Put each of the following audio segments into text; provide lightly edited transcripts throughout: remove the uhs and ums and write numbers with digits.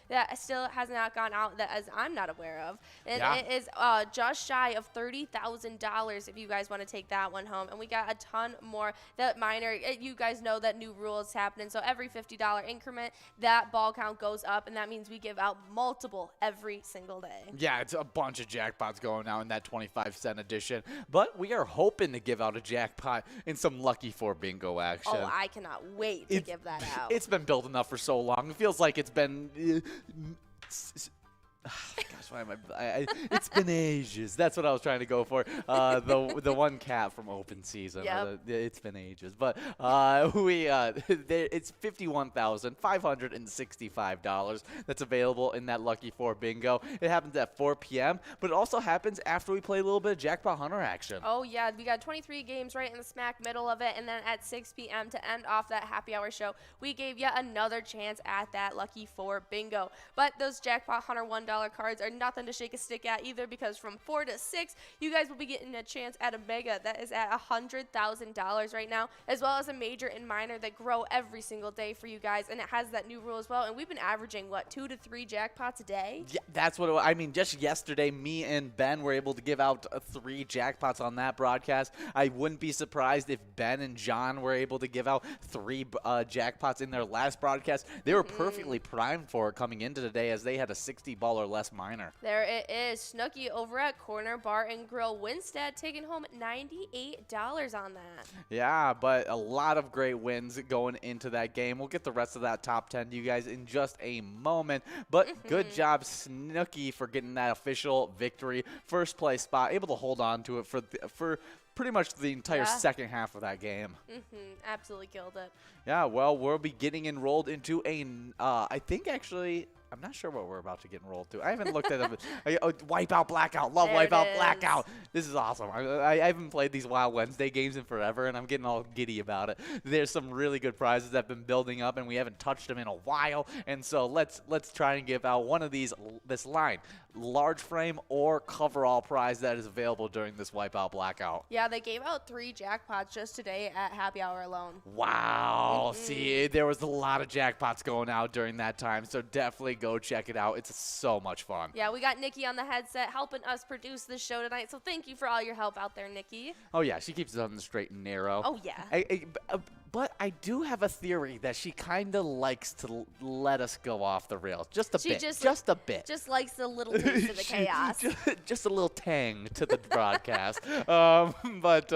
that still has not gone out that as I'm not aware of. And Yeah. it is just shy of $30,000 if you guys want to take that one home. And we got a ton more. That minor, you guys know that new rule is happening. So every $50 increment, that ball count goes up. And that means we give out multiple every single day. Yeah, it's a bunch of jackpots going out in that 25-cent edition. But we are hoping to give out a jackpot in some Lucky 4 bingo action. Oh, I cannot wait to give that out. It's been building up for so long. It feels like it's been... Gosh, why am it's been ages. That's what I was trying to go for. The one cat from open season. Yep. It's been ages. But it's $51,565 that's available in that Lucky 4 bingo. It happens at 4 p.m., but it also happens after we play a little bit of Jackpot Hunter action. Oh, yeah. We got 23 games right in the smack middle of it. And then at 6 p.m. to end off that happy hour show, we gave yet another chance at that Lucky 4 bingo. But those Jackpot Hunter $1 cards are nothing to shake a stick at either, because from 4 to 6, you guys will be getting a chance at a mega that is at $100,000 right now, as well as a major and minor that grow every single day for you guys. And it has that new rule as well. And we've been averaging, what, 2 to 3 jackpots a day? Yeah, that's what I mean. Just yesterday, me and Ben were able to give out 3 jackpots on that broadcast. I wouldn't be surprised if Ben and John were able to give out 3 jackpots in their last broadcast. They were perfectly primed for it coming into today, as they had a 60-ball or less minor. There it is. Snooki over at Corner Bar and Grill Winstead taking home $98 on that. Yeah, but a lot of great wins going into that game. We'll get the rest of that top 10 to you guys in just a moment. But good job, Snooki, for getting that official victory. First place spot, able to hold on to it for pretty much the entire second half of that game. Absolutely killed it. Yeah, well, we'll be getting enrolled into I think actually, I'm not sure what we're about to get enrolled to. I haven't looked at it. Wipeout Blackout. Love There it Wipeout is. Blackout. This is awesome. I haven't played these Wild Wednesday games in forever, and I'm getting all giddy about it. There's some really good prizes that have been building up, and we haven't touched them in a while. And so let's try and give out one of this line, large frame or coverall prize that is available during this Wipeout Blackout. Yeah, they gave out 3 jackpots just today at happy hour alone. Wow. See, there was a lot of jackpots going out during that time, so definitely go check it out. It's so much fun. Yeah, we got Nikki on the headset helping us produce this show tonight, so thank you for all your help out there, Nikki. Oh, yeah, she keeps it on the straight and narrow. Oh, yeah. But I do have a theory that she kind of likes to let us go off the rails. Just a bit. Just a bit. Just likes a little taste of the chaos. Just a little tang to the broadcast. But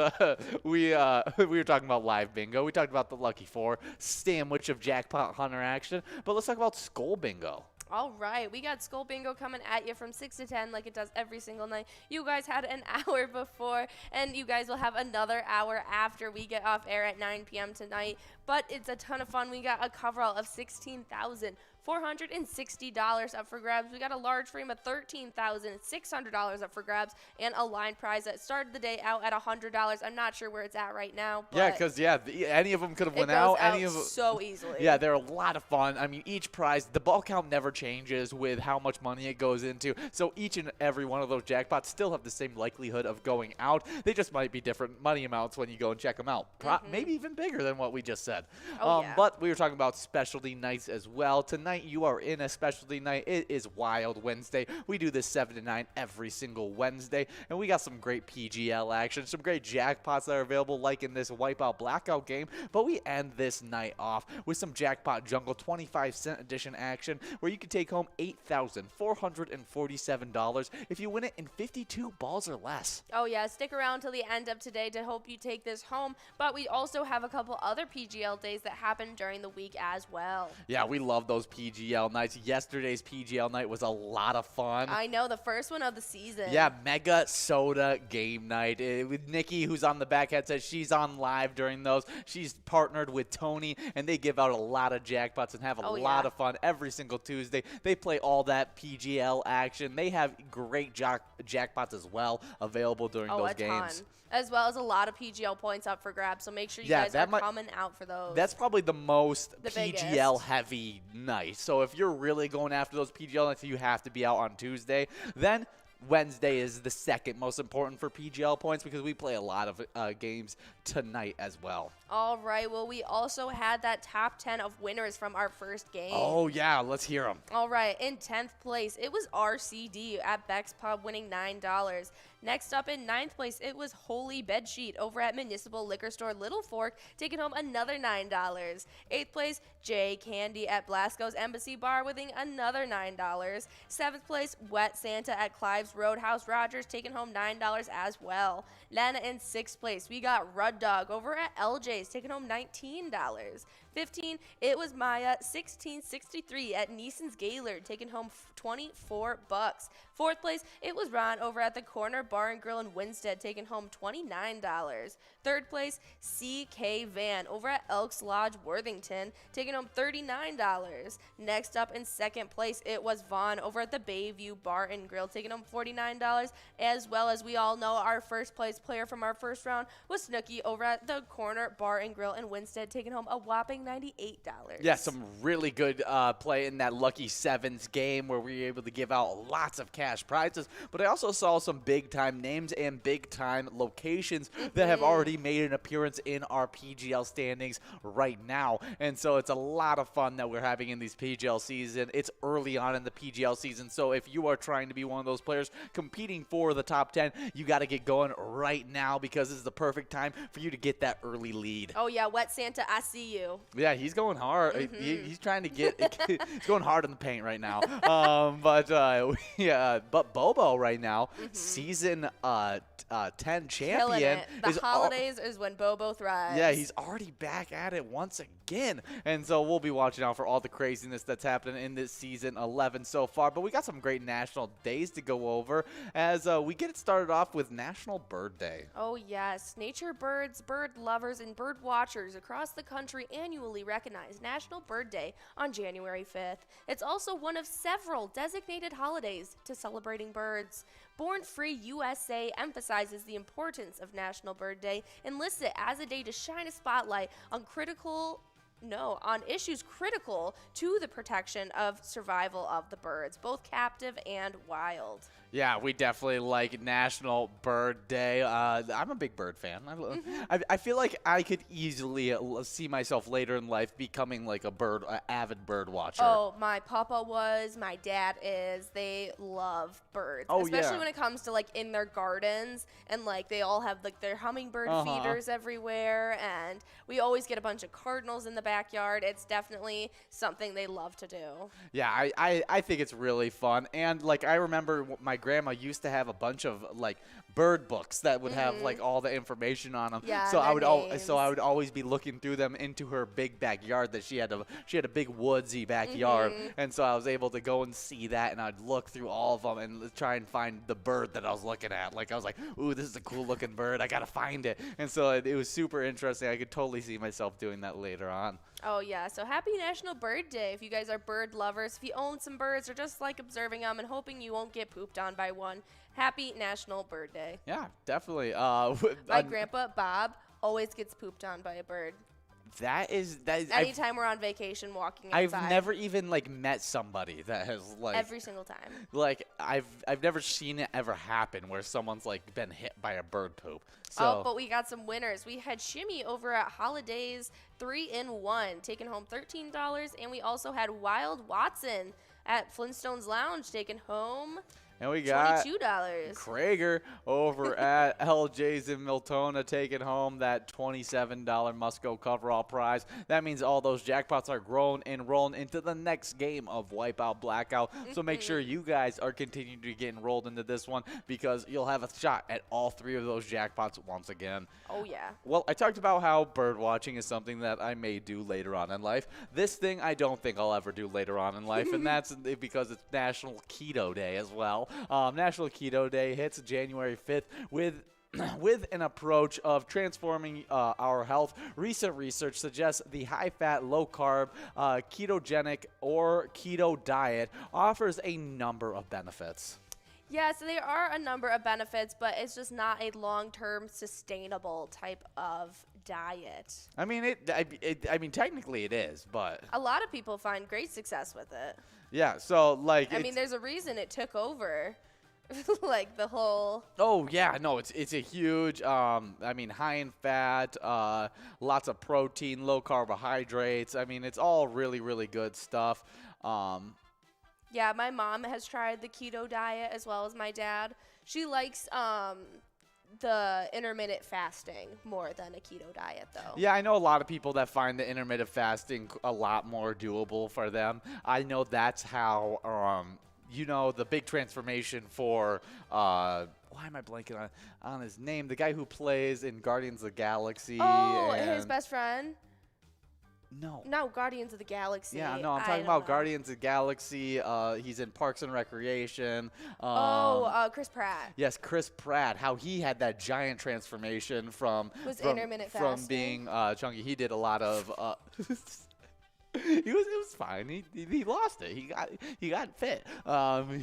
we were talking about live bingo. We talked about the Lucky 4 sandwich of Jackpot Hunter action. But let's talk about Skull Bingo. All right, we got Skull Bingo coming at you from 6 to 10 like it does every single night. You guys had an hour before, and you guys will have another hour after we get off air at 9 p.m. tonight. But it's a ton of fun. We got a coverall of $16,460 up for grabs. We got a large frame of $13,600 up for grabs, and a line prize that started the day out at $100. I'm not sure where it's at right now. But yeah, because any of them could have went out. Any of so easily. Yeah, they're a lot of fun. I mean, each prize, the ball count never changes with how much money it goes into. So each and every one of those jackpots still have the same likelihood of going out. They just might be different money amounts when you go and check them out. Maybe even bigger than what we just said. Yeah. But we were talking about specialty nights as well. Tonight you are in a specialty night. It is Wild Wednesday. We do this 7 to 9 every single Wednesday. And we got some great PGL action, some great jackpots that are available like in this Wipeout Blackout game. But we end this night off with some Jackpot Jungle 25-cent edition action where you can take home $8,447 if you win it in 52 balls or less. Oh, yeah. Stick around till the end of today to hope you take this home. But we also have a couple other PGL days that happen during the week as well. Yeah, we love those PGL nights. Yesterday's PGL night was a lot of fun. I know, the first one of the season. Yeah, MegaSota game night. With Nikki, who's on the back headset, she's on live during those. She's partnered with Tony, and they give out a lot of jackpots and have a lot of fun every single Tuesday. They play all that PGL action. They have great jackpots as well available during those games. Ton. As well as a lot of PGL points up for grabs, so make sure you guys are coming out for those. That's probably the most the PGL-heavy night. So if you're really going after those PGL nights, you have to be out on Tuesday. Then Wednesday is the second most important for PGL points because we play a lot of games tonight as well. All right. Well, we also had that top 10 of winners from our first game. Oh, yeah. Let's hear them. All right. In 10th place, it was RCD at Beck's Pub winning $9. Next up in 9th place, it was Holy Bedsheet over at Municipal Liquor Store Little Fork, taking home another $9. 8th place, J Candy at Blasco's Embassy Bar winning another $9. 7th place, Wet Santa at Clive's Roadhouse Rogers, taking home $9 as well. Then in 6th place, we got Rud Dog over at LJ's, taking home $19. 15, it was Maya 1663 at Neeson's Gaylord, taking home $24. 4th place, it was Ron over at the Corner Bar and Grill in Winstead, taking home $29. 3rd place, CK Van over at Elks Lodge Worthington, taking home $39. Next up in 2nd place, it was Vaughn over at the Bayview Bar and Grill, taking home $49. As well as we all know, our first place player from our first round was Snooki over at the Corner Bar and Grill in Winstead, taking home a whopping $98. Yeah, some really good play in that Lucky Sevens game where we were able to give out lots of cash prizes. But I also saw some big-time names and big-time locations that have already made an appearance in our PGL standings right now. And so it's a lot of fun that we're having in these PGL season. It's early on in the PGL season, so if you are trying to be one of those players competing for the top 10, you got to get going right now because this is the perfect time for you to get that early lead. Oh, yeah, Wet Santa, I see you. Yeah, he's going hard. He's trying to get he's going hard in the paint right now. But Bobo right now, season 10 champion. The holidays is when Bobo thrives. Yeah, he's already back at it once again. And so we'll be watching out for all the craziness that's happening in this season 11 so far. But we got some great national days to go over as we get it started off with National Bird Day. Oh, yes. Nature birds, bird lovers, and bird watchers across the country annually recognize National Bird Day on January 5th. It's also one of several designated holidays to celebrating birds. Born Free USA emphasizes the importance of National Bird Day and lists it as a day to shine a spotlight on issues critical to the protection of survival of the birds, both captive and wild. Yeah, we definitely like National Bird Day. I'm a big bird fan. I feel like I could easily see myself later in life becoming like an avid bird watcher. Oh, my papa was, my dad is. They love birds. Oh, especially yeah. when it comes to like in their gardens and like they all have like their hummingbird feeders everywhere, and we always get a bunch of cardinals in the backyard. It's definitely something they love to do. Yeah, I think it's really fun. And like I remember my grandma used to have a bunch of like bird books that would have like all the information on them. Yeah, so I would names. so I would always be looking through them into her big backyard that she had a big woodsy backyard, and so I was able to go and see that, and I'd look through all of them and try and find the bird that I was looking at. Like I was like, ooh, this is a cool looking bird. I gotta find it. And so it was super interesting. I could totally see myself doing that later on. Oh, yeah. So happy National Bird Day if you guys are bird lovers. If you own some birds or just like observing them and hoping you won't get pooped on by one, happy National Bird Day. Yeah, definitely. My grandpa, Bob, always gets pooped on by a bird. That is Anytime we're on vacation walking outside. I've never even like met somebody that has like every single time. Like I've never seen it ever happen where someone's like been hit by a bird poop. So but we got some winners. We had Shimmy over at Holidays 3-in-1 taking home $13, and we also had Wild Watson at Flintstones Lounge taking home and we got $22. Krager over at LJ's in Miltona taking home that $27 Musco coverall prize. That means all those jackpots are grown and rolling into the next game of Wipeout Blackout. So make sure you guys are continuing to get enrolled into this one because you'll have a shot at all three of those jackpots once again. Oh, yeah. Well, I talked about how bird watching is something that I may do later on in life. This thing I don't think I'll ever do later on in life, and that's because it's National Keto Day as well. National Keto Day hits January 5th with an approach of transforming our health. Recent research suggests the high-fat, low-carb, ketogenic, or keto diet offers a number of benefits. Yeah, so there are a number of benefits, but it's just not a long-term sustainable type of diet. I mean, I mean, technically it is, but a lot of people find great success with it. Yeah, so like I mean, there's a reason it took over. like the whole. Oh yeah, no, it's a huge. I mean, high in fat, lots of protein, low carbohydrates. I mean, it's all really really good stuff. Yeah, my mom has tried the keto diet as well as my dad. She likes the intermittent fasting more than a keto diet, though. Yeah, I know a lot of people that find the intermittent fasting a lot more doable for them. I know that's how, the big transformation for, why am I blanking on his name? The guy who plays in Guardians of the Galaxy. Oh, his best friend? No. No, Guardians of the Galaxy. Yeah, no, I'm talking about Guardians of the Galaxy. He's in Parks and Recreation. Chris Pratt. Yes, Chris Pratt. How he had that giant transformation from intermittent fasting. From being chunky. He did a lot of. It was fine. He lost it. He got fit.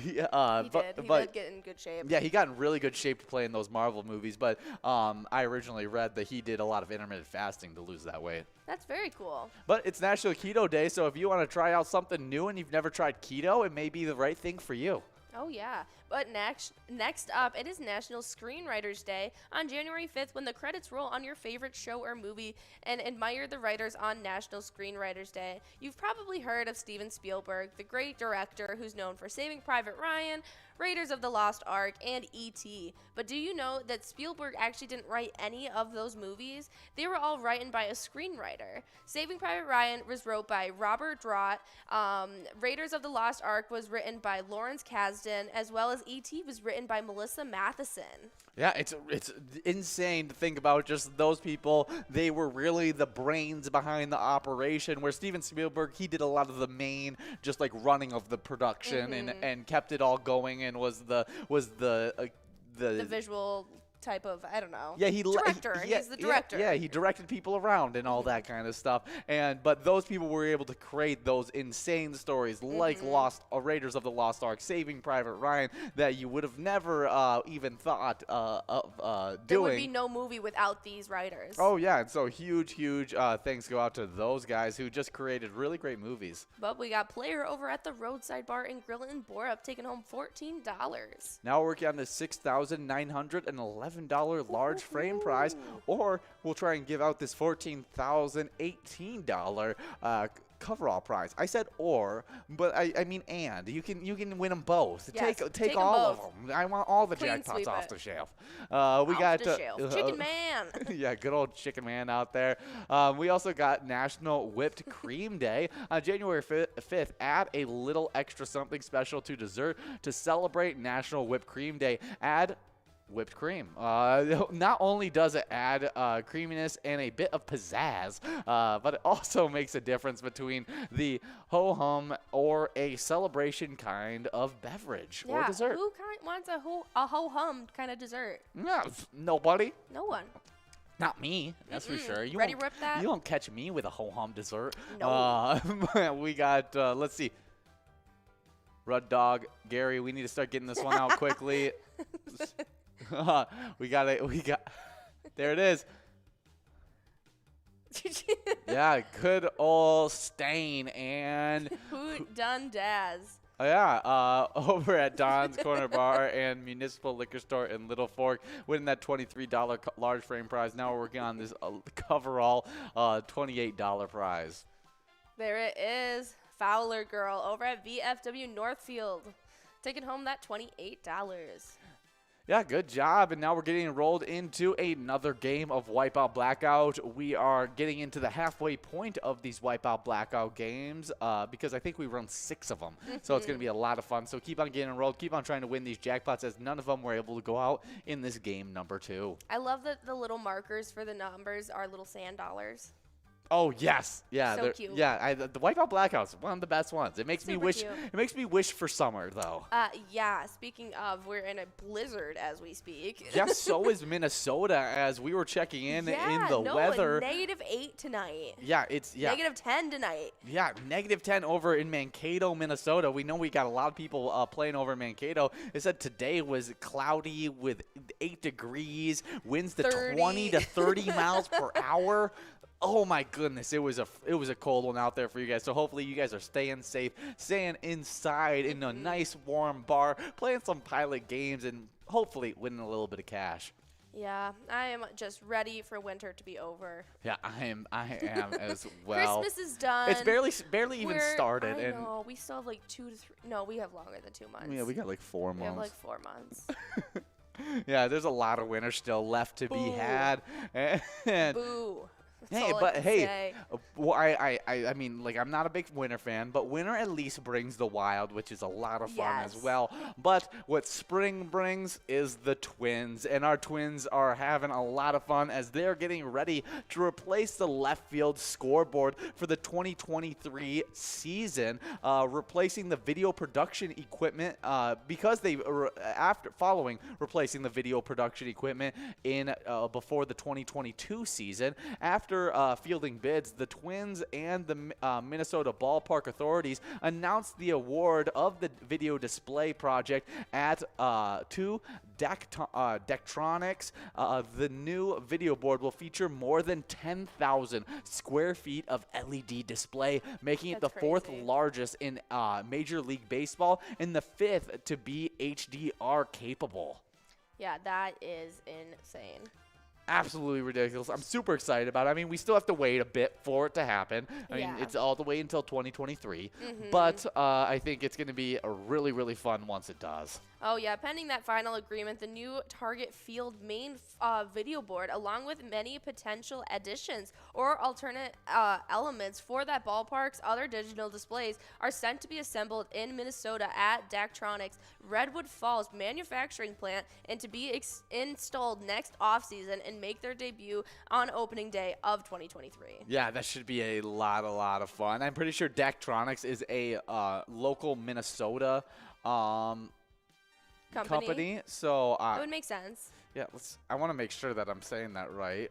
He did get in good shape. Yeah, he got in really good shape to play in those Marvel movies. But I originally read that he did a lot of intermittent fasting to lose that weight. That's very cool. But it's National Keto Day, so if you want to try out something new and you've never tried keto, it may be the right thing for you. Oh, yeah. But next up, it is National Screenwriters Day on January 5th when the credits roll on your favorite show or movie and admire the writers on National Screenwriters Day. You've probably heard of Steven Spielberg, the great director who's known for Saving Private Ryan, Raiders of the Lost Ark, and E.T. But do you know that Spielberg actually didn't write any of those movies? They were all written by a screenwriter. Saving Private Ryan was wrote by Robert Drott. Raiders of the Lost Ark was written by Lawrence Kasdan, as well as E.T. was written by Melissa Matheson. Yeah, it's insane to think about just those people. They were really the brains behind the operation, where Steven Spielberg, he did a lot of the main, just like running of the production and kept it all going and was the visual type of, I don't know. Yeah, he's the director. Yeah, he directed people around and all that kind of stuff. But those people were able to create those insane stories like Raiders of the Lost Ark, Saving Private Ryan, that you would have never even thought of doing. There would be no movie without these writers. Oh yeah, and so huge thanks go out to those guys who just created really great movies. But we got Player over at the Roadside Bar and Grill in Borup taking home $14. Now we're working on the $6,911 large frame prize, or we'll try and give out this $14,018 coverall prize. I said or, but I mean and. You can win them both. Yes, take all of them. I want all the jackpots off the shelf. Chicken Man. Yeah, good old Chicken Man out there. We also got National Whipped Cream Day on January 5th. Add a little extra something special to dessert to celebrate National Whipped Cream Day. Add whipped cream. Not only does it add creaminess and a bit of pizzazz, but it also makes a difference between the ho-hum or a celebration kind of beverage or dessert. Who wants a ho-hum kind of dessert? No, nobody. No one. Not me, that's for sure. You Ready, rip that? You won't catch me with a ho-hum dessert. No. We got, let's see. Rud Dog, Gary, we need to start getting this one out quickly. We got there it is. Yeah, good old Stain and Who done Daz? Over at Don's Corner Bar and Municipal Liquor Store in Little Fork, winning that $23 large frame prize. Now we're working on this coverall $28 prize. There it is, Fowler Girl over at VFW Northfield, taking home that $28. Yeah, good job. And now we're getting enrolled into another game of Wipeout Blackout. We are getting into the halfway point of these Wipeout Blackout games because I think we run 6 of them. So it's going to be a lot of fun. So keep on getting enrolled. Keep on trying to win these jackpots, as none of them were able to go out in this game number 2. I love that the little markers for the numbers are little sand dollars. Oh yes, yeah, so cute. Yeah. The Wipeout Blackout's one of the best ones. It makes me wish. Cute. It makes me wish for summer, though. Yeah. Speaking of, we're in a blizzard as we speak. Yeah, so is Minnesota. As we were checking in the weather. -8 tonight. Yeah, it's -10 tonight. Yeah, -10 over in Mankato, Minnesota. We know we got a lot of people playing over in Mankato. It said today was cloudy with 8 degrees, winds to 20 to 30 miles per hour. Oh my goodness, it was a cold one out there for you guys. So hopefully you guys are staying safe, staying inside in a nice warm bar, playing some Pilot games, and hopefully winning a little bit of cash. Yeah, I am just ready for winter to be over. Yeah, I am as well. Christmas is done. It's barely even started. I know. We still have like 2 to 3. No, we have longer than 2 months. Yeah, we got like 4 months. We have like 4 months. Yeah, there's a lot of winter still left to be had. And Boo. hey, but hey, well, I mean, like, I'm not a big winter fan, but winter at least brings the wild, which is a lot of fun as well. But what spring brings is the Twins, and our Twins are having a lot of fun as they're getting ready to replace the left field scoreboard for the 2023 season, replacing the video production equipment because they following replacing the video production equipment in before the 2022 season. After fielding bids, the Twins and the Minnesota Ballpark authorities announced the award of the video display project to Daktronics. The new video board will feature more than 10,000 square feet of LED display, making it the fourth largest in Major League Baseball and the fifth to be HDR capable. Yeah, that is insane. Absolutely ridiculous. I'm super excited about it. I mean, we still have to wait a bit for it to happen. I mean, it's all the way until 2023. But I think it's going to be a really, really fun once it does. Oh, yeah. Pending that final agreement, the new Target Field main video board, along with many potential additions or alternate elements for that ballpark's other digital displays, are sent to be assembled in Minnesota at Daktronics' Redwood Falls manufacturing plant and to be installed next offseason and make their debut on opening day of 2023. Yeah, that should be a lot of fun. I'm pretty sure Daktronics is a local Minnesota company. So it would make sense. Yeah, I want to make sure that I'm saying that right.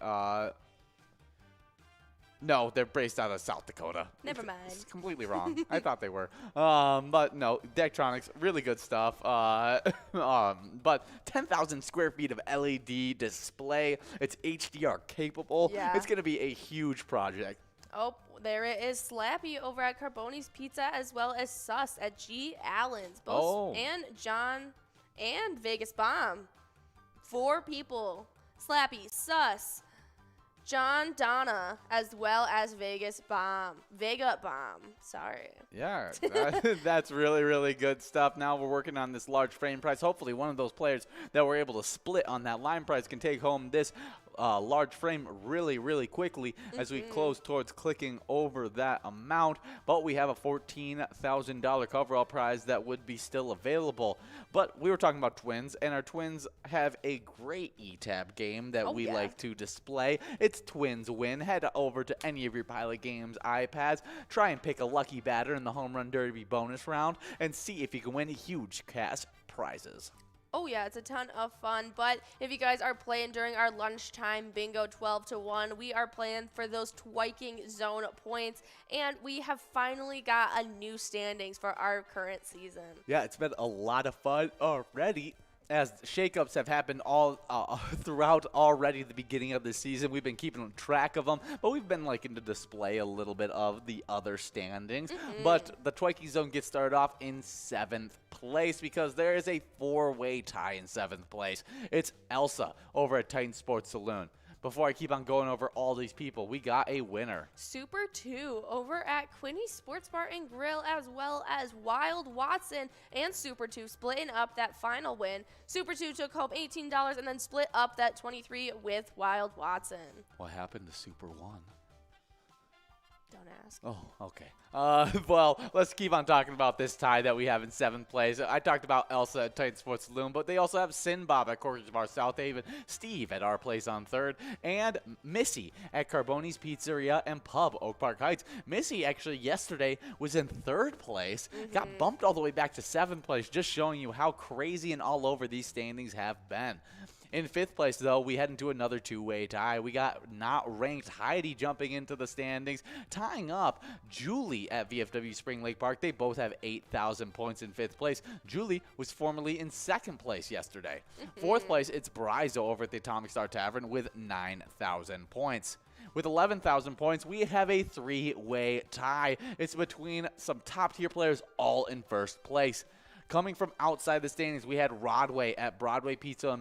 No, they're based out of South Dakota. Never mind. It's completely wrong. I thought they were. But no, Daktronics, really good stuff. But 10,000 square feet of LED display. It's HDR capable. Yeah. It's going to be a huge project. Oh, there it is. Slappy over at Carboni's Pizza, as well as Sus at G. Allen's. Both and John and Vegas Bomb. 4 people. Slappy, Sus, John, Donna, as well as Vegas Bomb. Vega Bomb. Sorry. Yeah, that's really, really good stuff. Now we're working on this large frame price. Hopefully one of those players that we're able to split on that line price can take home this large frame really, really quickly as we close towards clicking over that amount. But we have a $14,000 coverall prize that would be still available. But we were talking about Twins, and our Twins have a great E-Tab game that we like to display. It's Twins Win. Head over to any of your Pilot Games iPads, try and pick a lucky batter in the Home Run Derby bonus round, and see if you can win huge cash prizes. Oh, yeah, it's a ton of fun. But if you guys are playing during our lunchtime bingo 12-1, we are playing for those Twiking zone points. And we have finally got a new standings for our current season. Yeah, it's been a lot of fun already, as shakeups have happened all throughout already the beginning of the season. We've been keeping track of them, but we've been liking to display a little bit of the other standings. But the Twiking Zone gets started off in 7th place because there is a 4-way tie in 7th place. It's Elsa over at Titan Sports Saloon. Before I keep on going over all these people, we got a winner. Super 2 over at Quinny's Sports Bar and Grill, as well as Wild Watson and Super 2 splitting up that final win. Super 2 took home $18 and then split up that $23 with Wild Watson. What happened to Super 1? Don't ask. Oh, okay. Well, let's keep on talking about this tie that we have in 7th place. I talked about Elsa at Titan Sports Saloon, but they also have Sinbob at Corkers Bar South Haven, Steve at our place on 3rd, and Missy at Carboni's Pizzeria and Pub, Oak Park Heights. Missy actually yesterday was in 3rd place, got bumped all the way back to 7th place, just showing you how crazy and all over these standings have been. In 5th place, though, we head into another 2-way tie. We got not ranked Heidi jumping into the standings, tying up Julie at VFW Spring Lake Park. They both have 8,000 points in 5th place. Julie was formerly in 2nd place yesterday. 4th place, it's Brizo over at the Atomic Star Tavern with 9,000 points. with 11,000 points, we have a three-way tie. It's between some top-tier players all in first place. Coming from outside the standings, we had Rodway at Broadway Pizza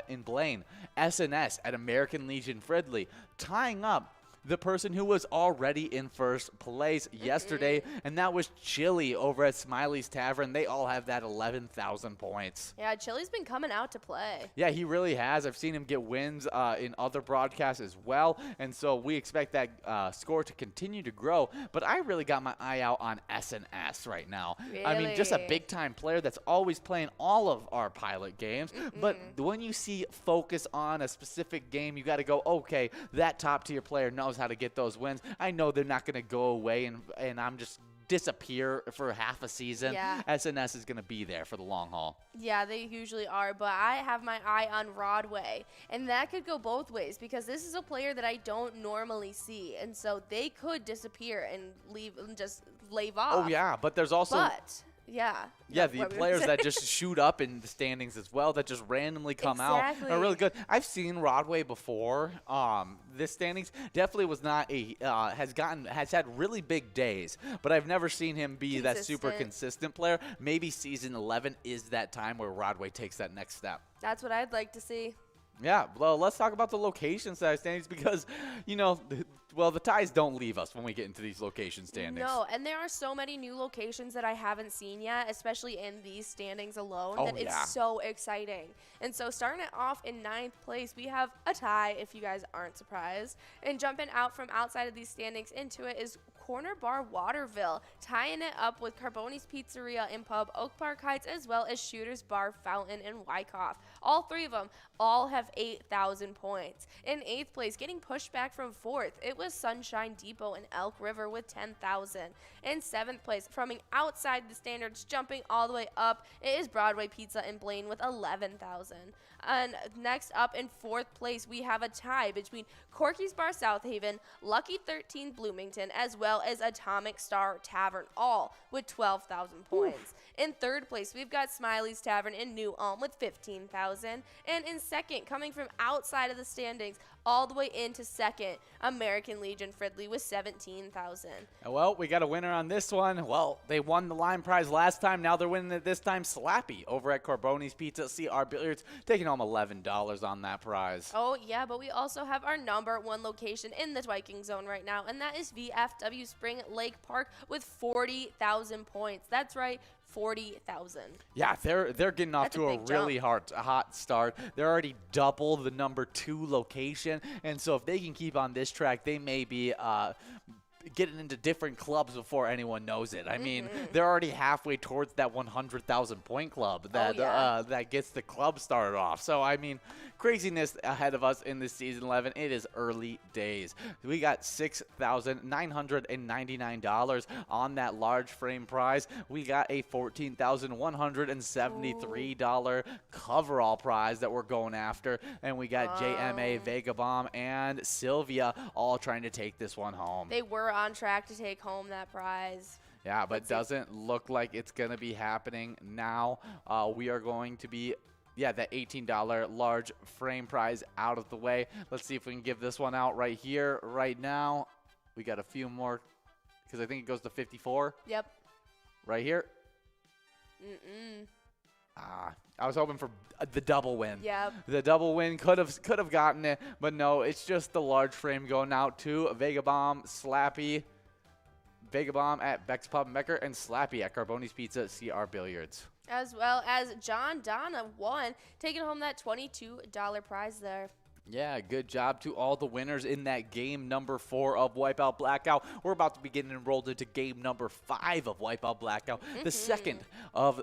in Blaine, SNS at American Legion Fridley, tying up the person who was already in first place yesterday, and that was Chili over at Smiley's Tavern. They all have that 11,000 points. Yeah, Chili's been coming out to play. Yeah, he really has. I've seen him get wins in other broadcasts as well, and so we expect that score to continue to grow. But I really got my eye out on SNS right now. Really? I mean, just a big-time player that's always playing all of our pilot games. But when you see focus on a specific game, you got to go, okay, that top-tier player knows how to get those wins. I know they're not going to go away and I'm just disappear for half a season. Yeah. SNS is going to be there for the long haul. Yeah, they usually are, but I have my eye on Rodway, and that could go both ways because this is a player that I don't normally see, and so they could disappear and leave and just leave off. Oh yeah, but there's also yeah. Yeah, the players that just shoot up in the standings as well, that just randomly come out, are really good. I've seen Rodway before. This standings definitely was not a has had really big days, but I've never seen him be that super consistent player. Maybe season 11 is that time where Rodway takes that next step. That's what I'd like to see. Yeah, well, let's talk about the location side standings because, you know, well, the ties don't leave us when we get into these location standings. No, and there are so many new locations that I haven't seen yet, especially in these standings alone, that it's so exciting. And so starting it off in 9th place, we have a tie, if you guys aren't surprised. And jumping out from outside of these standings into it is Corner Bar Waterville, tying it up with Carboni's Pizzeria and Pub, Oak Park Heights, as well as Shooter's Bar, Fountain, and Wyckoff. All three of them all have 8,000 points. In 8th place, getting pushed back from 4th, it was Sunshine Depot and Elk River with 10,000. In 7th place, from outside the standards, jumping all the way up, it is Broadway Pizza and Blaine with 11,000. And next up in 4th place, we have a tie between Corky's Bar South Haven, Lucky 13 Bloomington, as well as Atomic Star Tavern, all with 12,000 points. In 3rd place, we've got Smiley's Tavern in New Ulm with 15,000. And in 2nd, coming from outside of the standings, all the way into 2nd, American Legion Fridley with 17,000. Well, we got a winner on this one. Well, they won the line prize last time. Now they're winning it this time. Slappy over at Carboni's Pizza, CR Billiards, taking home $11 on that prize. Oh, yeah, but we also have our #1 location in the Viking Zone right now, and that is VFW Spring Lake Park with 40,000 points. That's right, 40,000. Yeah, they're getting off to a really hot start. They're already double the #2 location, and so if they can keep on this track, they may be getting into different clubs before anyone knows it. I mean, they're already halfway towards that 100,000 point club that that gets the club started off. So I mean, craziness ahead of us in this season 11. It is early days. We got $6,999 on that large frame prize. We got a $14,173 coverall prize that we're going after, and we got JMA, Vegabomb, and Sylvia all trying to take this one home. They were on track to take home that prize. Yeah, but doesn't look like it's going to be happening now. We are going to be, that $18 large frame prize out of the way. Let's see if we can give this one out right here, right now. We got a few more, because I think it goes to 54. Yep. Right here. I was hoping for the double win. Yep. The double win could have gotten it, but no, it's just the large frame going out to Vegabomb, Slappy, Vegabomb at Beck's Pub and Becker, and Slappy at Carboni's Pizza, CR Billiards. As well as John Donna won, taking home that $22 prize there. Yeah, good job to all the winners in that game #4 of Wipeout Blackout. We're about to be getting enrolled into game #5 of Wipeout Blackout, the second of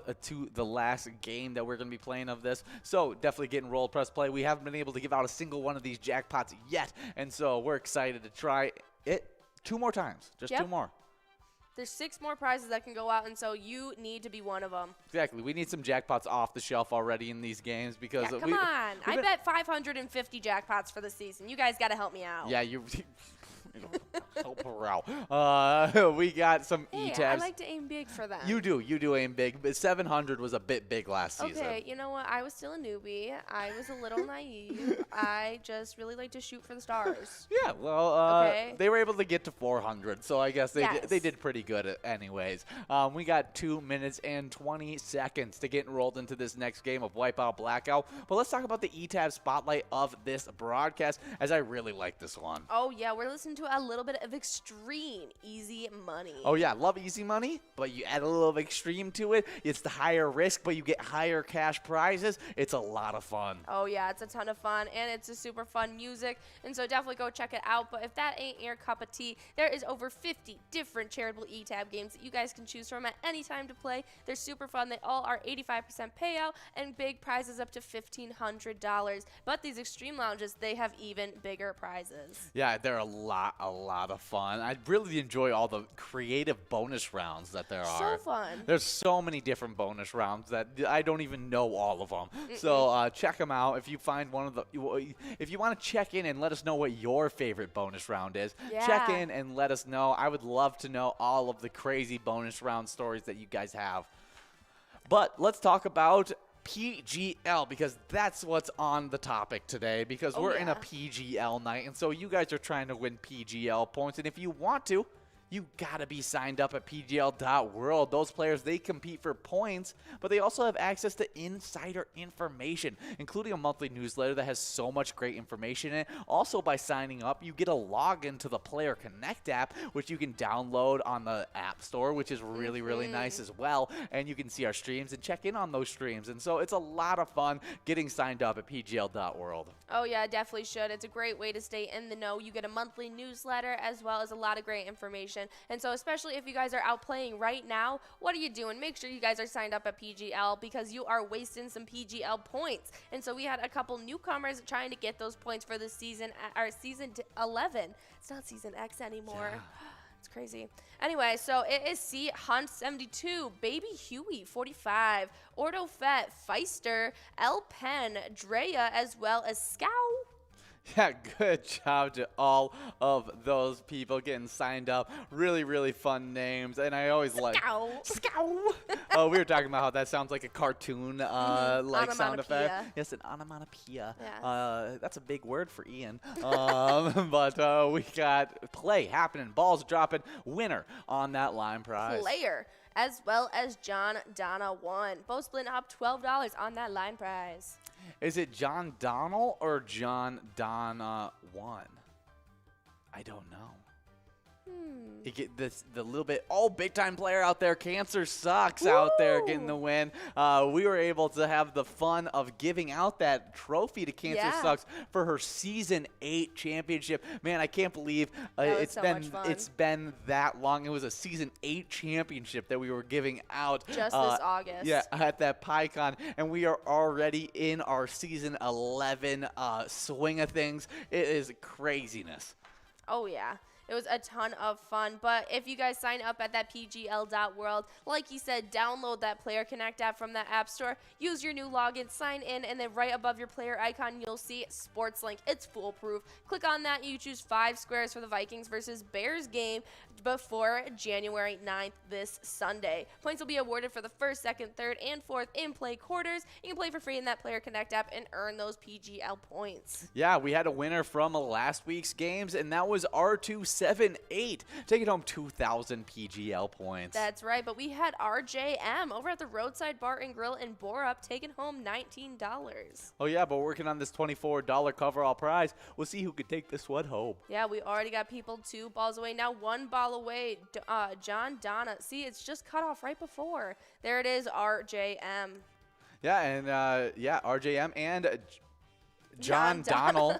the last game that we're going to be playing of this. So definitely get enrolled, press play. We haven't been able to give out a single one of these jackpots yet, and so we're excited to try it 2 more times, just 2 more. There's 6 more prizes that can go out, and so you need to be one of them. Exactly. We need some jackpots off the shelf already in these games because come on. I bet 550 jackpots for the season. You guys got to help me out. Yeah, Help her out. We got some Hey, E-tabs. I like to aim big for them. You do aim big, but 700 was a bit big last season. Okay, you know what? I was still a newbie. I was a little naive. I just really like to shoot for the stars. Yeah, well, Okay. they were able to get to 400, so I guess they Yes. they did pretty good anyways. We got 2 minutes and 20 seconds to get enrolled into this next game of Wipeout Blackout. But let's talk about the E-Tab spotlight of this broadcast, as I really like this one. Oh, yeah, we're listening to a little bit of extreme easy money. Oh yeah, love easy money, but you add a little of extreme to it. It's the higher risk, but you get higher cash prizes. It's a lot of fun. Oh, yeah, it's a ton of fun, and it's a super fun music, and so definitely go check it out. But if that ain't your cup of tea, there is over 50 different Charitable E-Tab games that you guys can choose from at any time to play. They're super fun. They all are 85% payout and big prizes up to $1,500. But these extreme lounges, they have even bigger prizes. Yeah, they're a lot of fun. I really enjoy all the creative bonus rounds that there are. So fun. There's so many different bonus rounds that I don't even know all of them. So check them out. If you find one of the, if you want to check in and let us know what your favorite bonus round is, check Yeah. in and let us know. I would love to know all of the crazy bonus round stories that you guys have. But let's talk about PGL, because that's what's on the topic today, because we're in a PGL night, and so you guys are trying to win PGL points, and if you want to, you gotta be signed up at PGL.world. Those players, they compete for points, but they also have access to insider information, including a monthly newsletter that has so much great information in it. Also, by signing up, you get a login to the Player Connect app, which you can download on the App Store, which is really nice as well. And you can see our streams and check in on those streams. And so it's a lot of fun getting signed up at PGL.world. Oh, yeah, definitely should. It's a great way to stay in the know. You get a monthly newsletter as well as a lot of great information. And so especially if you guys are out playing right now, what are you doing? Make sure you guys are signed up at PGL, because you are wasting some PGL points. And so we had a couple newcomers trying to get those points for this season, or season 11. It's not season X anymore. Yeah. It's crazy. Anyway, so it is C. Hunt 72, Baby Huey 45, Ordo Fett, Feister, L. Penn, Drea, as well as Scow. Yeah, good job to all of those people getting signed up. Really fun names, and I always like Scow. Oh, we were talking about how that sounds like a cartoon, like sound effect. Yes, an onomatopoeia. Yes. That's a big word for Ian. But we got play happening, balls dropping, winner on that line prize. Player, as well as John Donna 1. Both splitting up $12 on that line prize. Is it John Donnell or John Donna 1? I don't know. You get the little bit, big time player out there. Cancer Sucks out there getting the win. We were able to have the fun of giving out that trophy to Cancer Sucks for her season 8 championship. Man, I can't believe it's been that long. It was a season 8 championship that we were giving out just this August. Yeah, at that PyCon, and we are already in our season 11 swing of things. It is craziness. Oh yeah. It was a ton of fun. But if you guys sign up at that PGL.world, like he said, download that Player Connect app from that app store, use your new login, sign in, and then right above your player icon, you'll see Sports Link. It's foolproof. Click on that. You choose 5 squares for the Vikings versus Bears game before January 9th this Sunday. Points will be awarded for the 1st, 2nd, 3rd, and 4th in-play quarters. You can play for free in that Player Connect app and earn those PGL points. Yeah, we had a winner from last week's games, and that was R278, taking home 2,000 PGL points. That's right, but we had RJM over at the Roadside Bar and Grill in Borup taking home $19. Oh yeah, but we're working on this $24 coverall prize. We'll see who could take this one home. Yeah, we already got people 2 balls away. Now 1 ball away, John Donna. See, it's just cut off right before. There it is, RJM. Yeah, and RJM and John Donnell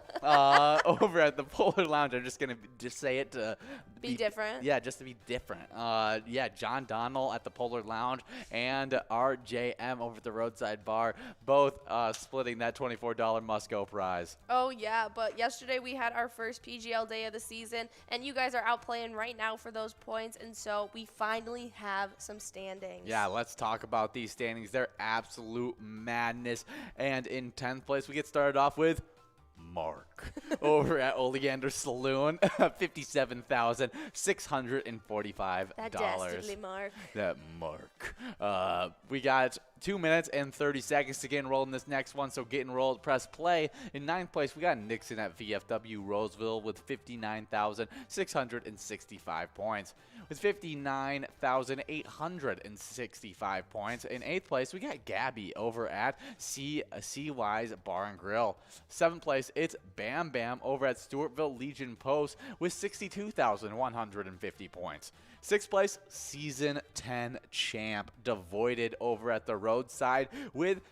over at the Polar Lounge. I'm just going to say it to be different. Yeah, just to be different. John Donnell at the Polar Lounge and RJM over at the Roadside Bar, both splitting that $24 must-go prize. Oh, yeah, but yesterday we had our first PGL day of the season, and you guys are out playing right now for those points, and so we finally have some standings. Yeah, let's talk about these standings. They're absolute madness. And in 10th place, we get started off with Mark over at Oleander Saloon, $57,645. That dastardly Mark. That Mark. We got 2 minutes and 30 seconds to get enrolled in this next one, so get enrolled, press play. In 9th place, we got Nixon at VFW Roseville with 59,665 points. With 59,865 points. In 8th place, we got Gabby over at CY's Bar and Grill. 7th place, it's Bam Bam over at Stewartville Legion Post with 62,150 points. 6th place, Season 10 champ Devoided over at the Roadside with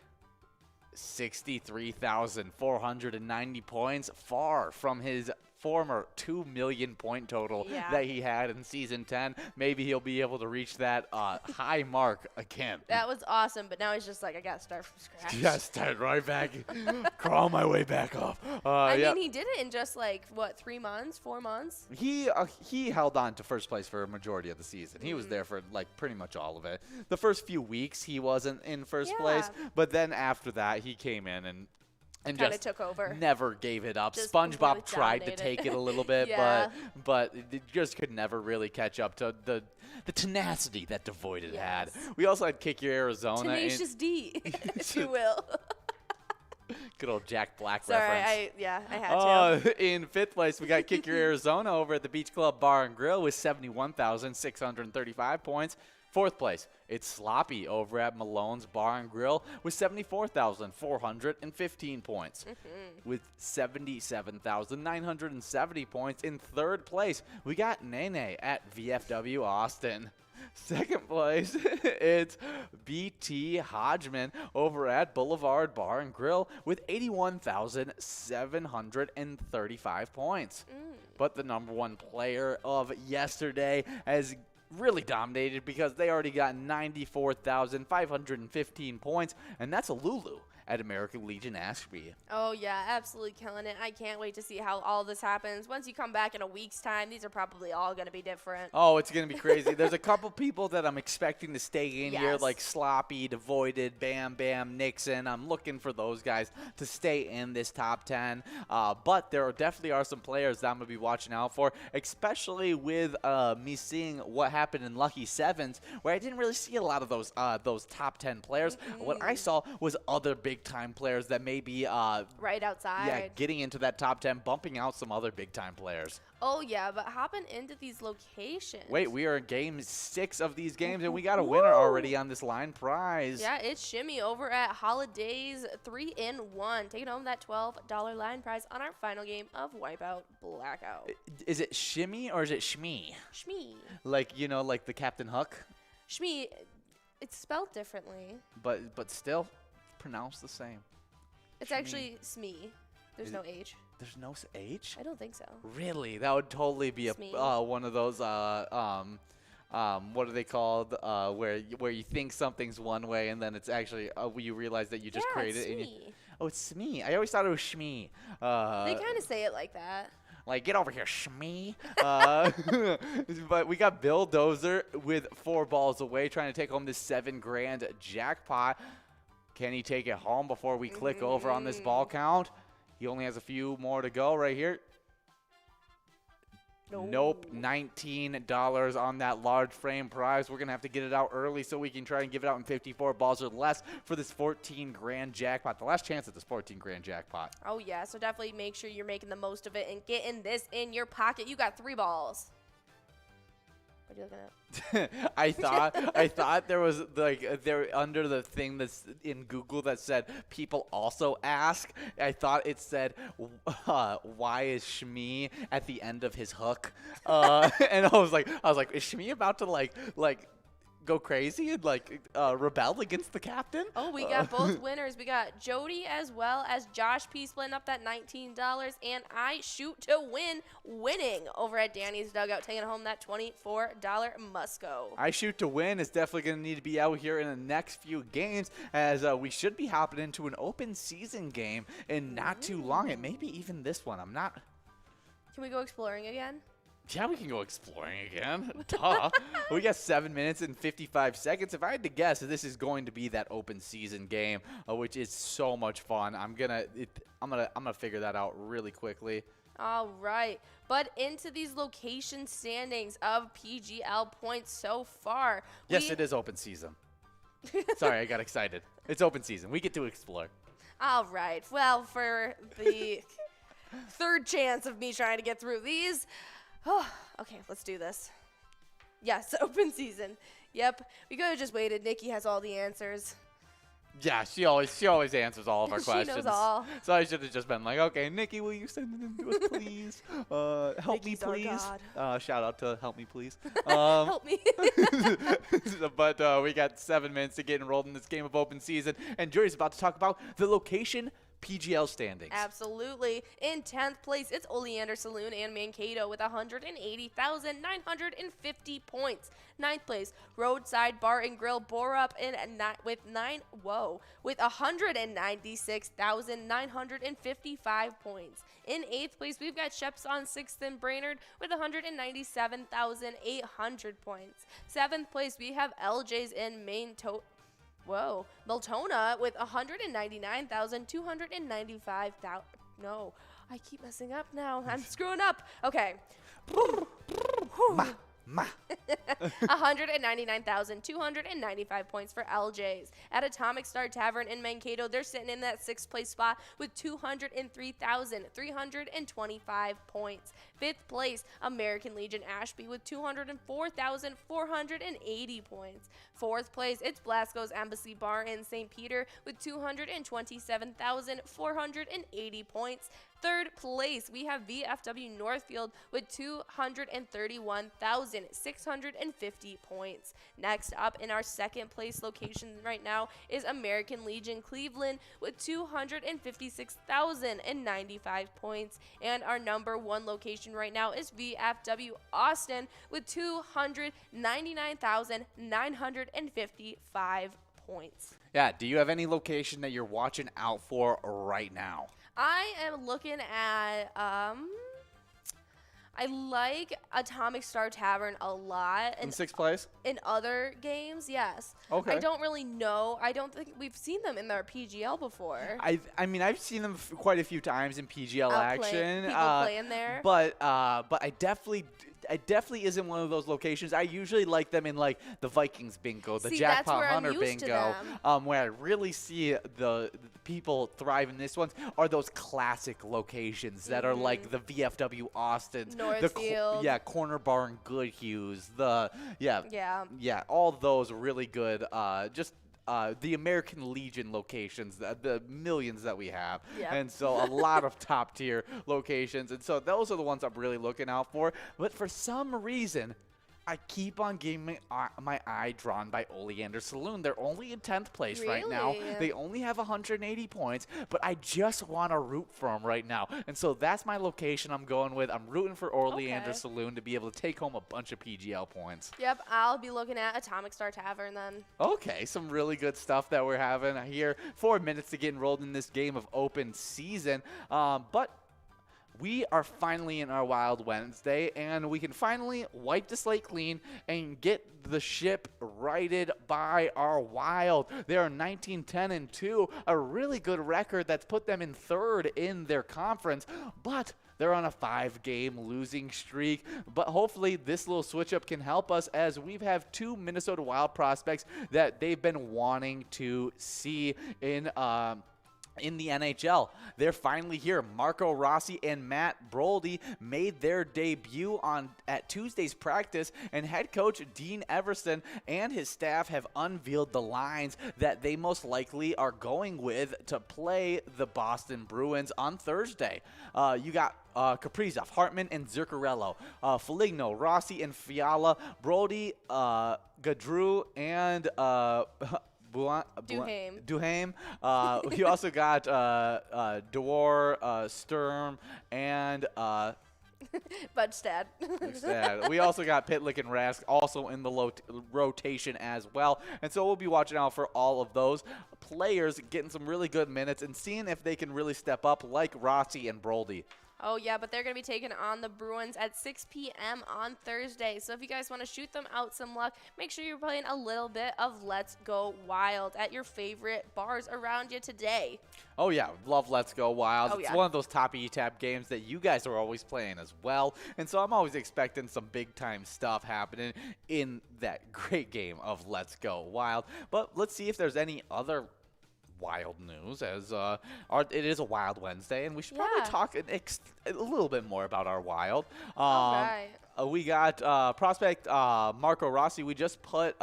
63,490 points, far from his former 2 million point total that he had in Season 10. Maybe he'll be able to reach that high mark again. That was awesome, but now he's just like, I got to start from scratch. Just start right back, crawl my way back up. I mean, he did it in just like, what, 3 months, 4 months? He held on to first place for a majority of the season. He was there for like pretty much all of it. The first few weeks he wasn't in first place, but then after that he came in and just took over. Never gave it up. Just SpongeBob tried to take it a little bit, yeah. but it just could never really catch up to the tenacity that Devoided had. We also had Kick Your Arizona. Tenacious D, if you will. Good old Jack Black Sorry, reference. I had to. In 5th place, we got Kick Your Arizona over at the Beach Club Bar and Grill with 71,635 points. 4th place, it's Sloppy over at Malone's Bar and Grill with 74,415 points. With 77,970 points. In 3rd place, we got Nene at VFW Austin. 2nd place, it's BT Hodgman over at Boulevard Bar and Grill with 81,735 points. But the number 1 player of yesterday has really dominated because they already got 94,515 points, and that's a Lulu at American Legion Ashby. Oh, yeah, absolutely killing it. I can't wait to see how all this happens. Once you come back in a week's time, these are probably all going to be different. Oh, it's going to be crazy. There's a couple people that I'm expecting to stay in here, like Sloppy, Devoided, Bam Bam, Nixon. I'm looking for those guys to stay in this top 10. But there definitely are some players that I'm going to be watching out for, especially with me seeing what happened in Lucky Sevens, where I didn't really see a lot of those top 10 players. What I saw was other big time players that may be right outside. Yeah, getting into that top 10, bumping out some other big time players. Oh, yeah, but hopping into these locations. Wait, we are in game 6 of these games, and we got a winner already on this line prize. Yeah, it's Shimmy over at Holidays 3-in-1, taking home that $12 line prize on our final game of Wipeout Blackout. Is it Shimmy or is it Shmee? Shmee. Like, you know, like the Captain Hook? Shmee, it's spelled differently. But still pronounced the same. It's actually Smee. There's no H. There's no H? I don't think so. Really? That would totally be one of those what are they called? Where you think something's one way and then it's actually you realize that you just created it. Oh, it's Smee. I always thought it was Shmee. They kind of say it like that. Like, get over here, Shmee. But we got Bill Dozer with 4 balls away trying to take home this $7,000 jackpot. Can he take it home before we click over on this ball count? He only has a few more to go right here. Nope, $19 on that large frame prize. We're going to have to get it out early so we can try and give it out in 54 balls or less for this $14,000 jackpot. The last chance at this $14,000 jackpot. Oh, yeah, so definitely make sure you're making the most of it and getting this in your pocket. You got 3 balls. What are you looking at? I thought there was like there under the thing that's in Google that said people also ask. I thought it said why is Shmee at the end of his hook? And I was like, is Shmee about to like go crazy and like rebel against the captain? Oh, we got both winners. We got Jody as well as Josh P splitting up that $19, and I shoot to win winning over at Danny's Dugout, taking home that $24 Musco. I shoot to win is definitely going to need to be out here in the next few games, as we should be hopping into an open season game in not too long. It may be even this one. I'm not. Can we go exploring again? Yeah, we can go exploring again. Duh. We got 7 minutes and 55 seconds. If I had to guess, this is going to be that open season game, which is so much fun. I'm gonna figure that out really quickly. All right, but into these location standings of PGL points so far. Yes, it is open season. Sorry, I got excited. It's open season. We get to explore. All right. Well, for the third chance of me trying to get through these. Oh, okay, let's do this. Yes, open season. Yep, we could have just waited. Nikki has all the answers. Yeah, she always answers all of our questions. She knows all. So I should have just been like, okay, Nikki, will you send it in to us, please? Help Nikki's me, please. Shout out to Help Me, please. Help me. But we got 7 minutes to get enrolled in this game of open season, and Jory's about to talk about the location PGL standings. Absolutely. In 10th place, it's Oleander Saloon and Mankato with 180,950 points. 9th place, Roadside Bar and Grill Borup with 196,955 points. In 8th place, we've got Sheps on 6th and Brainerd with 197,800 points. 7th place, we have LJ's in Miltona with 199,295. No, I keep messing up now. I'm screwing up. Okay. 199,295 points for LJ's. At Atomic Star Tavern in Mankato, they're sitting in that 6th place spot with 203,325 points. 5th place, American Legion Ashby with 204,480 points. 4th place, it's Blasco's Embassy Bar in St. Peter with 227,480 points. 3rd place, we have VFW Northfield with 231,650 points. Next up in our 2nd place location right now is American Legion Cleveland with 256,095 points. And our number 1 location right now is VFW Austin with 299,955 points. Yeah, do you have any location that you're watching out for right now? I am looking at, I like Atomic Star Tavern a lot. In 6th place? In other games, yes. Okay. I don't really know. I don't think we've seen them in their PGL before. I mean, I've seen them quite a few times in PGL action. People playing there. But I definitely isn't one of those locations. I usually like them in like the Vikings bingo, the Jackpot Hunter bingo, where I really see the people thrive in this ones are those classic locations that are like the VFW Austins, Northfield, Corner Bar and Good Hughes, all those really good. The American Legion locations, the millions that we have. Yep. And so a lot of top tier locations. And so those are the ones I'm really looking out for. But for some reason, I keep on getting my eye drawn by Oleander Saloon. They're only in 10th place right now. They only have 180 points, but I just want to root for them right now. And so that's my location I'm going with. I'm rooting for Oleander Saloon to be able to take home a bunch of PGL points. Yep, I'll be looking at Atomic Star Tavern then. Okay, some really good stuff that we're having here. 4 minutes to get enrolled in this game of open season. But we are finally in our Wild Wednesday, and we can finally wipe the slate clean and get the ship righted by our Wild. They are 19-10-2, a really good record that's put them in 3rd in their conference, but they're on a 5-game losing streak. But hopefully this little switch-up can help us, as we have 2 Minnesota Wild prospects that they've been wanting to see in the NHL. They're finally here. Marco Rossi and Matt Brody made their debut at Tuesday's practice, and head coach Dean Everson and his staff have unveiled the lines that they most likely are going with to play the Boston Bruins on Thursday. You got Kaprizov, Hartman, and Zuccarello, Foligno, Rossi, and Fiala, Brody, Gaudreau, and Duhaime. We also got Dewar, Sturm, and Budstad. We also got Pitlick and Rask also in the rotation as well. And so we'll be watching out for all of those players getting some really good minutes and seeing if they can really step up like Rossi and Brody. Oh, yeah, but they're going to be taking on the Bruins at 6 p.m. on Thursday. So if you guys want to shoot them out some luck, make sure you're playing a little bit of Let's Go Wild at your favorite bars around you today. Oh, yeah. Love Let's Go Wild. Oh, It's yeah. one of those top E-Tap games that you guys are always playing as well. And so I'm always expecting some big-time stuff happening in that great game of Let's Go Wild. But let's see if there's any other wild news, as it is a Wild Wednesday, and we should probably talk a little bit more about our Wild. All right. We got prospect Marco Rossi. We just put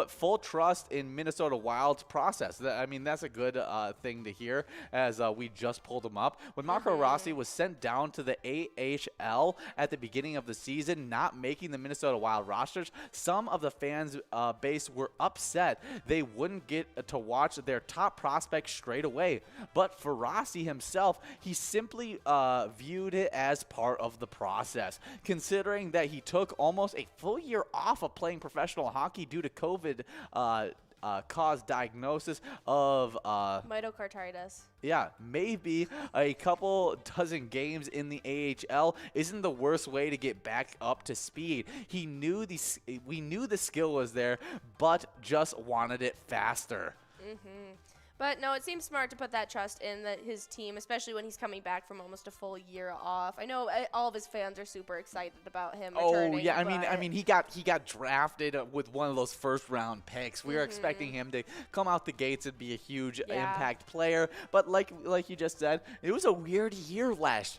full trust in Minnesota Wild's process. I mean, that's a good thing to hear, as we just pulled him up. When Marco Rossi was sent down to the AHL at the beginning of the season, not making the Minnesota Wild rosters, some of the fans base were upset they wouldn't get to watch their top prospect straight away. But for Rossi himself, he simply viewed it as part of the process, considering that he took almost a full year off of playing professional hockey due to COVID caused diagnosis of myocarditis. Yeah, maybe a couple dozen games in the AHL isn't the worst way to get back up to speed. We knew the skill was there, but just wanted it faster. But no, it seems smart to put that trust in his team, especially when he's coming back from almost a full year off. I know all of his fans are super excited about him returning. Oh yeah, I mean he got drafted with one of those first round picks. We were expecting him to come out the gates and be a huge impact player, but like you just said, it was a weird year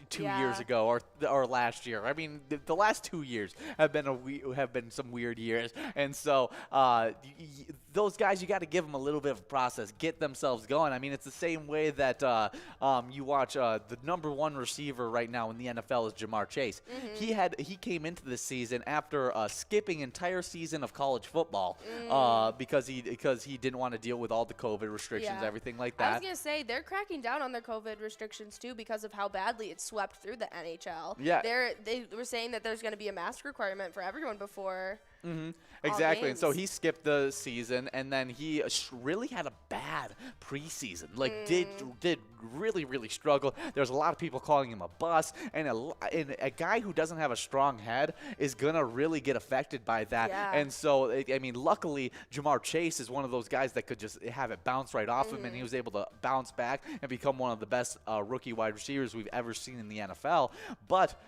two years ago or last year. I mean the last 2 years have been some weird years, and so those guys, you got to give them a little bit of a process, get themselves going. I mean, it's the same way that you watch the number one receiver right now in the NFL is Jamar Chase. He came into the season after skipping entire season of college football because he didn't want to deal with all the COVID restrictions, everything like that. I was gonna say they're cracking down on their COVID restrictions too because of how badly it swept through the NHL. Yeah, they were saying that there's gonna be a mask requirement for everyone before. Exactly, and so he skipped the season, and then he really had a bad preseason. Like did really struggle. There's a lot of people calling him a bust, and a guy who doesn't have a strong head is gonna really get affected by that. And so I mean, luckily Jamar Chase is one of those guys that could just have it bounce right off him, and he was able to bounce back and become one of the best rookie wide receivers we've ever seen in the NFL. But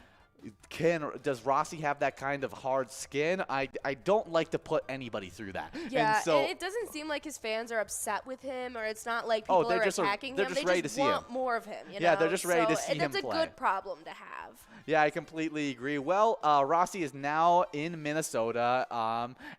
does Rossi have that kind of hard skin? I don't like to put anybody through that. Yeah, and so it doesn't seem like his fans are upset with him, or it's not like people are attacking him. They're just ready to see him. They just want more of him. Yeah, they're just ready to see him play. That's a good problem to have. Yeah, I completely agree. Well, Rossi is now in Minnesota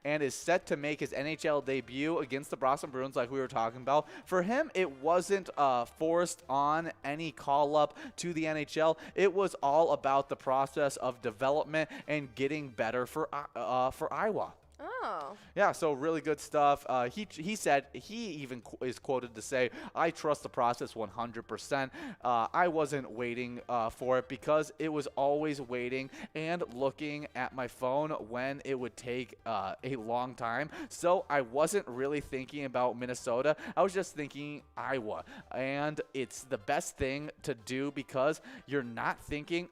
and is set to make his NHL debut against the Boston Bruins, like we were talking about. For him, it wasn't forced on any call-up to the NHL. It was all about the process of development and getting better for Iowa. Oh. Yeah, so really good stuff. He said, he even is quoted to say, "I trust the process 100%. I wasn't waiting for it because it was always waiting and looking at my phone when it would take a long time. So I wasn't really thinking about Minnesota. I was just thinking Iowa. And it's the best thing to do because you're not thinking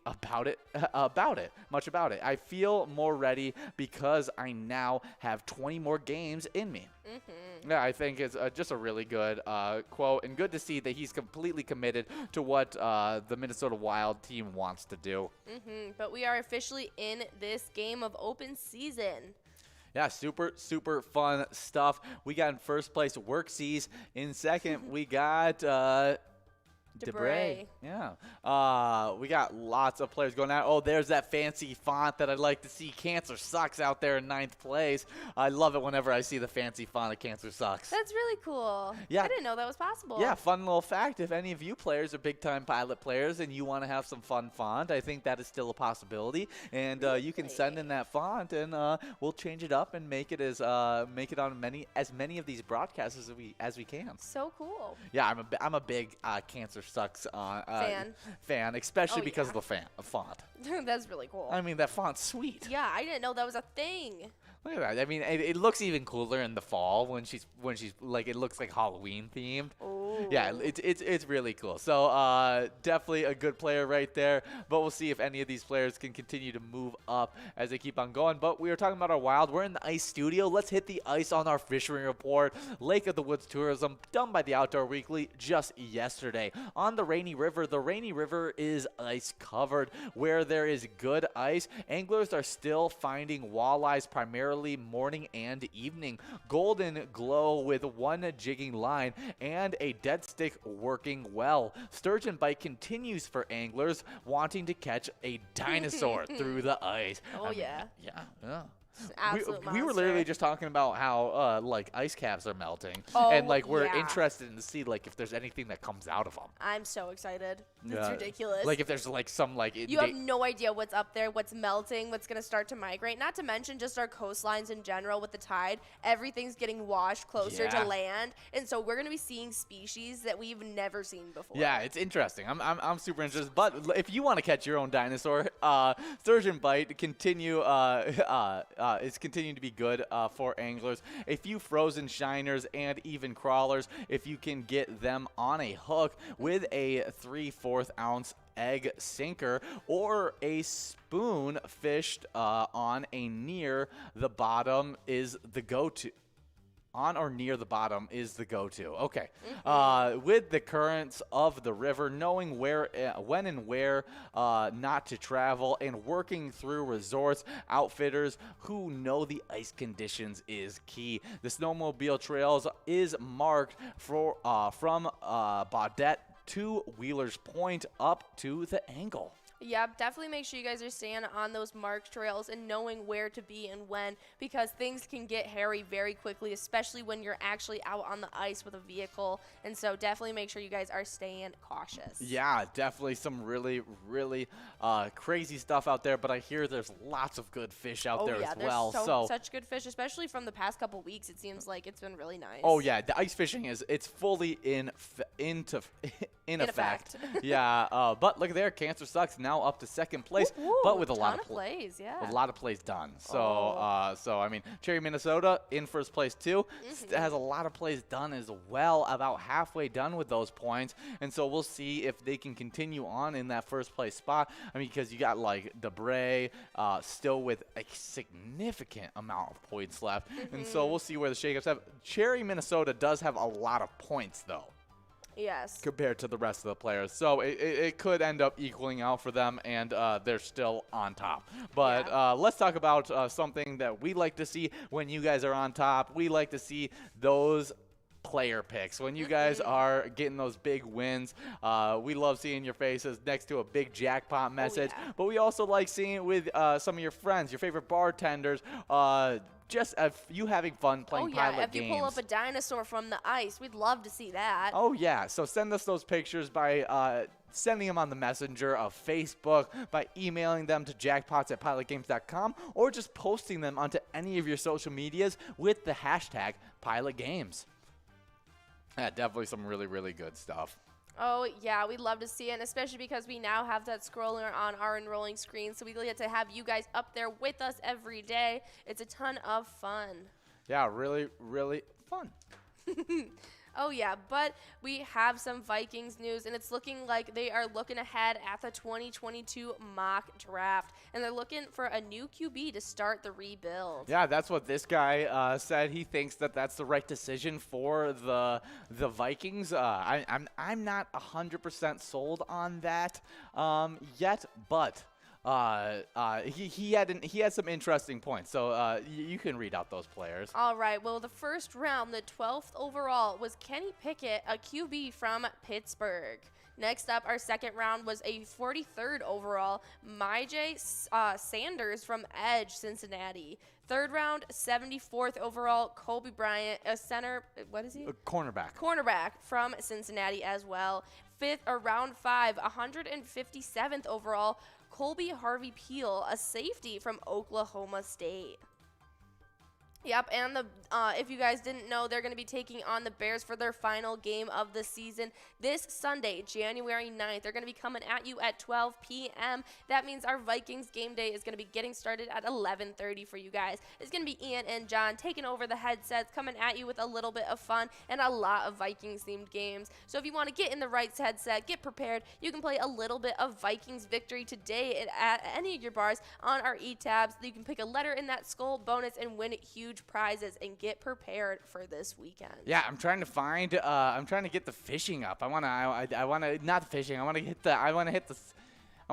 much about it. I feel more ready because I now have 20 more games in me." Yeah, I think it's just a really good quote, and good to see that he's completely committed to what the Minnesota Wild team wants to do. But we are officially in this game of open season. Yeah, super fun stuff. We got in first place Worksies. In second, we got Debray. Yeah. We got lots of players going out. Oh, there's that fancy font that I'd like to see. Cancer Sucks out there in 9th place. I love it whenever I see the fancy font of Cancer Sucks. That's really cool. Yeah. I didn't know that was possible. Yeah, fun little fact. If any of you players are big-time Pilot players and you want to have some fun font, I think that is still a possibility. And you can send in that font, and we'll change it up and make it on as many of these broadcasts as we can. So cool. Yeah, I'm a big Cancer Sucks fan, especially because of the font. That's really cool. I mean, that font's sweet. Yeah, I didn't know that was a thing. Look at that. I mean, it looks even cooler in the fall when she's like, it looks like Halloween themed. Oh. Yeah, it's really cool. So definitely a good player right there. But we'll see if any of these players can continue to move up as they keep on going. But we were talking about our wild. We're in the ice studio. Let's hit the ice on our fishing report. Lake of the Woods Tourism, done by the Outdoor Weekly just yesterday. On the Rainy River is ice covered. Where there is good ice, anglers are still finding walleyes primarily morning and evening. Golden glow with one jigging line and a dead stick working well. Sturgeon bite continues for anglers wanting to catch a dinosaur through the ice. Oh, yeah. Yeah. Absolute we were literally just talking about how like ice caps are melting, Oh, and like we're yeah. interested in to see like if there's anything that comes out of them. I'm so excited. It's ridiculous. Like if there's like some like you have no idea what's up there, what's melting, what's going to start to migrate. Not to mention just our coastlines in general with the tide. Everything's getting washed closer to land, and so we're going to be seeing species that we've never seen before. Yeah, it's interesting. I'm super interested. But if you want to catch your own dinosaur, sturgeon bite continue. It's continuing to be good for anglers. A few frozen shiners and even crawlers, if you can get them on a hook with a 3/4 ounce egg sinker or a spoon fished on a near the bottom is the go-to. On or near the bottom is the go-to. Okay. With the currents of the river, knowing where, when and where not to travel, and working through resorts, outfitters who know the ice conditions is key. The snowmobile trails is marked for from Baudette to Wheeler's Point up to the Angle. Yeah, definitely make sure you guys are staying on those marked trails and knowing where to be and when, because things can get hairy very quickly, especially when you're actually out on the ice with a vehicle. And so definitely make sure you guys are staying cautious. Yeah, definitely some really, really crazy stuff out there, but I hear there's lots of good fish out there as well. There's such good fish, especially from the past couple weeks. It seems like it's been really nice. Oh, yeah, the ice fishing it's fully in effect. Yeah, but look there, Cancer Sucks now up to second place, but with a lot of plays. Yeah, with a lot of plays done. So, so I mean, Cherry, Minnesota in first place too. Has a lot of plays done as well, about halfway done with those points, and so we'll see if they can continue on in that first place spot. I mean, because you got like Debray still with a significant amount of points left, and so we'll see where the shakeups have. Cherry, Minnesota does have a lot of points though. Yes. Compared to the rest of the players. So it could end up equaling out for them, and they're still on top. But let's talk about something that we like to see when you guys are on top. We like to see those player picks. When you guys are getting those big wins, we love seeing your faces next to a big jackpot message. But we also like seeing it with some of your friends, your favorite bartenders, just you having fun playing Pilot games. If you pull up a dinosaur from the ice, we'd love to see that. Oh, yeah. So send us those pictures by sending them on the messenger of Facebook, by emailing them to jackpots@pilotgames.com, or just posting them onto any of your social medias with the hashtag PilotGames. Yeah, definitely some really, really good stuff. Oh, yeah, we'd love to see it, and especially because we now have that scroller on our enrolling screen, so we get to have you guys up there with us every day. It's a ton of fun. Yeah, really, really fun. Oh, yeah, but we have some Vikings news, and it's looking like they are looking ahead at the 2022 mock draft, and they're looking for a new QB to start the rebuild. Yeah, that's what this guy said. He thinks that that's the right decision for the Vikings. I'm not 100% sold on that yet, but he had some interesting points, so you can read out those players. All right. Well, the first round, the 12th overall, was Kenny Pickett, a QB from Pittsburgh. Next up, our second round was a 43rd overall, Myjai Sanders from Edge, Cincinnati. Third round, 74th overall, Kobe Bryant, a center. What is he? A cornerback. Cornerback from Cincinnati as well. Round 5, 157th overall, Colby Harvey Peel, a safety from Oklahoma State. Yep, and if you guys didn't know, they're going to be taking on the Bears for their final game of the season this Sunday, January 9th. They're going to be coming at you at 12 p.m. That means our Vikings game day is going to be getting started at 11:30 for you guys. It's going to be Ian and John taking over the headsets, coming at you with a little bit of fun and a lot of Vikings-themed games. So if you want to get in the right headset, get prepared, you can play a little bit of Vikings victory today at any of your bars on our e-tabs. You can pick a letter in that skull bonus and win huge prizes, and get prepared for this weekend. Yeah, I'm trying to get the fishing up. I wanna not fishing. I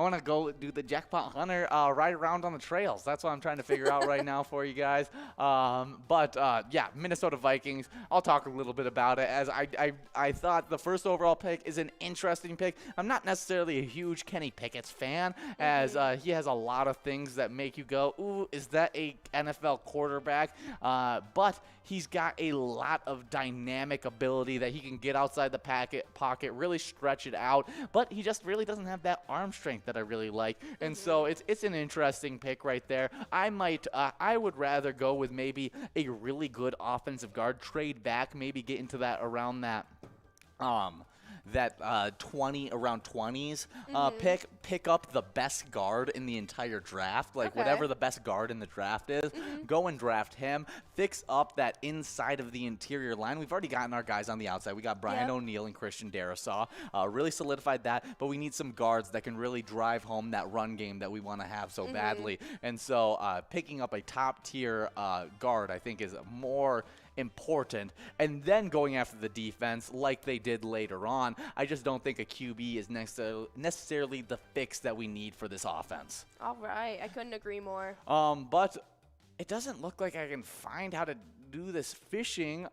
want to go do the jackpot hunter ride around on the trails. That's what I'm trying to figure out right now for you guys. Yeah, Minnesota Vikings. I'll talk a little bit about it, as I thought the first overall pick is an interesting pick. I'm not necessarily a huge Kenny Pickett's fan, as he has a lot of things that make you go, ooh, is that a NFL quarterback? But he's got a lot of dynamic ability that he can get outside the pocket, really stretch it out, but he just really doesn't have that arm strength that I really like. And so it's an interesting pick right there. I would rather go with maybe a really good offensive guard, trade back, maybe get into that around that 20 around 20s pick up the best guard in the entire draft, like whatever the best guard in the draft is, go and draft him, fix up that inside of the interior line. We've already gotten our guys on the outside. We got Brian O'Neill and Christian Darrisaw, really solidified that, but we need some guards that can really drive home that run game that we want to have so badly. And so picking up a top tier guard, I think, is more important, and then going after the defense like they did later on. I just don't think a QB is necessarily the fix that we need for this offense. All right, I couldn't agree more. But it doesn't look like I can find how to do this fishing.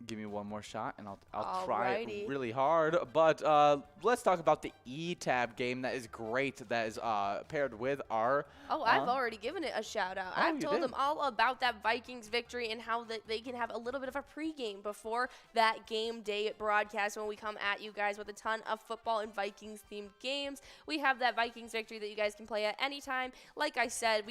Give me one more shot, and I'll try it really hard. But let's talk about the E-Tab game that is great, that is paired with our... Oh, I've already given it a shout-out. I've told them all about that Vikings victory and how they can have a little bit of a pregame before that game day broadcast when we come at you guys with a ton of football and Vikings-themed games. We have that Vikings victory that you guys can play at any time. Like I said,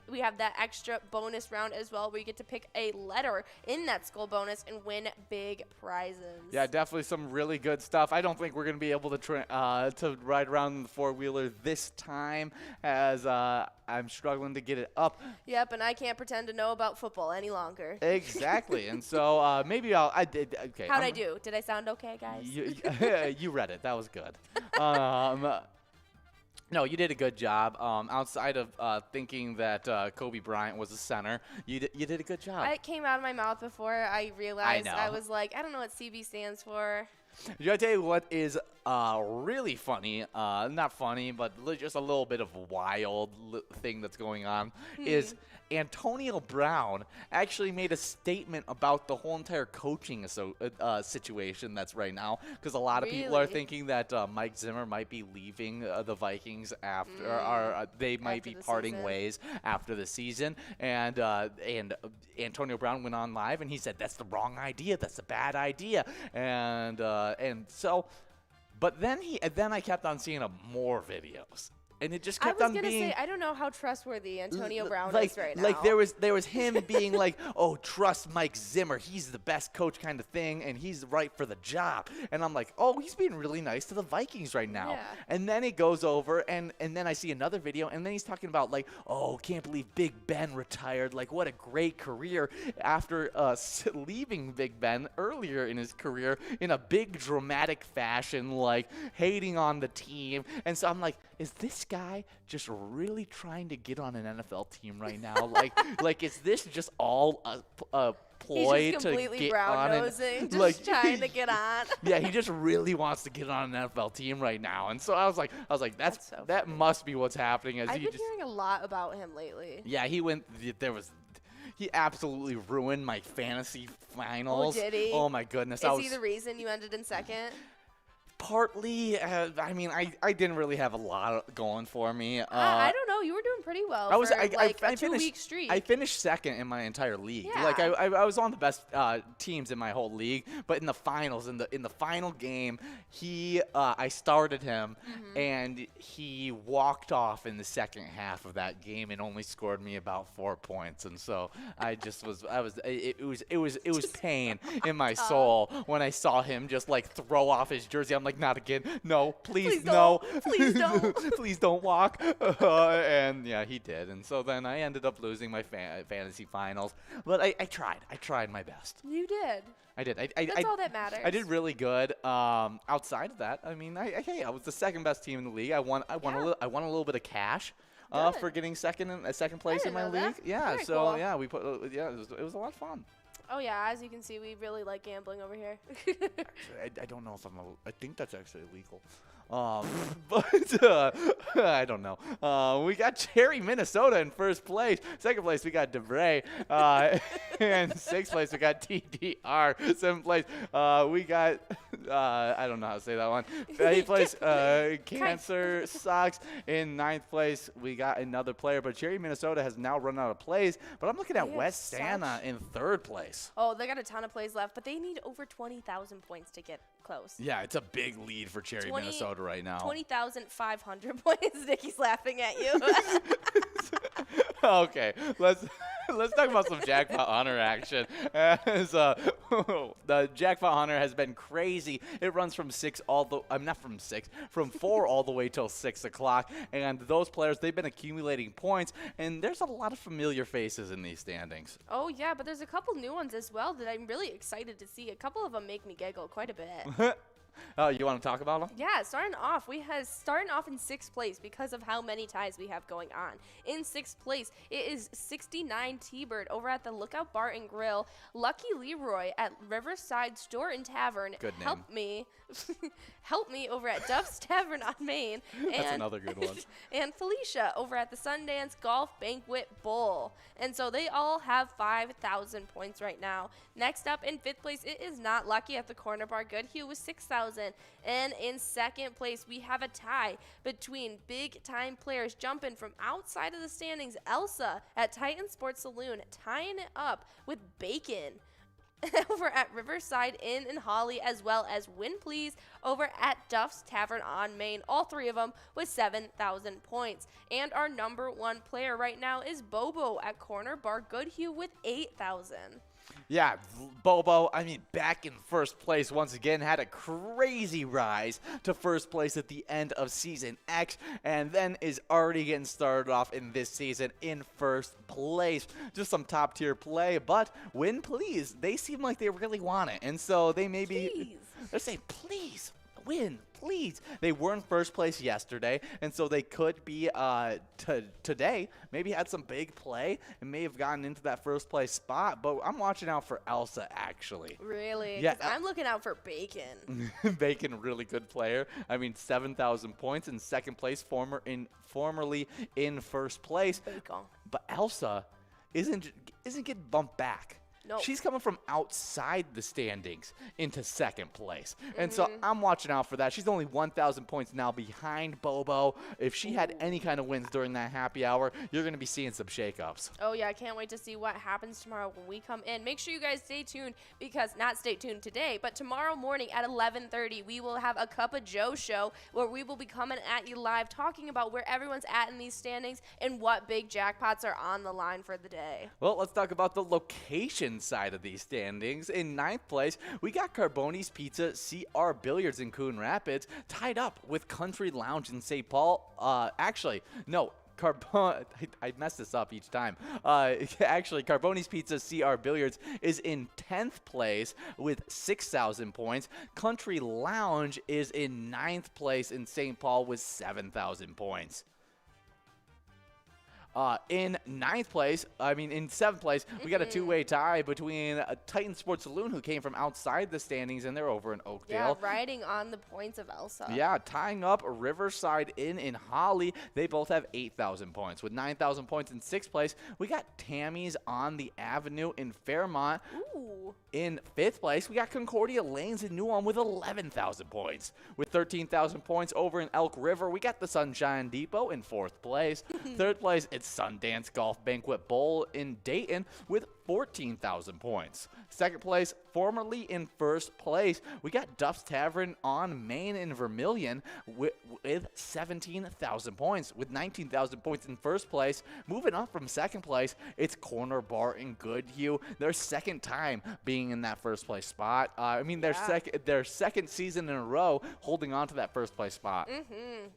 we have that extra bonus round as well, where you get to pick a letter in that skull bonus and win big prizes. Yeah, definitely some really good stuff. I don't think we're going to be able to ride around in the four-wheeler this time, as I'm struggling to get it up. Yep, and I can't pretend to know about football any longer. Exactly, and so maybe okay. How'd I do? Did I sound okay, guys? You read it. That was good. No, you did a good job. Outside of thinking that Kobe Bryant was a center, you did a good job. It came out of my mouth before I realized. I know. I was like, I don't know what CB stands for. I tell you what is really funny, not funny, but just a little bit of a wild thing that's going on, is Antonio Brown actually made a statement about the whole entire coaching situation that's right now, because a lot of people are thinking that Mike Zimmer might be leaving the Vikings after, they might be parting ways after the season, and Antonio Brown went on live and he said that's the wrong idea, that's a bad idea, and so, but then I kept on seeing more videos. And it just kept on being. I was gonna say, I don't know how trustworthy Antonio Brown is right now. Like there was him being like, oh, trust Mike Zimmer, he's the best coach kind of thing, and he's right for the job. And I'm like, oh, he's being really nice to the Vikings right now. Yeah. And then it goes over, and then I see another video, and then he's talking about like, oh, can't believe Big Ben retired. Like, what a great career after leaving Big Ben earlier in his career in a big dramatic fashion, like hating on the team. And so I'm like, is this guy just really trying to get on an NFL team right now? like is this just all a ploy He's just completely to get brown-nosing, on? just trying to get on. Yeah, he just really wants to get on an NFL team right now. And so I was like, that funny. Must be what's happening. I've been hearing a lot about him lately. Yeah, he absolutely ruined my fantasy finals. Oh, did he? Oh my goodness. Is he the reason you ended in second? Partly, I mean, I didn't really have a lot going for me. I don't know. You were doing pretty well I was for I like a finished 2-week streak. I finished second in my entire league. Yeah. Like I was on the best teams in my whole league, but in the finals, in the final game, I started him, and he walked off in the second half of that game and only scored me about 4 points, and so it was pain in my soul when I saw him just like throw off his jersey. I'm like, not again. No, please no. Please don't. Please don't walk. And yeah, he did. And so then I ended up losing my fantasy finals. But I tried. I tried my best. You did. I did. That's all that matters. I did really good. Outside of that, I mean, I was the second best team in the league. I won a little bit of cash. For getting second place in my league. Yeah. Very so cool. yeah, it was a lot of fun. Oh yeah, as you can see, we really like gambling over here. Actually, I don't know if I think that's actually illegal. But I don't know. We got Cherry, Minnesota in first place. Second place, we got DeVray. And sixth place, we got TDR. Seventh place, we got, I don't know how to say that one. Eighth place, Cancer Sucks. In ninth place, we got another player. But Cherry, Minnesota has now run out of plays. But I'm looking at West Santa in third place. Oh, they got a ton of plays left, but they need over 20,000 points to get close. Yeah, it's a big lead for Cherry, Minnesota right now. 20,500 points. Nikki's laughing at you. Okay, let's talk about some Jackpot Hunter action. As, the Jackpot Hunter has been crazy. It runs from from 4 all the way till 6 o'clock. And those players, they've been accumulating points. And there's a lot of familiar faces in these standings. Oh yeah, but there's a couple new ones as well that I'm really excited to see. A couple of them make me giggle quite a bit. Oh, you want to talk about them? Yeah, starting off in 6th place because of how many ties we have going on. In 6th place, it is 69 T-Bird over at the Lookout Bar and Grill. Lucky Leroy at Riverside Store and Tavern. Good name. Help me over at Duff's Tavern on Main. That's another good one. And Felicia over at the Sundance Golf Banquet Bowl. And so they all have 5,000 points right now. Next up in 5th place, it is Not Lucky at the Corner Bar Goodhue with 6,000. And in 2nd place, we have a tie between big-time players jumping from outside of the standings. Elsa at Titan Sports Saloon tying it up with Bacon over at Riverside Inn in Holly, as well as Win Please over at Duff's Tavern on Main. All 3 of them with 7,000 points. And our number 1 player right now is Bobo at Corner Bar Goodhue with 8,000. Yeah, Bobo, back in first place once again, had a crazy rise to first place at the end of Season X, and then is already getting started off in this season in first place. Just some top-tier play, but Win Please, they seem like they really want it, and so they they're saying, please, win, please. They were in first place yesterday, and so they could be today maybe had some big play and may have gotten into that first place spot. But I'm watching out for Elsa, actually. Really? Yeah, I'm looking out for Bacon. Bacon, really good player. 7,000 points in second place, formerly in first place. Bacon. But Elsa isn't getting bumped back. No. She's coming from outside the standings into second place. And so I'm watching out for that. She's only 1,000 points now behind Bobo. If she had any kind of wins during that happy hour, you're going to be seeing some shakeups. Oh, yeah. I can't wait to see what happens tomorrow when we come in. Make sure you guys stay tuned because not stay tuned today, but tomorrow morning at 11:30, we will have a Cup of Joe show where we will be coming at you live talking about where everyone's at in these standings and what big jackpots are on the line for the day. Well, let's talk about the location side of these standings. In 9th place, we got Carboni's Pizza CR Billiards in Coon Rapids tied up with Country Lounge in St. Paul. Actually, no. I mess this up each time. Actually, Carboni's Pizza CR Billiards is in 10th place with 6,000 points. Country Lounge is in 9th place in St. Paul with 7,000 points. In seventh place, we got a two-way tie between Titan Sports Saloon, who came from outside the standings, and they're over in Oakdale. Yeah, riding on the points of Elsa. Yeah, tying up Riverside Inn in Holly. They both have 8,000 points. With 9,000 points in sixth place, we got Tammy's on the Avenue in Fairmont. Ooh. In fifth place, we got Concordia Lanes in New Ulm with 11,000 points. With 13,000 points over in Elk River, we got the Sunshine Depot in fourth place. Third place, it's Sundance Golf Banquet Bowl in Dayton with 14,000 points. Second place, formerly in first place, we got Duff's Tavern on Main in Vermilion with 17,000 points. With 19,000 points in first place, moving up from second place, it's Corner Bar in Goodhue. Their second time being in that first place spot. Their second season in a row holding on to that first place spot. Mm-hmm.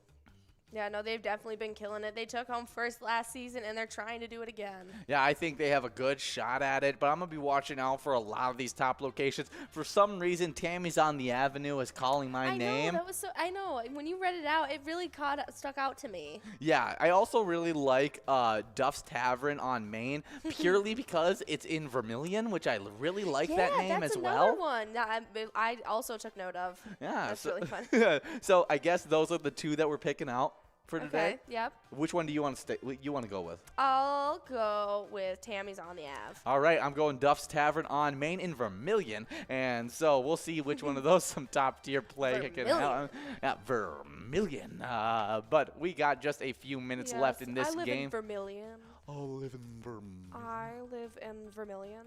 Yeah, no, they've definitely been killing it. They took home first last season, and they're trying to do it again. Yeah, I think they have a good shot at it, but I'm going to be watching out for a lot of these top locations. For some reason, Tammy's on the Avenue is calling my name. I know. When you read it out, it really stuck out to me. Yeah, I also really like Duff's Tavern on Main, purely because it's in Vermilion, which I really like that name as well. Yeah, that's another one that I also took note of. Yeah. That's really fun. So I guess those are the two that we're picking out for today. Okay, yep. Which one do you want to go with? I'll go with Tammy's on the Ave. All right, I'm going Duff's Tavern on Main in Vermilion, and so we'll see which one of those some top tier play can help. Yeah, Vermilion. But we got just a few minutes left in this game. I live in Vermilion. I live in Vermilion. I live in Vermilion.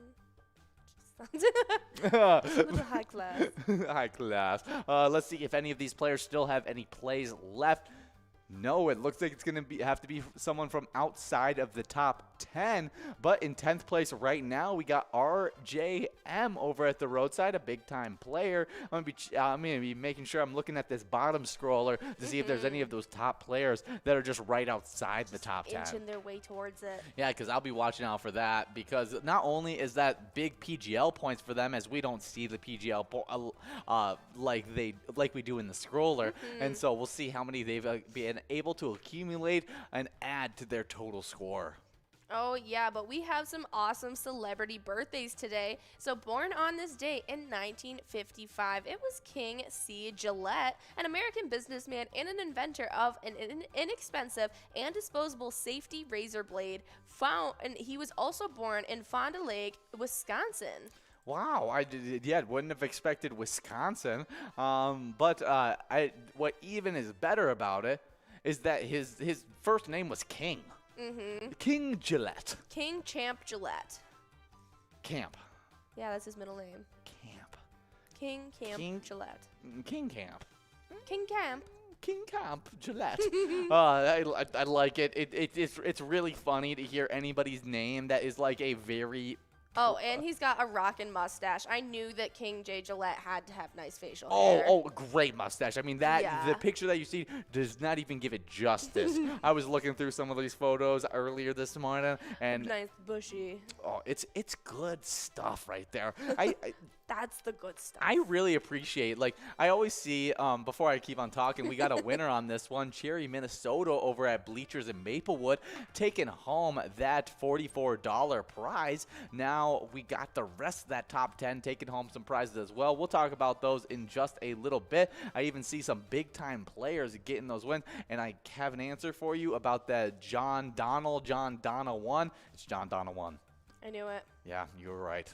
A little high class. High class. Let's see if any of these players still have any plays left. No, it looks like it's going to have to be someone from outside of the top 10. But in 10th place right now, we got RJM over at the roadside, a big-time player. I'm going to be making sure I'm looking at this bottom scroller to see if there's any of those top players that are just right outside the top 10. Inching their way towards it. Yeah, because I'll be watching out for that, because not only is that big PGL points for them, as we don't see the PGL like we do in the scroller, and so we'll see how many they've been able to accumulate and add to their total score. Oh, yeah, but we have some awesome celebrity birthdays today. So born on this day in 1955, it was King C. Gillette, an American businessman and an inventor of an inexpensive and disposable safety razor blade. And he was also born in Fond du Lac, Wisconsin. Wow, wouldn't have expected Wisconsin. But what even is better about it is that his first name was King. King Gillette. King Champ Gillette. Camp. Yeah, that's his middle name. Camp. King Camp Gillette. King Camp. King Camp. King Camp Gillette. I like it. It's really funny to hear anybody's name that is like a very... Oh, and he's got a rockin' mustache. I knew that King J. Gillette had to have nice facial hair. Oh, great mustache. I mean, the picture that you see does not even give it justice. I was looking through some of these photos earlier this morning, and nice bushy. Oh, it's good stuff right there. That's the good stuff. I really appreciate, I always see, before I keep on talking, we got a winner on this one, Cherry, Minnesota, over at Bleachers in Maplewood, taking home that $44 prize. Now we got the rest of that top 10 taking home some prizes as well. We'll talk about those in just a little bit. I even see some big-time players getting those wins, and I have an answer for you about that John Donna 1. It's John Donna 1. I knew it. Yeah, you were right.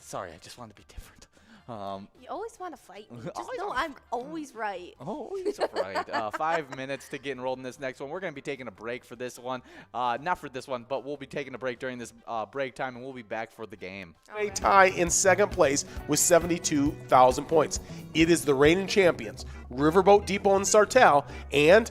Sorry, I just want to be different. You always want to fight me. Just know I'm always right. Always right. 5 minutes to get enrolled in this next one. We're going to be taking a break for this one. Not for this one, but we'll be taking a break during this break time, and we'll be back for the game. A tie in second place with 72,000 points. It is the reigning champions, Riverboat Depot and Sartell, and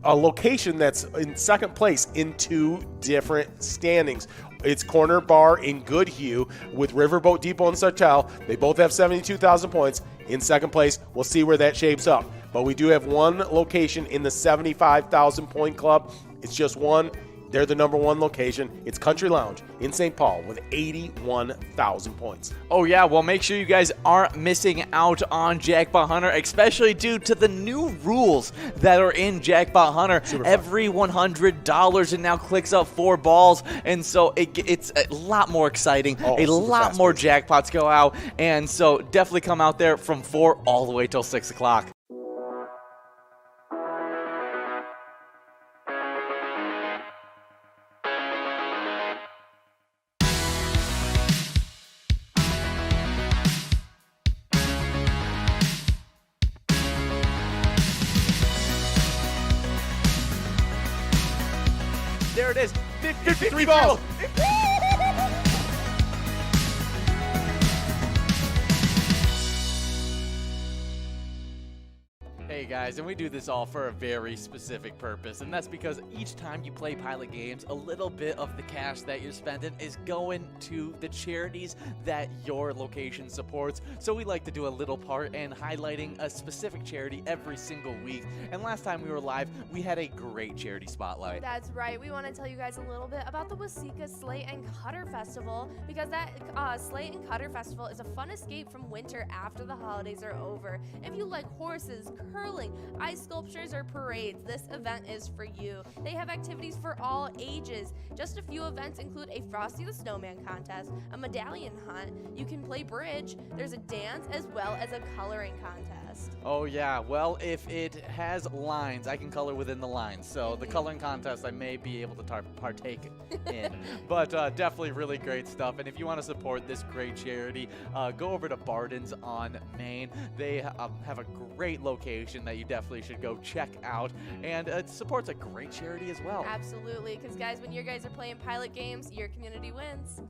a location that's in second place in two different standings. It's Corner Bar in Goodhue with Riverboat Depot and Sartell. They both have 72,000 points. In second place, we'll see where that shapes up. But we do have one location in the 75,000 point club. It's just one. They're the #1 location. It's Country Lounge in St. Paul with 81,000 points. Oh, yeah. Well, make sure you guys aren't missing out on Jackpot Hunter, especially due to the new rules that are in Jackpot Hunter. Every $100 it now clicks up 4 balls, and so it's a lot more exciting. A lot more jackpots go out, and so definitely come out there from 4 all the way till 6 o'clock. There it is. 53 balls. Hey guys, and we do this all for a very specific purpose, and that's because each time you play Pilot Games, a little bit of the cash that you're spending is going to the charities that your location supports. So we like to do a little part in highlighting a specific charity every single week. And last time we were live, we had a great charity spotlight. That's right. We want to tell you guys a little bit about the Waseca Sleigh and Cutter Festival, because that Sleigh and Cutter Festival is a fun escape from winter after the holidays are over. If you like horses, curling, ice sculptures, or parades, this event is for you. They have activities for all ages. Just a few events include a Frosty the Snowman contest, a medallion hunt, you can play bridge, there's a dance, as well as a coloring contest. Oh yeah, well, if it has lines, I can color within the lines. So the coloring contest I may be able to partake in. But definitely really great stuff. And if you want to support this great charity, go over to Barden's on Main. They have a great location that you definitely should go check out. And it supports a great charity as well. Absolutely, because guys, when you guys are playing Pilot Games, your community wins.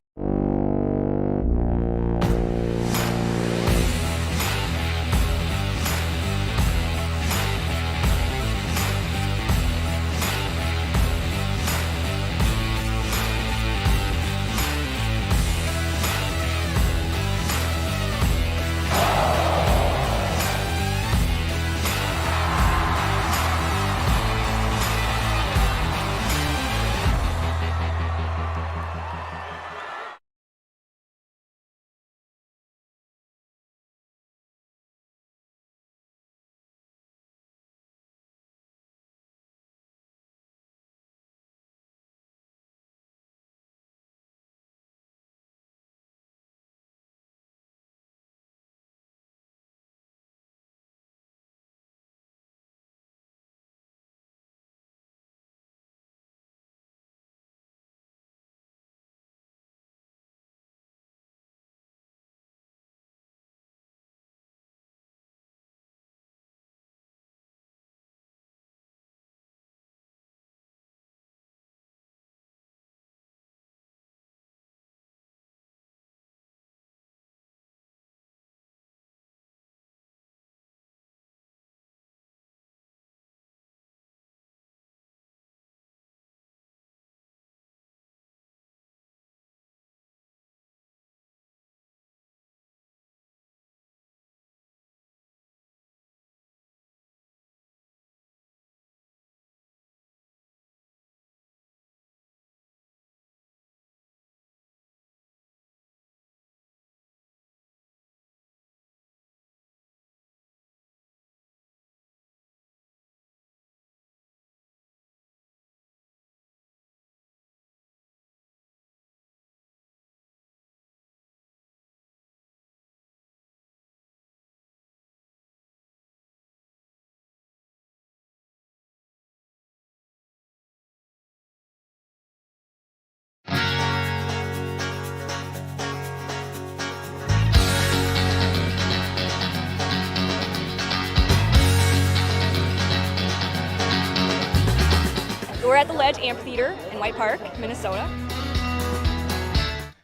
We're at the Ledge Amphitheater in White Park, Minnesota.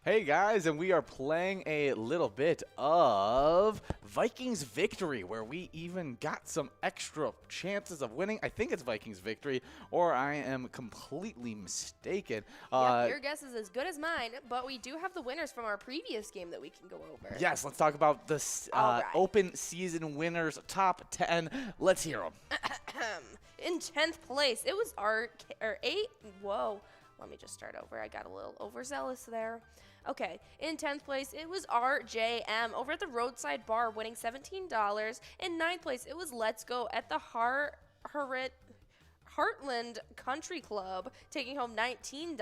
Hey guys, and we are playing a little bit of Vikings Victory, where we even got some extra chances of winning. I think it's Vikings Victory, or I am completely mistaken. Yep, your guess is as good as mine, but we do have the winners from our previous game that we can go over. Yes, let's talk about the open season winners, top 10. Let's hear them. In 10th place, it was our 8. Whoa. let me just start over. I got a little overzealous there. Okay, in 10th place, it was RJM over at the Roadside Bar, winning $17. In 9th place, it was Let's Go at the Heartland Country Club, taking home $19.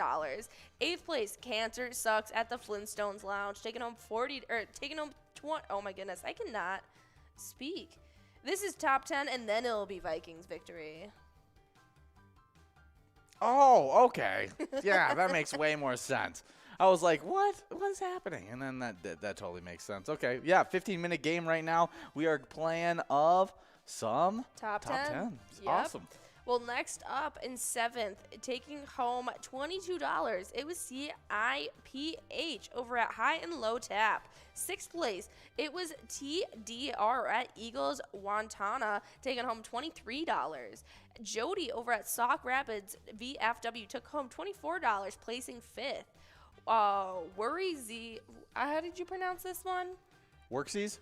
8th place, Cancer Sucks at the Flintstones Lounge, taking home 20. Oh my goodness, I cannot speak. This is top 10, and then it'll be Vikings victory. Oh, okay. Yeah, that makes way more sense. I was like, what is happening? And then that totally makes sense. Okay, yeah, 15-minute game right now. We are playing of some Top 10. Yep. Awesome. Well, next up in 7th, taking home $22, it was CIPH over at High and Low Tap. 6th place, it was TDR at Eagles Wantana, taking home $23. Jody over at Sauk Rapids VFW took home $24, placing 5th. Worry Z, how did you pronounce this one? Worksies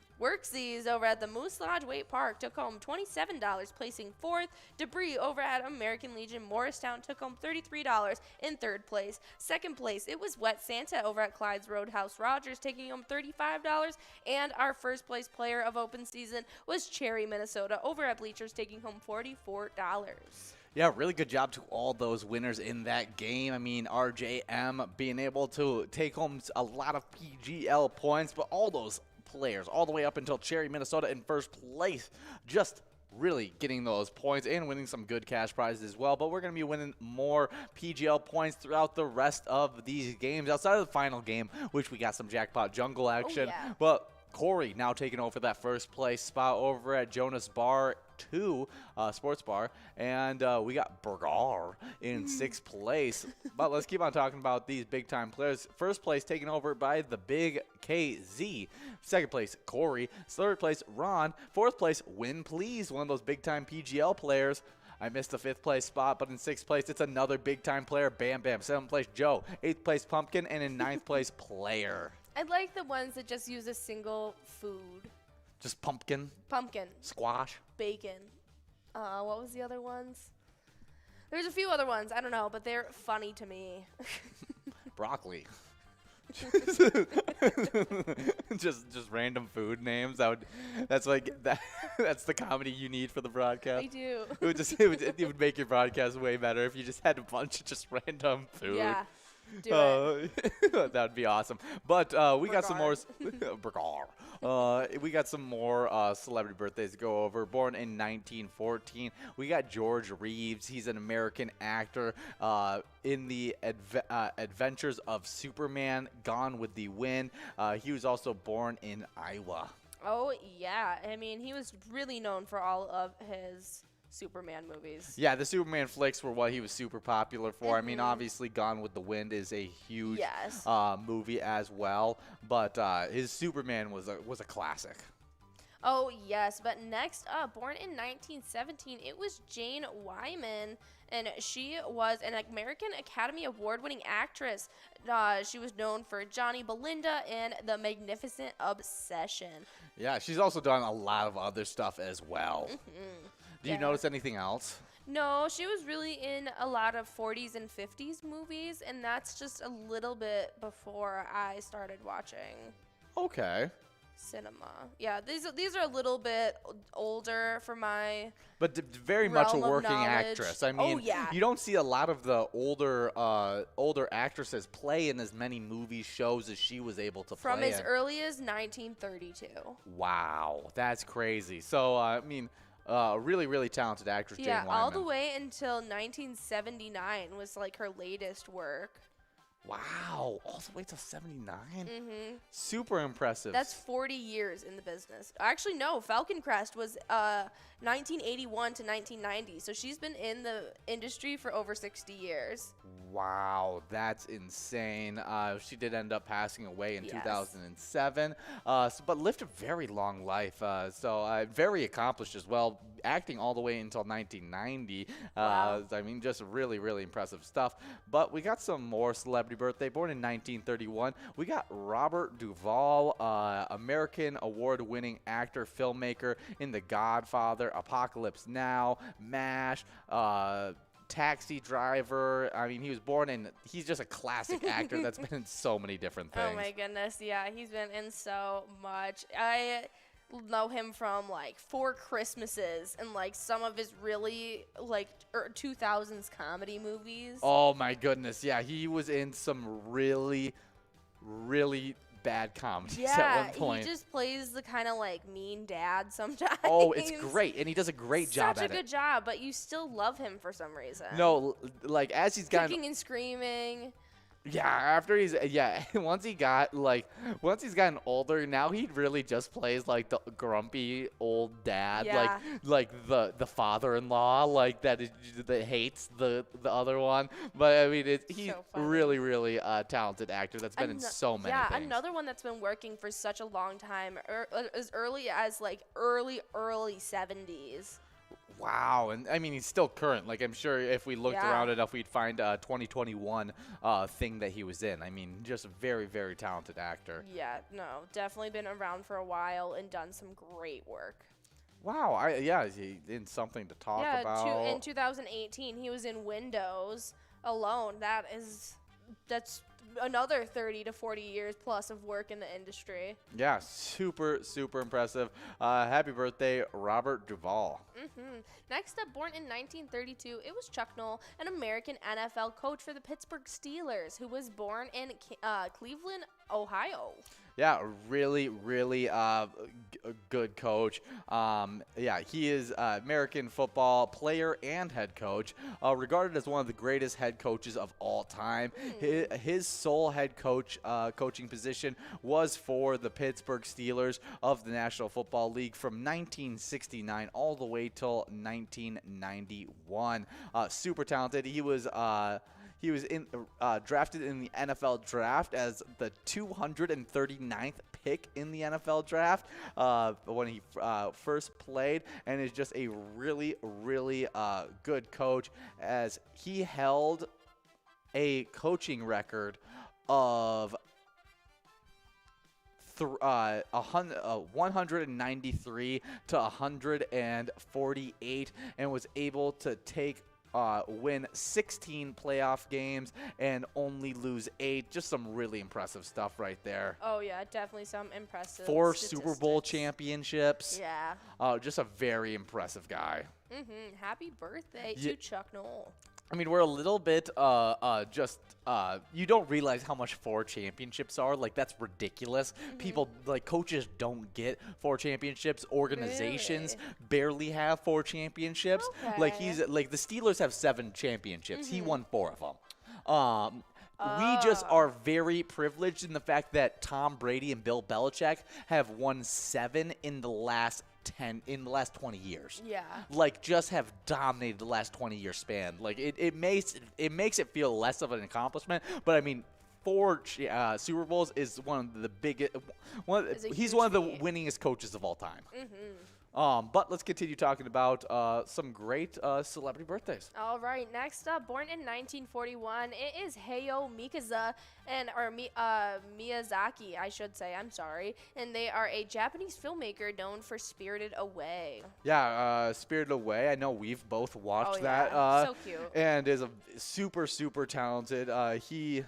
over at the Moose Lodge Wait Park took home $27, placing 4th. Debris over at American Legion Morristown took home $33 in 3rd place. 2nd place, it was Wet Santa over at Clyde's Roadhouse Rogers, taking home $35. And our 1st place player of open season was Cherry, Minnesota over at Bleachers, taking home $44. Yeah, really good job to all those winners in that game. I mean, RJM being able to take home a lot of PGL points, but all those players all the way up until Cherry, Minnesota in 1st place, just really getting those points and winning some good cash prizes as well. But we're going to be winning more PGL points throughout the rest of these games outside of the final game, which we got some jackpot jungle action. Yeah. But Corey now taking over that 1st place spot over at Jonas Bar 2 Sports Bar, and we got Bergar in 6th place. But let's keep on talking about these big time players. 1st place taken over by the Big KZ. 2nd place Corey. 3rd place Ron. 4th place Win Please, one of those big time PGL players. I missed the 5th place spot, but in 6th place, it's another big time player, Bam Bam. 7th place Joe. 8th place Pumpkin, and in 9th place Player. I like the ones that just use a single food. Just pumpkin, Pumpkin, squash. bacon. What was the other ones? There's a few other ones. I don't know, but they're funny to me. Broccoli. just random food names. That's the comedy you need for the broadcast. I do. It would make your broadcast way better if you just had a bunch of just random food. Yeah. Do it. That would be awesome. But we got some more. We got some more celebrity birthdays to go over. Born in 1914, we got George Reeves. He's an American actor in the Adventures of Superman, Gone with the Wind. He was also born in Iowa. Oh, yeah. I mean, he was really known for all of his Superman movies. Yeah, the Superman flicks were what he was super popular for. I mean, obviously, Gone with the Wind is a huge movie as well, but his Superman was a classic. Oh, yes. But next up, born in 1917, it was Jane Wyman, and she was an American Academy Award-winning actress. She was known for Johnny Belinda and The Magnificent Obsession. Yeah, she's also done a lot of other stuff as well. Do you notice anything else? No, she was really in a lot of 40s and 50s movies, and that's just a little bit before I started watching Okay. cinema. Yeah, these are a little bit older for my But very much a realm of working knowledge. actress. I mean, you don't see a lot of the older actresses play in as many movies, shows as she was able to from play as in. early as 1932. Wow, that's crazy. So, I mean, really, really talented actress, Yeah, Jane Wyman. all the way until 1979 was like her latest work. Wow, all the way to 79? Super impressive. That's 40 years in the business. Actually, no, Falcon Crest was 1981 to 1990. So she's been in the industry for over 60 years. Wow, that's insane. She did end up passing away in Yes. 2007, but lived a very long life. Very accomplished as well, acting all the way until 1990. Wow. I mean, just really, really impressive stuff. But we got some more celebrity birthday. Born in 1931, we got Robert Duvall, American award-winning actor, filmmaker in The Godfather, Apocalypse Now, MASH, Taxi Driver. I mean, he was born in. He's just a classic actor that's been in so many different things. Oh my goodness, yeah, he's been in so much. I know him from like Four Christmases and like some of his really like 2000s comedy movies. Oh my goodness, yeah, he was in some really, really bad comedies at one point. He just plays the kind of like mean dad sometimes. Oh, it's great, and he does a great job at it. Such a good job, but you still love him for some reason. No, like as he's gotten kicking and screaming. Yeah, after he's once he's gotten older, now he really just plays like the grumpy old dad, Yeah. like the father-in-law, like that hates the other one. But I mean, he's So funny. really really talented actor that's been in so many things. Another one that's been working for such a long time, as early as like early 70s. Wow, and I mean he's still current. Like I'm sure if we looked Yeah. around enough, we'd find a 2021 thing that he was in. I mean, just a very very talented actor. Yeah, no, definitely been around for a while and done some great work. Wow, he in something to talk about. In 2018, he was in Windows alone. That's another 30 to 40 years plus of work in the industry. Yeah, super, super impressive. Happy birthday, Robert Duvall. Next up, born in 1932, it was Chuck Noll, an American NFL coach for the Pittsburgh Steelers, who was born in Cleveland, Ohio. Yeah, really, really good coach. Yeah, he is American football player and head coach, regarded as one of the greatest head coaches of all time. His sole head coach coaching position was for the Pittsburgh Steelers of the National Football League from 1969 all the way till 1991. Super talented. He was drafted in the NFL draft as the 239th pick in the NFL draft when he first played, and is just a really, really good coach, as he held a coaching record of 193 to 148, and was able to win 16 playoff games and only lose 8. Just some really impressive stuff right there. Oh, yeah, definitely some impressive 4 Super Bowl statistics. championships. Yeah. Just a very impressive guy. Happy birthday Ye- to Chuck Noll. I mean, we're a little bit you don't realize how much 4 championships are. Like, that's ridiculous. People, like, coaches don't get 4 championships. Organizations barely have 4 championships. Like, Okay. the Steelers have 7 championships. He won 4 of them. We just are very privileged in the fact that Tom Brady and Bill Belichick have won 7 in the last 20 years. Yeah. Like, just have dominated the last 20-year span. Like, it makes it feel less of an accomplishment, but I mean, 4 Super Bowls is one of the biggest. He's one of the winningest coaches of all time. But let's continue talking about some great celebrity birthdays. All right, next up, born in 1941, it is Hayao Miyazaki, I should say. I'm sorry. And they are a Japanese filmmaker known for Spirited Away. Yeah, Spirited Away. I know we've both watched Oh, that. yeah. So cute. And is a super, super talented. He's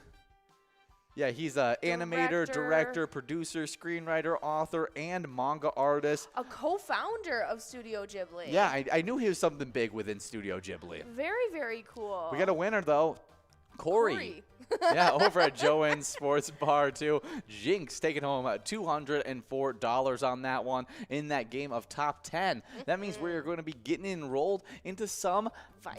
an animator, director, producer, screenwriter, author, and manga artist. A co-founder of Studio Ghibli. Yeah, I knew he was something big within Studio Ghibli. Very, very cool. We got a winner, though. Corey. Yeah, over at Joanne's Sports Bar, too. Jinx taking home $204 on that one in that game of top 10. That means we're going to be getting enrolled into some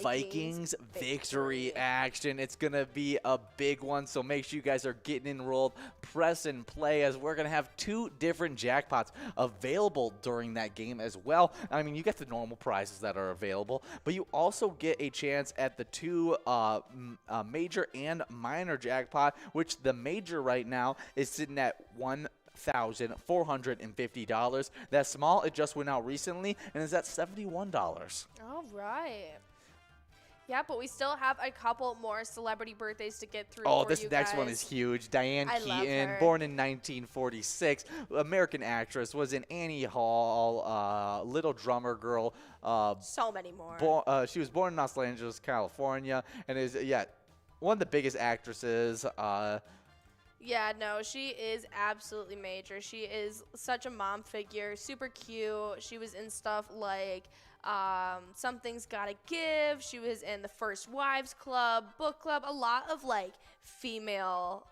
Vikings victory action. It's going to be a big one, so make sure you guys are getting enrolled. Press and play, as we're going to have 2 different jackpots available during that game as well. I mean, you get the normal prizes that are available, but you also get a chance at the 2 major and minor jackpot, which the major right now is sitting at $1,450. That small, it just went out recently and is at $71. All right. Yeah, but we still have a couple more celebrity birthdays to get through. Oh, for this you next guys. one is huge. Diane I love Keaton, her. born in 1946, American actress, was in Annie Hall, Little Drummer Girl. So many more. She was born in Los Angeles, California, and is one of the biggest actresses. Yeah, no, she is absolutely major. She is such a mom figure, super cute. She was in stuff like Something's Gotta Give. She was in the First Wives Club, Book Club, a lot of like female.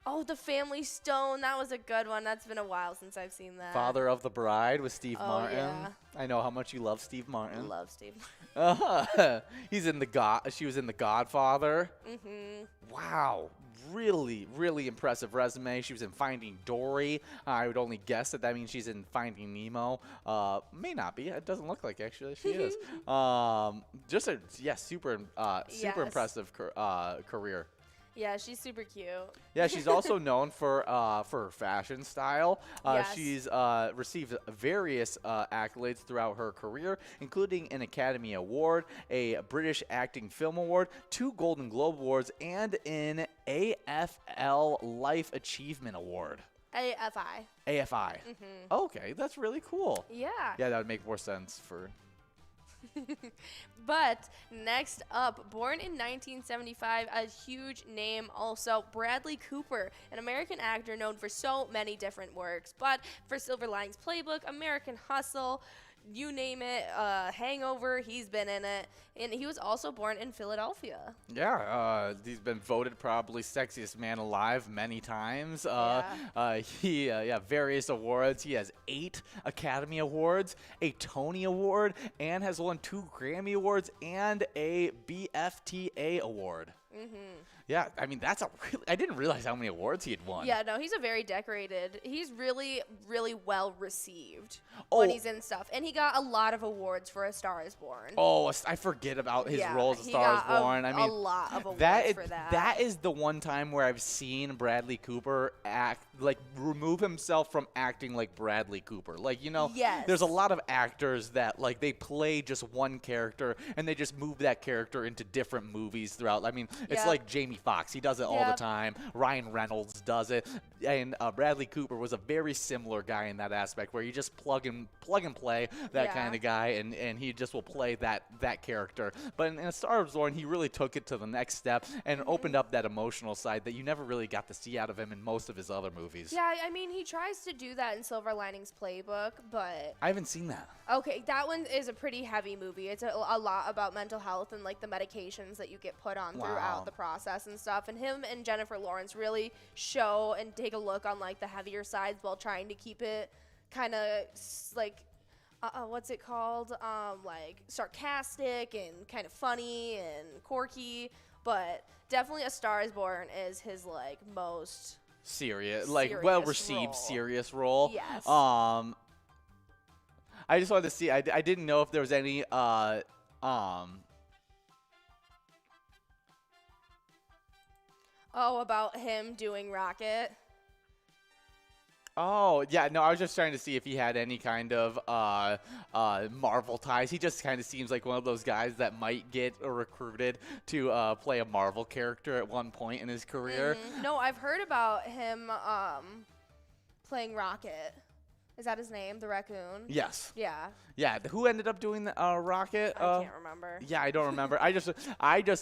Oh, The Family Stone. That was a good one. That's been a while since I've seen that. Father of the Bride with Steve Oh, Martin. yeah. I know how much you love Steve Martin. Love Steve. He's in She was in The Godfather. Mm-hmm. Wow. Really, really impressive resume. She was in Finding Dory. I would only guess that means she's in Finding Nemo. May not be. It doesn't look like actually she is. Just a super Yes. impressive career. Yeah, she's super cute. Yeah, she's also known for her fashion style. Yes. She's received various accolades throughout her career, including an Academy Award, a British Acting Film Award, 2 Golden Globe Awards, and an AFL Life Achievement Award. AFI. AFI. Mm-hmm. Okay, that's really cool. Yeah. Yeah, that would make more sense for... But next up, born in 1975, a huge name also, Bradley Cooper, an American actor known for so many different works, but for Silver Linings Playbook, American Hustle, you name it, Hangover, he's been in it, and he was also born in Philadelphia. Yeah, he's been voted probably sexiest man alive many times. Various awards. He has 8 Academy Awards, a Tony Award, and has won 2 Grammy Awards and a BFTA Award. Mm-hmm. Yeah, I mean, I didn't realize how many awards he had won. Yeah, no, he's a very decorated. He's really, really well received Oh. when he's in stuff. And he got a lot of awards for A Star is Born. Oh, I forget about his role as A he Star is got Born. I mean, a lot of awards for that. That is the one time where I've seen Bradley Cooper remove himself from acting like Bradley Cooper. Like, Yes. there's a lot of actors that, like, they play just one character and they just move that character into different movies throughout. I mean, it's Yep. like Jamie Foxx. He does it all the Yep. time. Ryan Reynolds does it. And Bradley Cooper was a very similar guy in that aspect where you just plug and play that Yeah. kind of guy and he just will play that character. But in A Star is Born, he really took it to the next step and opened up that emotional side that you never really got to see out of him in most of his other movies. Yeah, I mean, he tries to do that in Silver Linings Playbook, but I haven't seen that. okay, that one is a pretty heavy movie. It's a lot about mental health and like the medications that you get put on Wow. throughout the process and stuff. And him and Jennifer Lawrence really show and take a look on like the heavier sides while trying to keep it kind of like what's it called? Like sarcastic and kind of funny and quirky. But definitely A Star is Born is his like most Serious, serious well-received, role. serious role. Yes. I just wanted to see. I didn't know if there was any. Oh, about him doing Rocket. Oh, yeah, no, I was just trying to see if he had any kind of Marvel ties. He just kind of seems like one of those guys that might get recruited to play a Marvel character at one point in his career. No, I've heard about him playing Rocket. Is that his name, the raccoon? Yes. Yeah, Yeah, who ended up doing the Rocket? I can't remember. Yeah, I don't remember. I just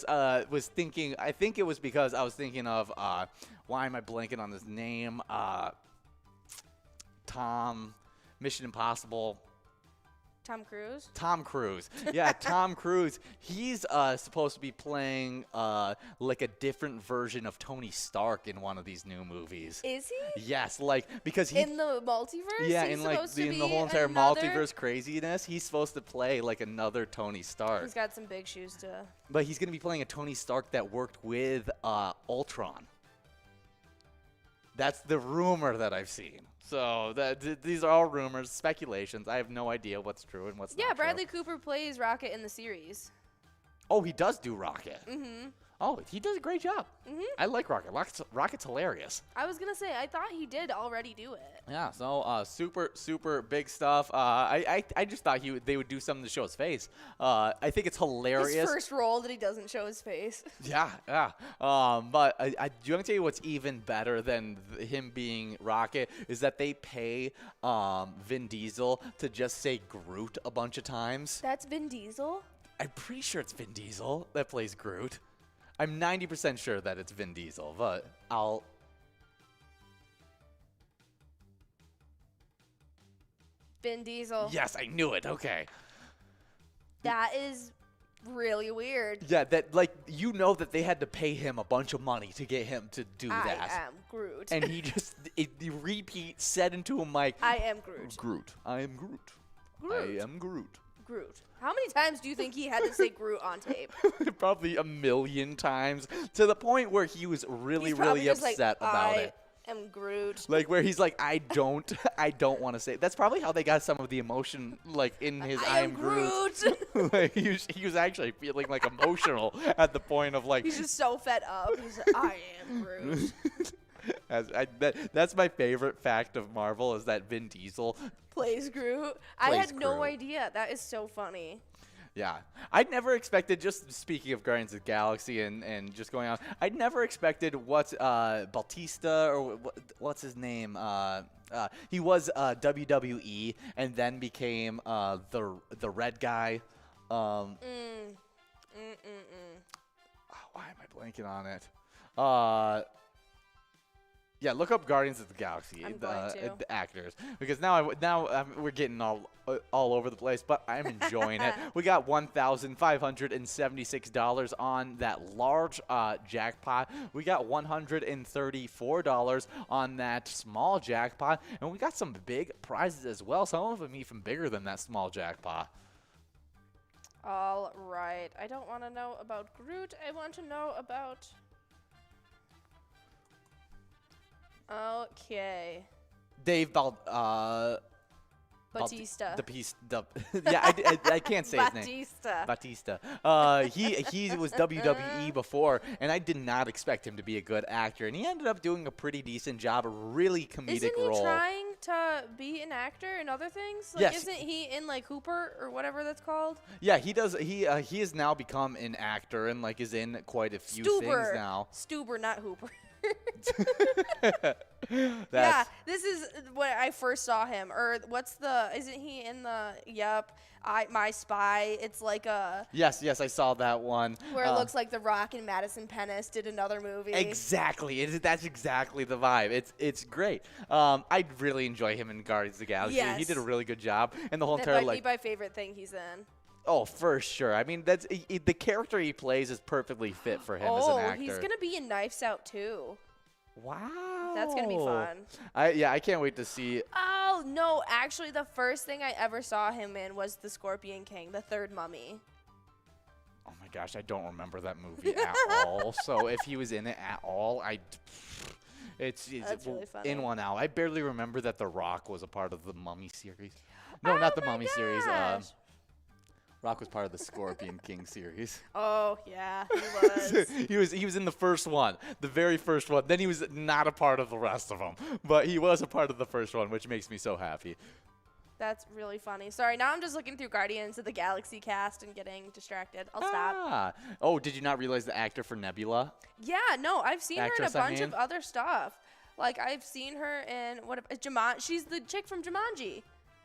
was thinking, I think it was because I was thinking of, why am I blanking on his name? Mission Impossible. Tom Cruise? Tom Cruise. Yeah, Tom Cruise. He's supposed to be playing like a different version of Tony Stark in one of these new movies. Is he? Yes, like because he In the multiverse? yeah, He's in like supposed to in the be whole entire another? multiverse craziness, he's supposed to play like another Tony Stark. He's got some big shoes to... But he's going to be playing a Tony Stark that worked with Ultron. That's the rumor that I've seen. So these are all rumors, speculations. I have no idea what's true and what's Yeah, not Bradley true. Cooper plays Rocket in the series. Oh, he does do Rocket. Mm-hmm. Oh, he does a great job. I like Rocket. Rocket's hilarious. I was gonna say I thought he did already do it. Yeah, so super big stuff. I just thought they would do something to show his face. I think it's hilarious. His first role that he doesn't show his face. Yeah. But do you want to tell you what's even better than him being Rocket is that they pay Vin Diesel to just say Groot a bunch of times. That's Vin Diesel? I'm pretty sure it's Vin Diesel that plays Groot. I'm 90% sure that it's Vin Diesel, but I'll... Vin Diesel. Yes, I knew it. Okay. That is really weird. Yeah, that you know that they had to pay him a bunch of money to get him to do that. I am Groot. And he just repeat said into a mic. I am Groot. Groot. I am Groot. Groot. I am Groot. Groot. How many times do you think he had to say Groot on tape? Probably a million times, to the point where he was really upset about it. I am Groot. Like where he's like, I don't want to say it. That's probably how they got some of the emotion, like in his I am Groot. Like he was actually feeling like emotional at the point of like. He's just so fed up. He's like, I am Groot. That's my favorite fact of Marvel is that Vin Diesel plays Groot. I had no idea. That is so funny. Yeah. I'd never expected, just speaking of Guardians of the Galaxy and just going on, I'd never expected what Bautista or what's his name? He was WWE and then became the red guy. Why am I blanking on it? Yeah, look up Guardians of the Galaxy, the actors, because now we're getting all over the place, but I'm enjoying it. We got $1,576 on that large jackpot. We got $134 on that small jackpot, and we got some big prizes as well. Some of them even bigger than that small jackpot. All right. I don't want to know about Groot. I want to know about... Okay. Dave Bautista. Yeah, I can't say his name. Bautista. He was WWE before, and I did not expect him to be a good actor, and he ended up doing a pretty decent job, a really comedic role. Isn't he trying to be an actor in other things? Like, yes. Isn't he in like Hooper or whatever that's called? Yeah, he does. He has now become an actor and like is in quite a few things now. Stuber, not Hooper. Yeah, this is when I first saw him. Or isn't he in the, My Spy? It's like a... Yes, I saw that one. Where it looks like The Rock and Madison Pennis did another movie. Exactly. That's exactly the vibe. It's great. I really enjoy him in Guardians of the Galaxy. Yes. He did a really good job. And the whole That entire, might be my favorite thing he's in. Oh, for sure. I mean, that's the character he plays is perfectly fit for him as an actor. Oh, he's going to be in Knives Out, too. Wow. That's going to be fun. I can't wait to see. Oh, no. Actually, the first thing I ever saw him in was The Scorpion King, the third Mummy. Oh, my gosh. I don't remember that movie at all. So if he was in it at all, it's really funny. in one out. I barely remember that The Rock was a part of the Mummy series. No, not the Mummy series. Rock was part of the Scorpion King series. Oh, yeah, he was. he was in the first one, the very first one. Then he was not a part of the rest of them, but he was a part of the first one, which makes me so happy. That's really funny. Sorry, now I'm just looking through Guardians of the Galaxy cast and getting distracted. I'll stop. Oh, did you not realize the actor for Nebula? Yeah, no, I've seen her in a bunch of other stuff. Like, I've seen her in, Jumanji. She's the chick from Jumanji.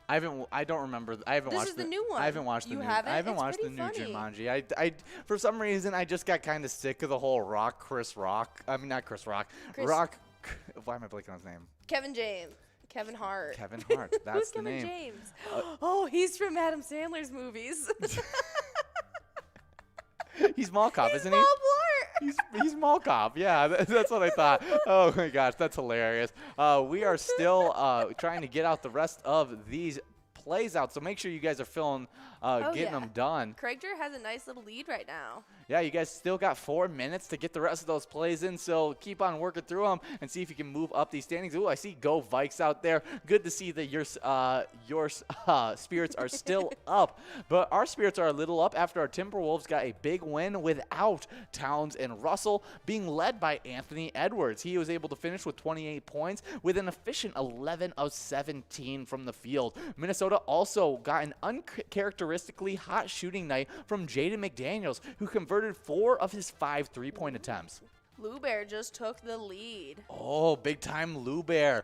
I don't remember. I haven't watched This is the new one. I haven't watched the new. Haven't? I haven't It's watched the pretty new funny. Jumanji. I for some reason I just got kind of sick of the whole Chris Rock. I mean not Chris Rock. Rock. Why am I blanking on his name? Kevin James. Kevin Hart. Kevin Hart. That's Who's the Kevin name. James? Oh, he's from Adam Sandler's movies. He's Mall Cop, isn't he? Paul Blart. He's Mall Cop. Yeah, that's what I thought. Oh my gosh, that's hilarious. We are still trying to get out the rest of these plays out. So make sure you guys are getting them done. Craigter has a nice little lead right now. Yeah, you guys still got 4 minutes to get the rest of those plays in, so keep on working through them and see if you can move up these standings. Ooh, I see Go Vikes out there. Good to see that your spirits are still up, but our spirits are a little up after our Timberwolves got a big win without Towns and Russell, being led by Anthony Edwards. He was able to finish with 28 points with an efficient 11 of 17 from the field. Minnesota also got an uncharacteristically hot shooting night from Jaden McDaniels, who converted 4 of his 5 3-point attempts. Lou Bear just took the lead. Oh, big time Lou Bear.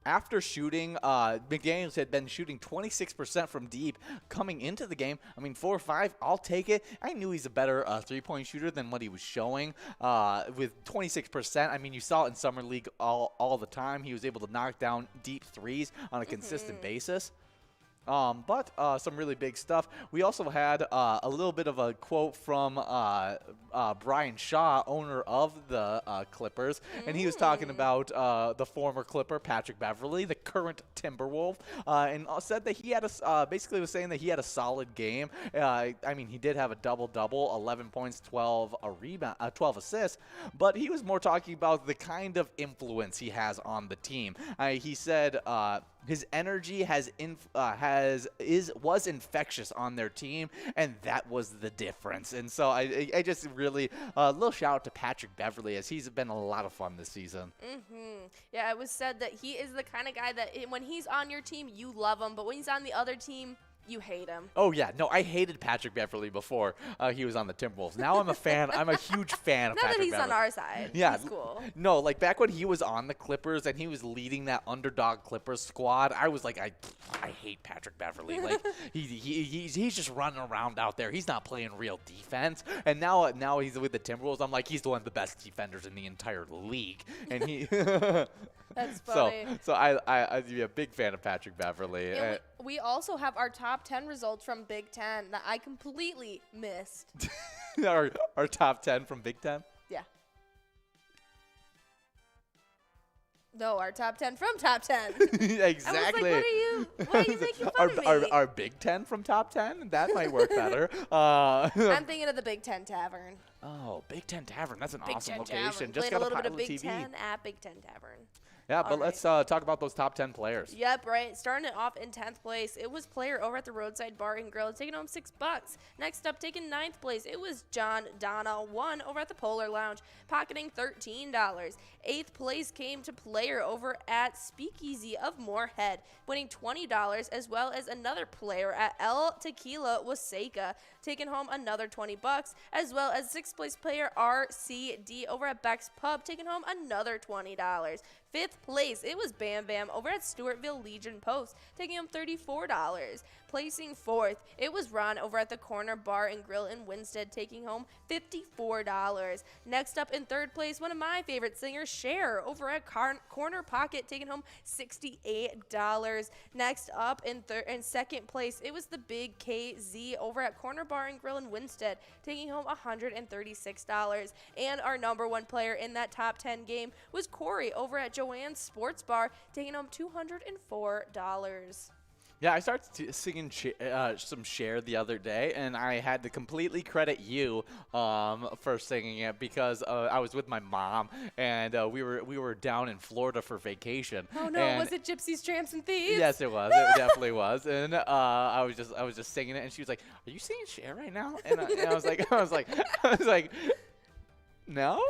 After shooting, McDaniels had been shooting 26% from deep coming into the game. I mean, 4 or 5, I'll take it. I knew he's a better 3-point shooter than what he was showing. With 26%, I mean, you saw it in Summer League all the time. He was able to knock down deep threes on a consistent basis. But some really big stuff. We also had a little bit of a quote from Brian Shaw, owner of the Clippers, and he was talking about the former Clipper, Patrick Beverley, the current Timberwolf, and said that he had basically was saying that he had a solid game. I mean, he did have a double-double, 11 points, 12 assists, but he was more talking about the kind of influence he has on the team. He said his energy was infectious on their team, and that was the difference. And so I just really a little shout out to Patrick Beverley, as he's been a lot of fun this season. Yeah, it was said that he is the kind of guy that when he's on your team, you love him, but when he's on the other team, you hate him. Oh, yeah. No, I hated Patrick Beverley before he was on the Timberwolves. Now I'm a fan. I'm a huge fan of now Patrick that he's Beverley. on our side. Yeah. He's cool. No, like back when he was on the Clippers and he was leading that underdog Clippers squad, I was like, I hate Patrick Beverley. Like he's just running around out there. He's not playing real defense. And now he's with the Timberwolves. I'm like, he's one of the best defenders in the entire league. And he That's funny. So I'd be a big fan of Patrick Beverley. And we also have our top 10 results from Big Ten that I completely missed. our top 10 from Big Ten? Yeah. No, our top 10 from top 10. Exactly. I was like, why are you making fun of me? Our Big Ten from top 10? That might work better. I'm thinking of the Big Ten Tavern. Oh, Big Ten Tavern. That's an Big awesome Ten location. Tavern. Just Played got a little bit of PilotTV. Big Ten at Big Ten Tavern. Yeah, but let's talk about those top 10 players. Yep, right. Starting it off in 10th place, it was player over at the Roadside Bar and Grill, taking home $6. Next up, taking 9th place, it was John Donna 1 over at the Polar Lounge, pocketing $13. 8th place came to player over at Speakeasy of Moorhead, winning $20, as well as another player at El Tequila Waseca, taking home another $20, as well as 6th place player RCD over at Beck's Pub, taking home another $20. 5th place, it was Bam Bam over at Stewartville Legion Post, taking home $34. Placing 4th, it was Ron over at the Corner Bar and Grill in Winstead, taking home $54. Next up in 3rd place, one of my favorite singers, Cher, over at Corner Pocket, taking home $68. Next up in 2nd place, it was the Big KZ over at Corner Bar and Grill in Winstead, taking home $136. And our number 1 player in that top 10 game was Corey over at Joanne's Sports Bar, taking home $204. Yeah, I started singing some Cher the other day, and I had to completely credit you for singing it because I was with my mom, and we were down in Florida for vacation. Oh no, was it Gypsies, Tramps, and Thieves? Yes, it was. It definitely was. And I was just singing it, and she was like, "Are you singing Cher right now?" And I was like, "No."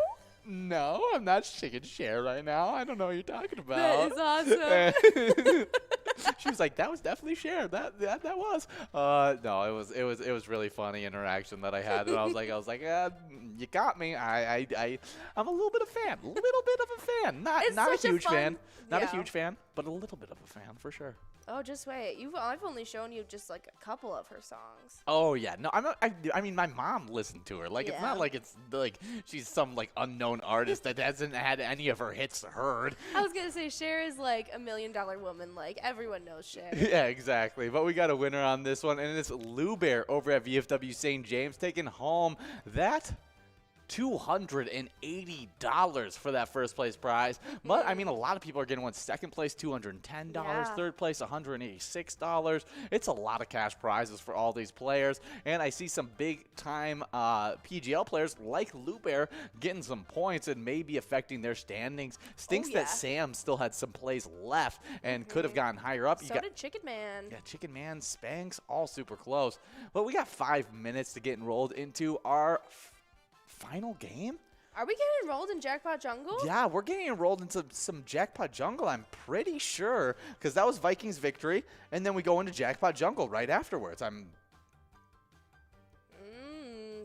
No, I'm not singing Cher right now. I don't know what you're talking about. That is awesome. She was like, "That was definitely Cher. That was." No, it was really funny interaction that I had, and I was like, "You got me. I'm a little bit of a fan. Not a huge fan. Not a huge fan, but a little bit of a fan for sure." Oh, just wait. I've only shown you just like a couple of her songs. Oh yeah, no, I'm not. I mean, my mom listened to her. Like it's not like it's like she's some like unknown artist that hasn't had any of her hits heard. I was gonna say Cher is like $1 Million Woman. Like everyone knows Cher. Yeah, exactly. But we got a winner on this one, and it's Lou Bear over at VFW St. James taking home that $280 for that first place prize. But I mean, a lot of people are going to win second place, $210, Yeah. third place, $186. It's a lot of cash prizes for all these players. And I see some big time PGL players like Lubear getting some points and maybe affecting their standings. Stinks yeah. that Sam still had some plays left and could have gotten higher up. So did Chicken Man. Yeah, Chicken Man, Spanx, all super close. But we got 5 minutes to get enrolled into our final game. Are we getting enrolled in Jackpot Jungle? Yeah, we're getting enrolled into some Jackpot Jungle, I'm pretty sure, because that was Vikings victory, and then we go into Jackpot Jungle right afterwards.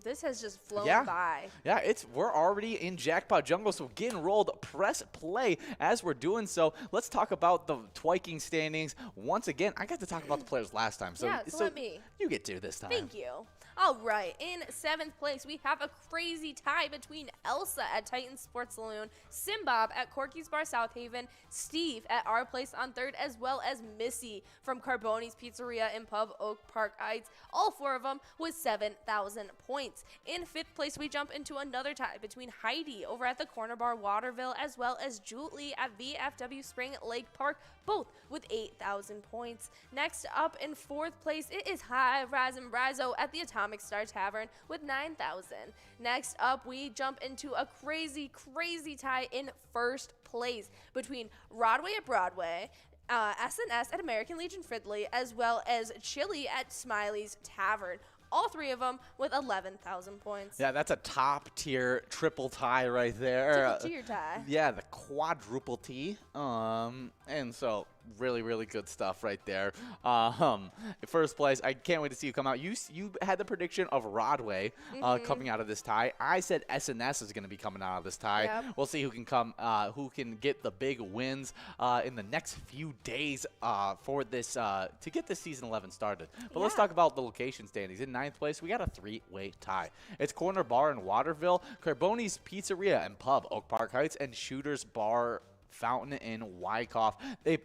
This has just flown Yeah. by. Yeah, we're already in Jackpot Jungle, so get enrolled. Press play as we're doing so. Let's talk about the Twiking standings. Once again, I got to talk about the players last time, so, Yeah, so let me. You get to this time. Thank you. All right, in 7th place, we have a crazy tie between Elsa at Titan Sports Saloon, Simbob at Corky's Bar South Haven, Steve at Our Place on 3rd, as well as Missy from Carboni's Pizzeria in Pub Oak Park Heights, all 4 of them with 7,000 points. In 5th place, we jump into another tie between Heidi over at the Corner Bar Waterville, as well as Julie at VFW Spring Lake Park, both with 8,000 points. Next up in 4th place, it is High Rise and Brizo at the Atomic Star Tavern with 9,000. Next up, we jump into a crazy tie in 1st place between Rodway at Broadway, SNS at American Legion Fridley, as well as Chili at Smiley's Tavern. All 3 of them with 11,000 points. Yeah, that's a top tier triple tie right there. Triple tier tie. Yeah, the quadruple T. And so really good stuff right there. First place, I can't wait to see you come out. You had the prediction of Rodway coming out of this tie. I said SNS is going to be coming out of this tie. Yep. We'll see who can get the big wins in the next few days for this to get this season 11 started. But let's Yeah. talk about the location standings. In 9th place, we got a 3-way tie. It's Corner Bar in Waterville, Carboni's Pizzeria and Pub Oak Park Heights, and Shooter's Bar Fountain in Wyckoff. They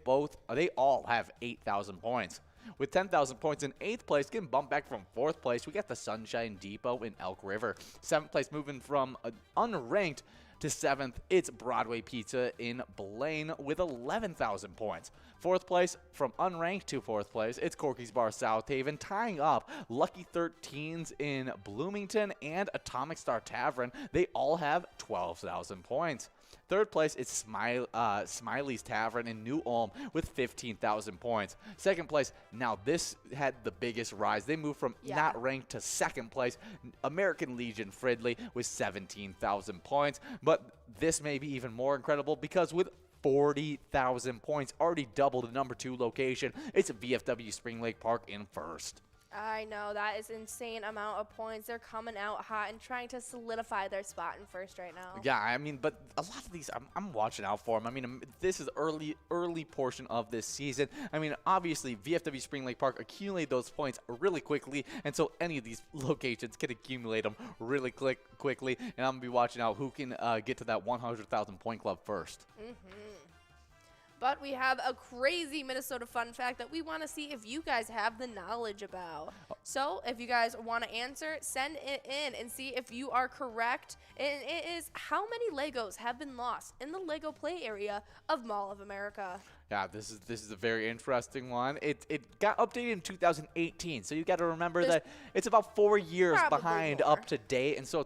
all have 8,000 points. With 10,000 points in 8th place, getting bumped back from 4th place, we got the Sunshine Depot in Elk River. 7th place, moving from unranked to 7th, it's Broadway Pizza in Blaine with 11,000 points. 4th place, from unranked to 4th place, it's Corky's Bar South Haven, tying up Lucky 13s in Bloomington and Atomic Star Tavern. They all have 12,000 points. 3rd place is Smiley's Tavern in New Ulm with 15,000 points. 2nd place, now this had the biggest rise. They moved from not ranked to 2nd place. American Legion Fridley with 17,000 points. But this may be even more incredible because with 40,000 points, already double the number 2 location, it's VFW Spring Lake Park in 1st. I know, that is insane amount of points. They're coming out hot and trying to solidify their spot in 1st right now. Yeah, I mean, but a lot of these, I'm watching out for them. I mean, this is early portion of this season. I mean, obviously, VFW Spring Lake Park accumulate those points really quickly, and so any of these locations can accumulate them really quickly, and I'm going to be watching out who can get to that 100,000 point club first. But we have a crazy Minnesota fun fact that we want to see if you guys have the knowledge about. So if you guys want to answer, send it in and see if you are correct. And it is, how many Legos have been lost in the Lego play area of Mall of America? Yeah, this is a very interesting one. It got updated in 2018, so you got to remember that it's about 4 years behind more. up to date, and so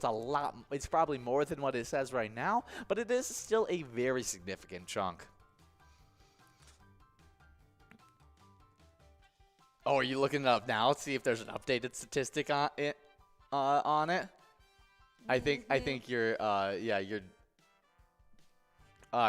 it's probably more than what it says right now, but it is still a very significant chunk. Oh, are you looking it up now? See if there's an updated statistic on it. I think you're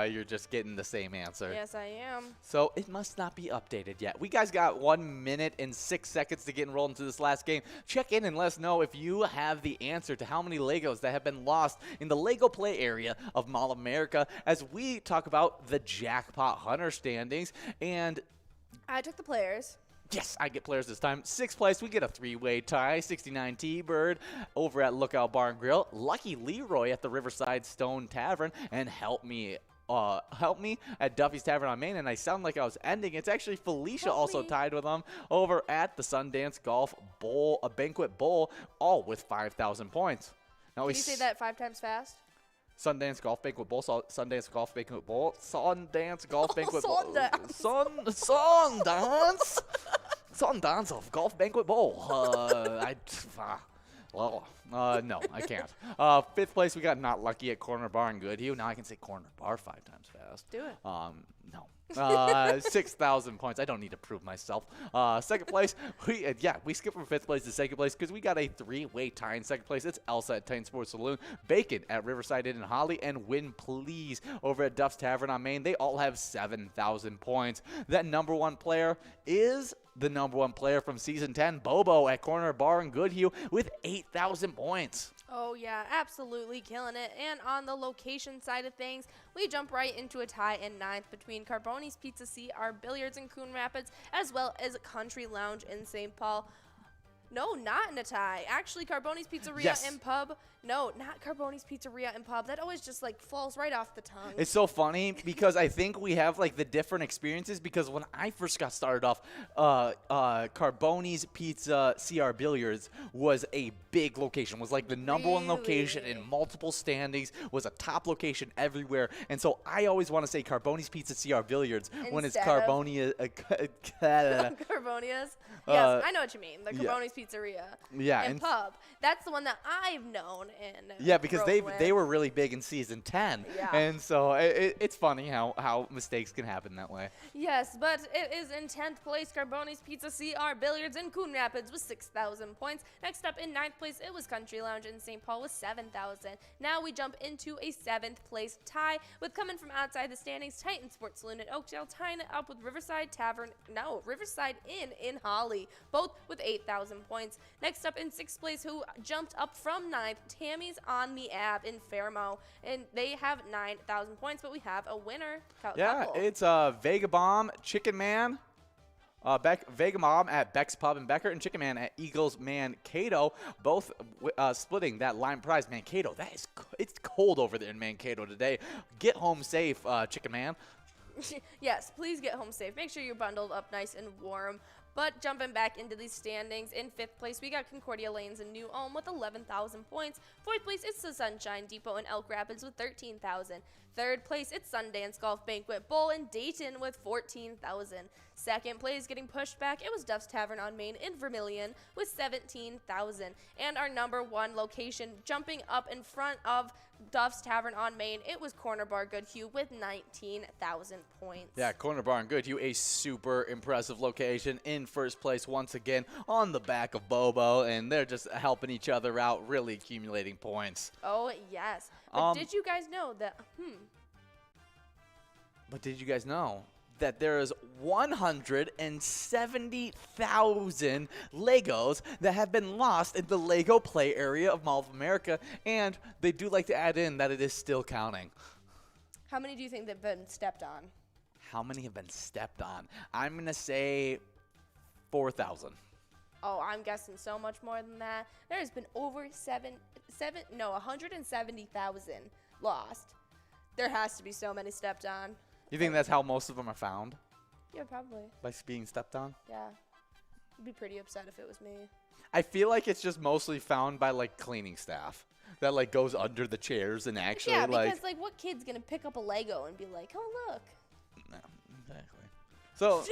you're just getting the same answer. Yes, I am. So it must not be updated yet. We guys got 1 minute and 6 seconds to get enrolled into this last game. Check in and let us know if you have the answer to how many Legos that have been lost in the Lego play area of Mall of America as we talk about the Jackpot Hunter standings. And I took the players. yes, I get players this time. 6th place, we get a 3-way tie. 69 T-Bird over at Lookout Bar and Grill. Lucky Leroy at the Riverside Stone Tavern. And help me at Duffy's Tavern on Main. And I sound like I was ending. It's actually Felicia also tied with them over at the Sundance Golf Bowl, a Banquet Bowl, all with 5,000 points. Now Can we you say that 5 times fast? Sundance Golf Banquet Bowl, Sundance Golf Banquet Bowl, Sundance Golf Banquet Bowl, Sundance, Sundance of Golf Banquet Bowl. No, I can't. 5th place, we got Not Lucky at Corner Bar in Goodhue. Now I can say Corner Bar 5 times fast. Do it. No. 6,000 points. I don't need to prove myself. 2nd place, we skipped from 5th place to 2nd place because we got a 3-way tie in 2nd place. It's Elsa at Titan Sports Saloon, Bacon at Riverside Inn in Holly, and Win Please over at Duff's Tavern on Main. They all have 7,000 points. That number 1 player is the number 1 player from Season 10, Bobo at Corner Bar in Goodhue with 8,000 points. Oh, yeah, absolutely killing it. And on the location side of things, we jump right into a tie in 9th between Carboni's Pizza CR Billiards in Coon Rapids, as well as Country Lounge in St. Paul. No, not in a tie. Actually, Carboni's Pizzeria and Pub. No, not Carboni's Pizzeria and Pub. That always just like falls right off the tongue. It's so funny because I think we have like the different experiences because when I first got started off, Carboni's Pizza CR Billiards was a big location, was like the number 1 location in multiple standings, was a top location everywhere. And so I always want to say Carboni's Pizza CR Billiards when it's Carbonia. Carbonia's? Yes, I know what you mean. The Carboni's Pizzeria and and Pub. That's the one that I've known. Because they were really big in Season 10. Yeah. And so it's funny how mistakes can happen that way. Yes, but it is in 10th place, Carboni's Pizza CR Billiards in Coon Rapids with 6,000 points. Next up in 9th place, it was Country Lounge in St. Paul with 7,000. Now we jump into a 7th place tie with coming from outside the standings, Titan Sports Saloon at Oakdale, tying it up with Riverside Inn in Holly, both with 8,000 points. Next up in 6th place, who jumped up from 9th, Tammy's on the Ave in Fairmount, and they have 9,000 points, but we have a winner. It's Vagabomb Chicken Man. Vega Mom at Beck's Pub in Becker and Chicken Man at Eagles Mankato, both splitting that line prize. Mankato, it's cold over there in Mankato today. Get home safe, Chicken Man. Yes, please get home safe. Make sure you're bundled up nice and warm. But jumping back into these standings, in 5th place, we got Concordia Lanes in New Ulm with 11,000 points. 4th place, it's the Sunshine Depot in Elk Rapids with 13,000. 3rd place, it's Sundance Golf Banquet Bowl in Dayton with 14,000. 2nd place, getting pushed back, it was Duff's Tavern on Main in Vermilion with 17,000. And our number 1 location, jumping up in front of Duff's Tavern on Main, it was Corner Bar Goodhue with 19,000 points. Yeah, Corner Bar in Goodhue, a super impressive location in first place once again on the back of Bobo, and they're just helping each other out, really accumulating points. Oh, yes. But did you guys know that, But did you guys know that there is 170,000 Legos that have been lost in the Lego play area of Mall of America, and they do like to add in that it is still counting. How many do you think that have been stepped on? How many have been stepped on? I'm going to say 4,000. Oh, I'm guessing so much more than that. There's been over 170,000 lost. There has to be so many stepped on. You think that's how most of them are found? Yeah, probably. By being stepped on? Yeah. I'd be pretty upset if it was me. I feel like it's just mostly found by like cleaning staff that like goes under the chairs and actually yeah, because like what kid's gonna pick up a Lego and be like, oh look. No, exactly. So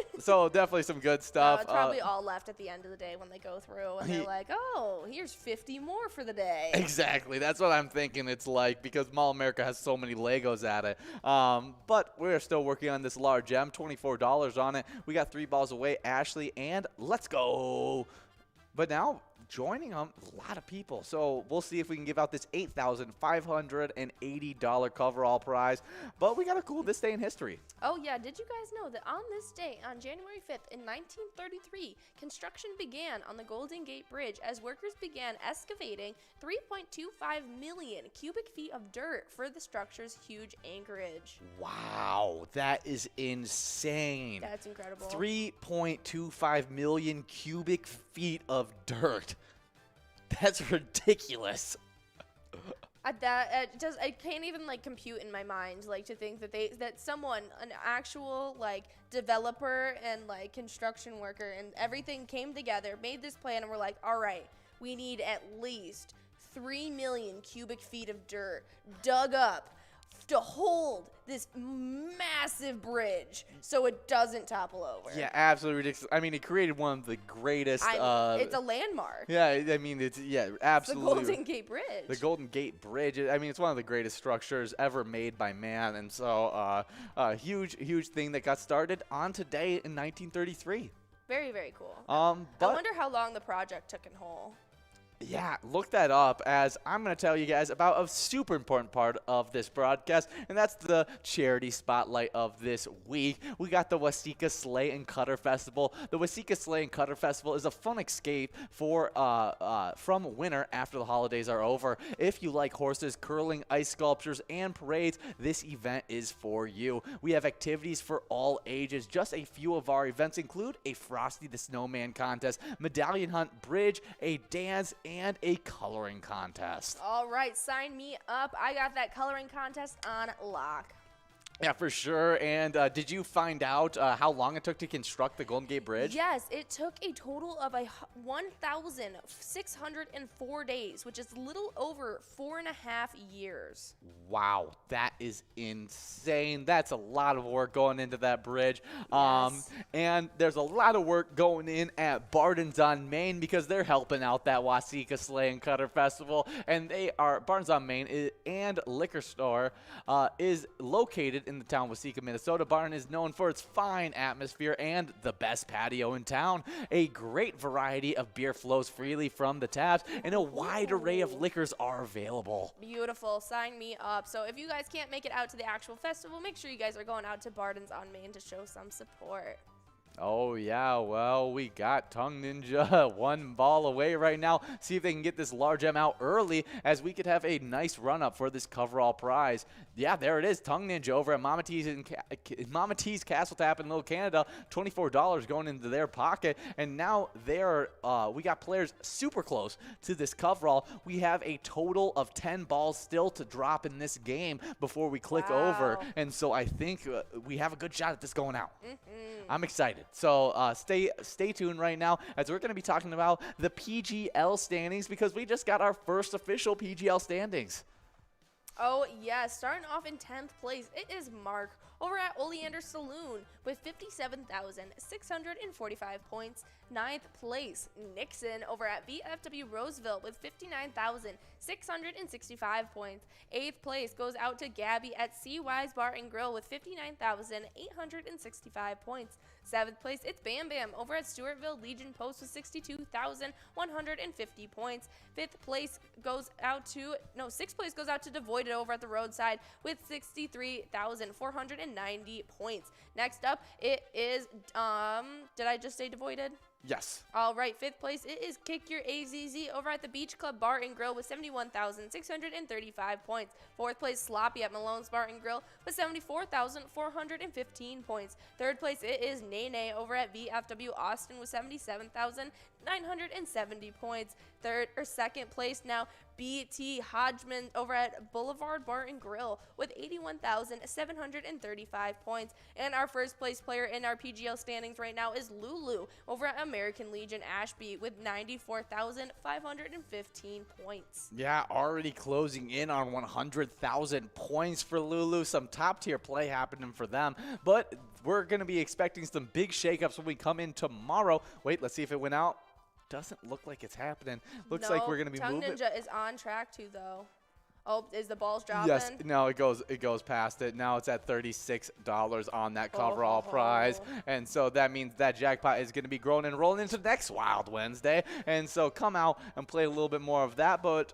definitely some good stuff. It's probably all left at the end of the day when they go through and they're like, oh, here's 50 more for the day. Exactly. That's what I'm thinking it's like because Mall America has so many Legos at it. But we're still working on this large gem, $24 on it. We got 3 balls away, Ashley, and let's go. But now joining them, a lot of people. So we'll see if we can give out this $8,580 coverall prize. But we got a cool this day in history. Oh, yeah. Did you guys know that on this day, on January 5th, in 1933, construction began on the Golden Gate Bridge as workers began excavating 3.25 million cubic feet of dirt for the structure's huge anchorage. Wow, that is insane. That's incredible. 3.25 million cubic feet of dirt. That's ridiculous. I can't even like compute in my mind like to think that someone, an actual like developer and like construction worker and everything came together, made this plan, and we're like, all right, we need at least 3 million cubic feet of dirt dug up to hold this massive bridge so it doesn't topple over. Yeah, absolutely ridiculous. I mean, it created one of the greatest. It's a landmark. Yeah, I mean, absolutely. The Golden Gate Bridge. The Golden Gate Bridge. I mean, it's one of the greatest structures ever made by man, and so a huge thing that got started on today in 1933. Very, very cool. But I wonder how long the project took in whole. Yeah, look that up, as I'm going to tell you guys about a super important part of this broadcast, and that's the charity spotlight of this week. We got the Waseca Sleigh and Cutter Festival. The Waseca Sleigh and Cutter Festival is a fun escape from winter after the holidays are over. If you like horses, curling, ice sculptures, and parades, this event is for you. We have activities for all ages. Just a few of our events include a Frosty the Snowman contest, medallion hunt, bridge, a dance, and a coloring contest. All right, sign me up. I got that coloring contest on lock. Yeah, for sure. And did you find out how long it took to construct the Golden Gate Bridge? Yes, it took a total of 1,604 days, which is a little over 4.5 years. Wow, that is insane. That's a lot of work going into that bridge. Yes. And there's a lot of work going in at Barden's on Main because they're helping out that Waseca Sleigh and Cutter Festival. And Barden's on Main and liquor store is located in the town of Waseca, Minnesota. Barden is known for its fine atmosphere and the best patio in town. A great variety of beer flows freely from the taps, and a wide array of liquors are available. Beautiful. Sign me up. So if you guys can't make it out to the actual festival, make sure you guys are going out to Barden's on Main to show some support. Oh, yeah, well, we got Tongue Ninja one ball away right now. See if they can get this large M out early, as we could have a nice run-up for this coverall prize. Yeah, there it is, Tongue Ninja over at Mama T's Castle Tap in Little Canada. $24 going into their pocket, and now we got players super close to this coverall. We have a total of 10 balls still to drop in this game before we click over, and so I think we have a good shot at this going out. I'm excited. So stay tuned right now, as we're going to be talking about the PGL standings, because we just got our first official PGL standings. Oh, yes. Starting off in 10th place, it is Mark over at Oleander Saloon with 57,645 points. 9th place, Nixon over at VFW Roseville with 59,665 points. 8th place goes out to Gabby at C-Wise Bar and Grill with 59,865 points. 7th place, it's Bam Bam over at Stewartville Legion Post with 62,150 points. 6th place goes out to Devoided over at the Roadside with 63,490 points. Next up, it is, did I just say Devoided? Yes. All right, 5th place, it is Kick Your AZZ over at the Beach Club Bar and Grill with 71,635 points. 4th place, Sloppy at Malone's Bar and Grill with 74,415 points. 3rd place, it is Nene over at VFW Austin with 77,970 points. 2nd place now, BT Hodgman over at Boulevard Bar and Grill with 81,735 points. And our first place player in our PGL standings right now is Lulu over at American Legion Ashby with 94,515 points. Yeah, already closing in on 100,000 points for Lulu. Some top tier play happening for them, but we're going to be expecting some big shakeups when we come in tomorrow. Wait, let's see if it went out. Doesn't look like it's happening. Looks like we're going to be moving. Tongue Ninja is on track to, though. Oh, is the balls dropping? Yes. No, it goes past it. Now it's at $36 on that coverall prize. And so that means that jackpot is going to be growing and rolling into next Wild Wednesday. And so come out and play a little bit more of that. But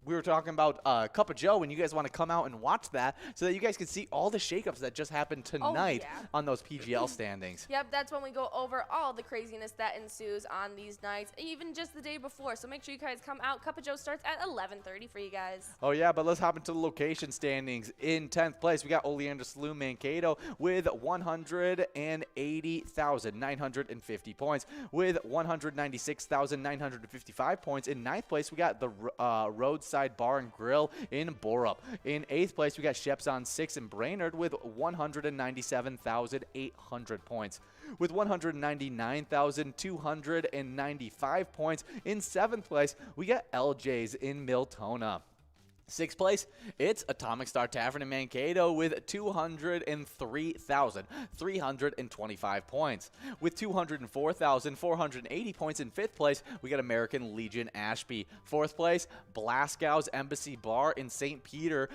we were talking about Cup of Joe, and you guys want to come out and watch that so that you guys can see all the shakeups that just happened tonight on those PGL standings. Yep, that's when we go over all the craziness that ensues on these nights, even just the day before. So make sure you guys come out. Cup of Joe starts at 11:30 for you guys. Oh, yeah, but let's hop into the location standings. In 10th place, we got Oleander Saloon Mankato with 180,950 points, with 196,955 points. In 9th place, we got the Roadside Riverside Bar and Grill in Borup. In 8th place, we got Sheps on 6 in Brainerd with 197,800 points. With 199,295 points. In 7th place, we got LJ's in Miltona. 6th place, it's Atomic Star Tavern in Mankato with 203,325 points. With 204,480 points in 5th place, we got American Legion Ashby. 4th place, Blaskow's Embassy Bar in St. Peter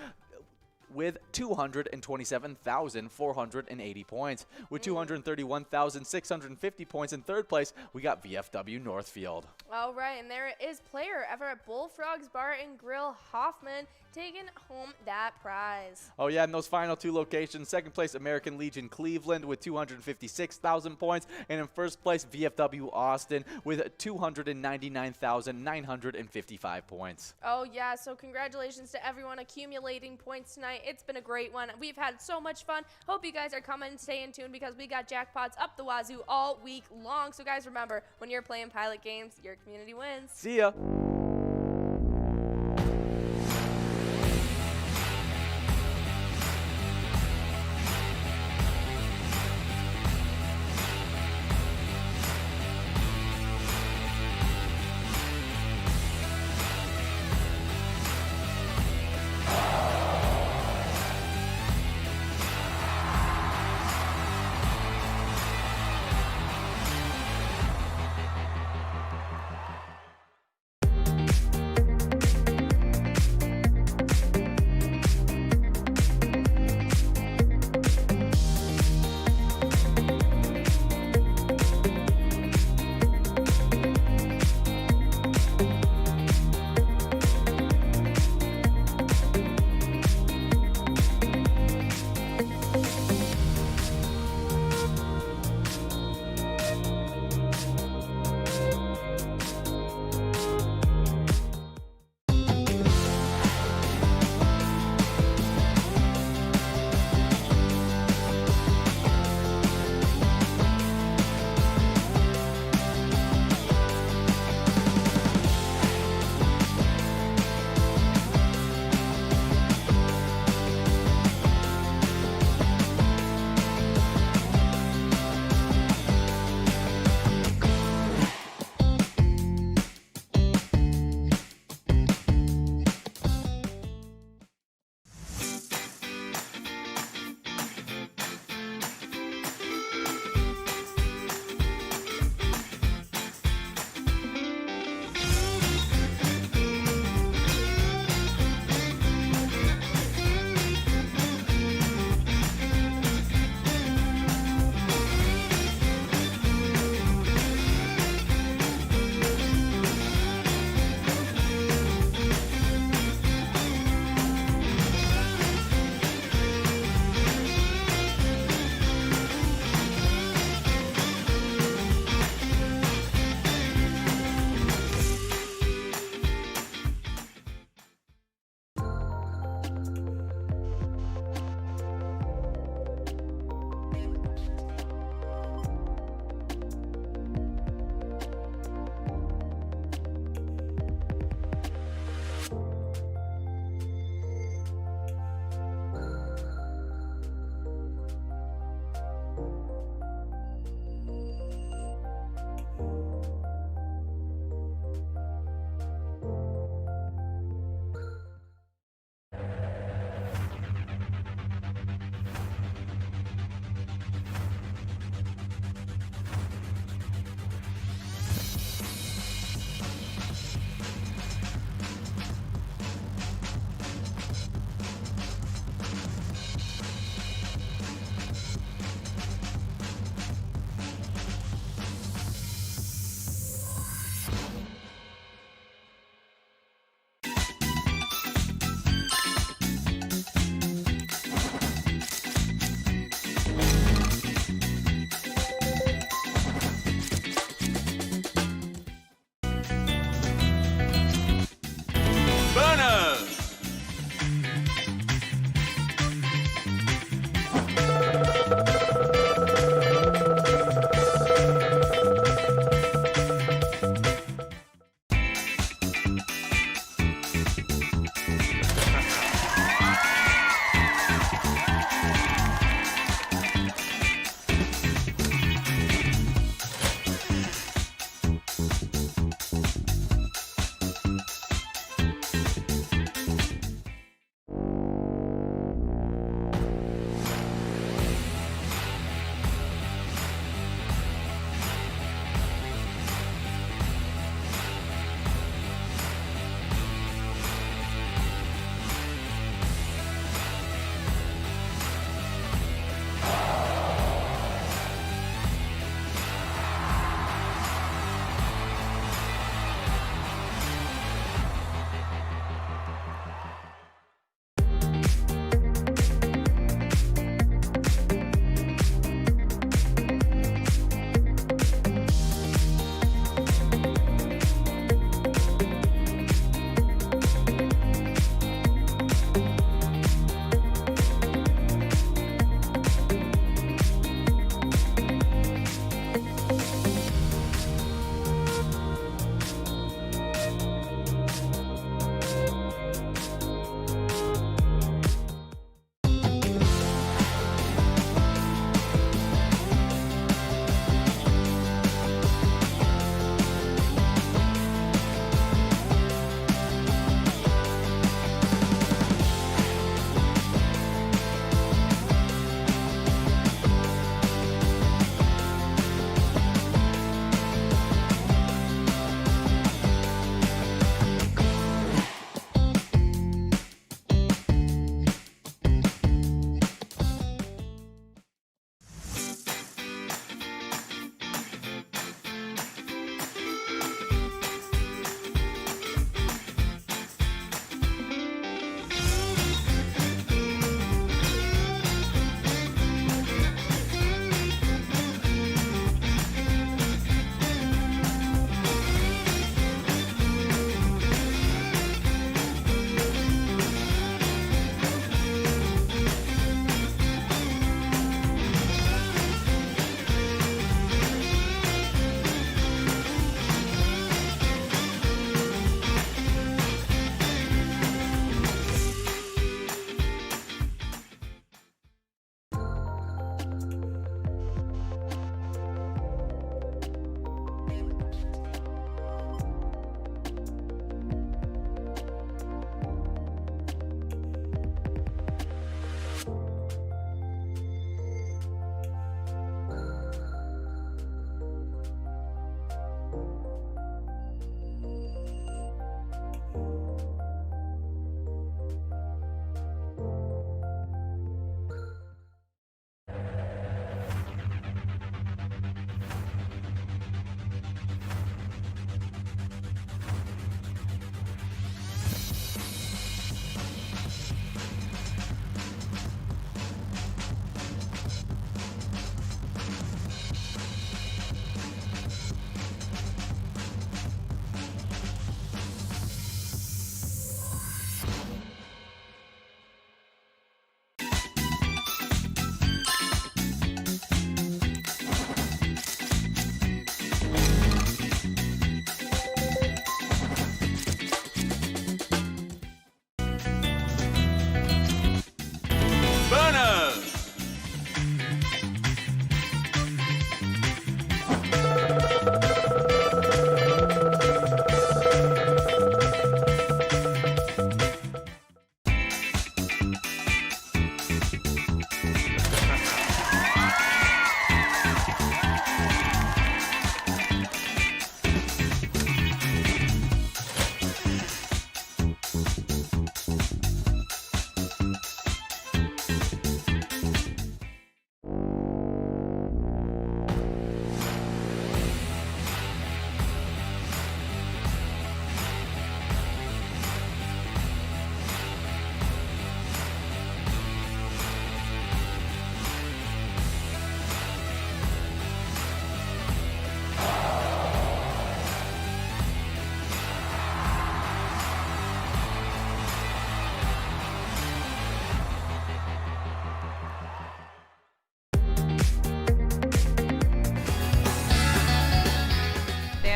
with 227,480 points. With 231,650 points in 3rd place, we got VFW Northfield. All right, and there is player Everett Bullfrogs Bar and Grill Hoffman taking home that prize. Oh yeah, in those final 2 locations, 2nd place American Legion Cleveland with 256,000 points, and in 1st place VFW Austin with 299,955 points. Oh yeah, so congratulations to everyone accumulating points tonight. It's been a great one. We've had so much fun. Hope you guys are coming and staying tuned because we got jackpots up the wazoo all week long. So guys, remember, when you're playing Pilot games, your community wins. See ya.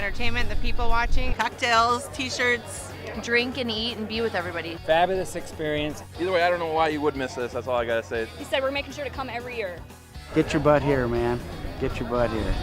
entertainment, the people watching. Cocktails, t-shirts. Drink and eat and be with everybody. Fabulous experience. Either way, I don't know why you would miss this. That's all I gotta say. He said we're making sure to come every year. Get your butt here, man. Get your butt here.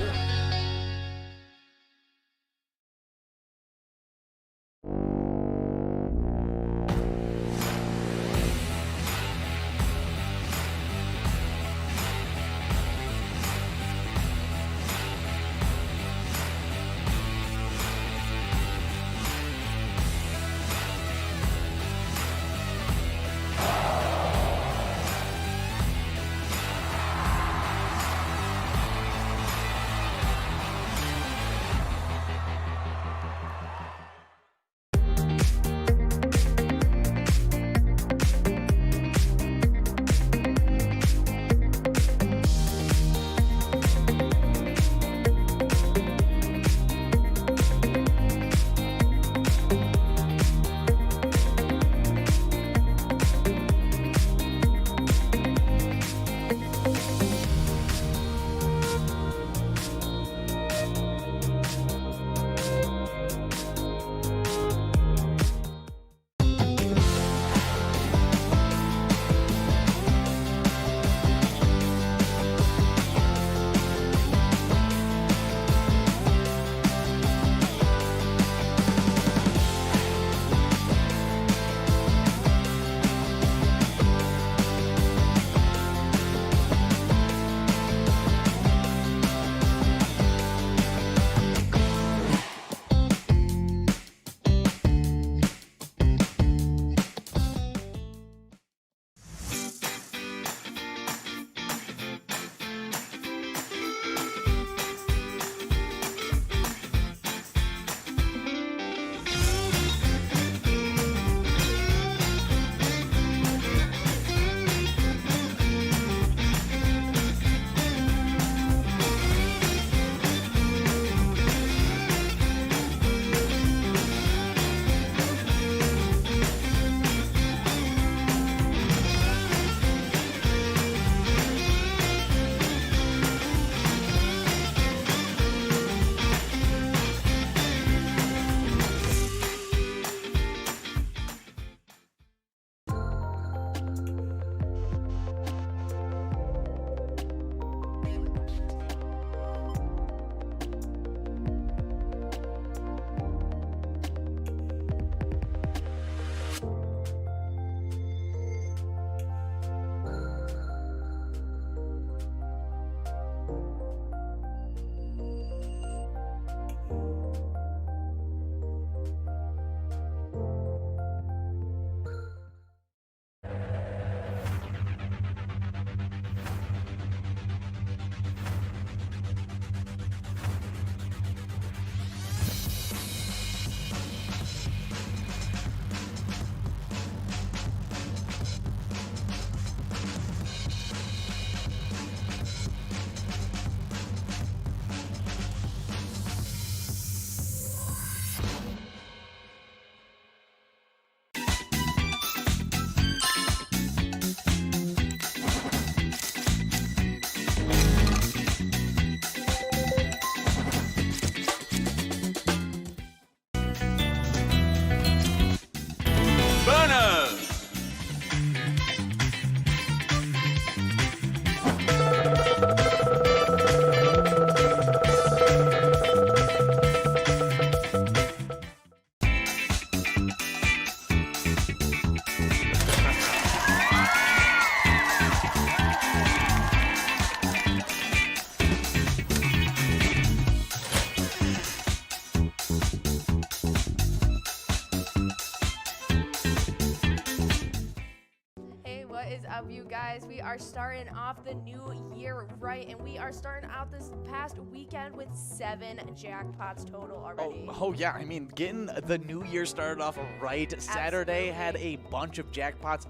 up, you guys? We are starting off the new year right, and we are starting out this past weekend with 7 jackpots total already. Oh yeah, I mean, getting the new year started off right. Saturday had a bunch of jackpots.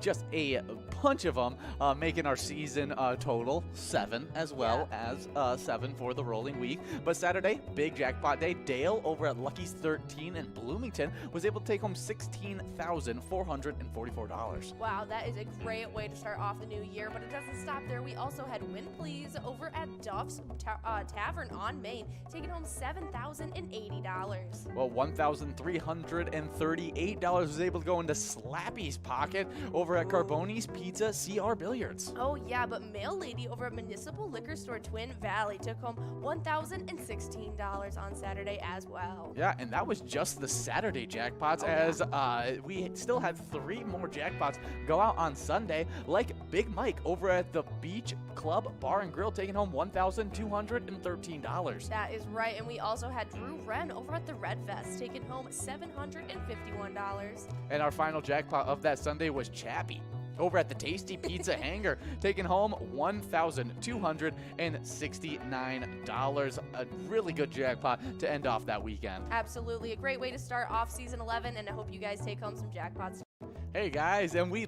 just a bunch of them, making our season total 7 as well as 7 for the rolling week. But Saturday, big jackpot day. Dale over at Lucky's 13 in Bloomington was able to take home $16,444. Wow, that is a great way to start off the new year, but it doesn't stop there. We also had Win Please over at Duff's Tavern on Main, taking home $7,080. Well, $1,338 was able to go into Slappy's pocket over at Carboni's Pizza CR Billiards. Oh yeah, but Mail Lady over at Municipal Liquor Store Twin Valley took home $1,016 on Saturday as well. Yeah, and that was just the Saturday jackpots, as we still had 3 more jackpots go out on Sunday, like Big Mike over at the Beach Club Bar and Grill taking home $1,213. That is right, and we also had Drew Wren over at the Red Vest taking home $751. And our final jackpot of that Sunday was Chappie over at the Tasty Pizza Hangar, taking home $1,269. A really good jackpot to end off that weekend. Absolutely, a great way to start off season 11, and I hope you guys take home some jackpots. Hey guys, and we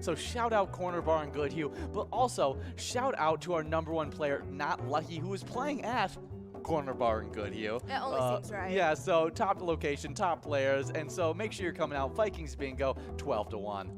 So shout out Corner Bar and Goodhue, but also shout out to our #1 player, Not Lucky, who is playing at Corner Bar and Goodhue. It only seems right. Yeah, so top location, top players, and so make sure you're coming out. Vikings Bingo, 12-1.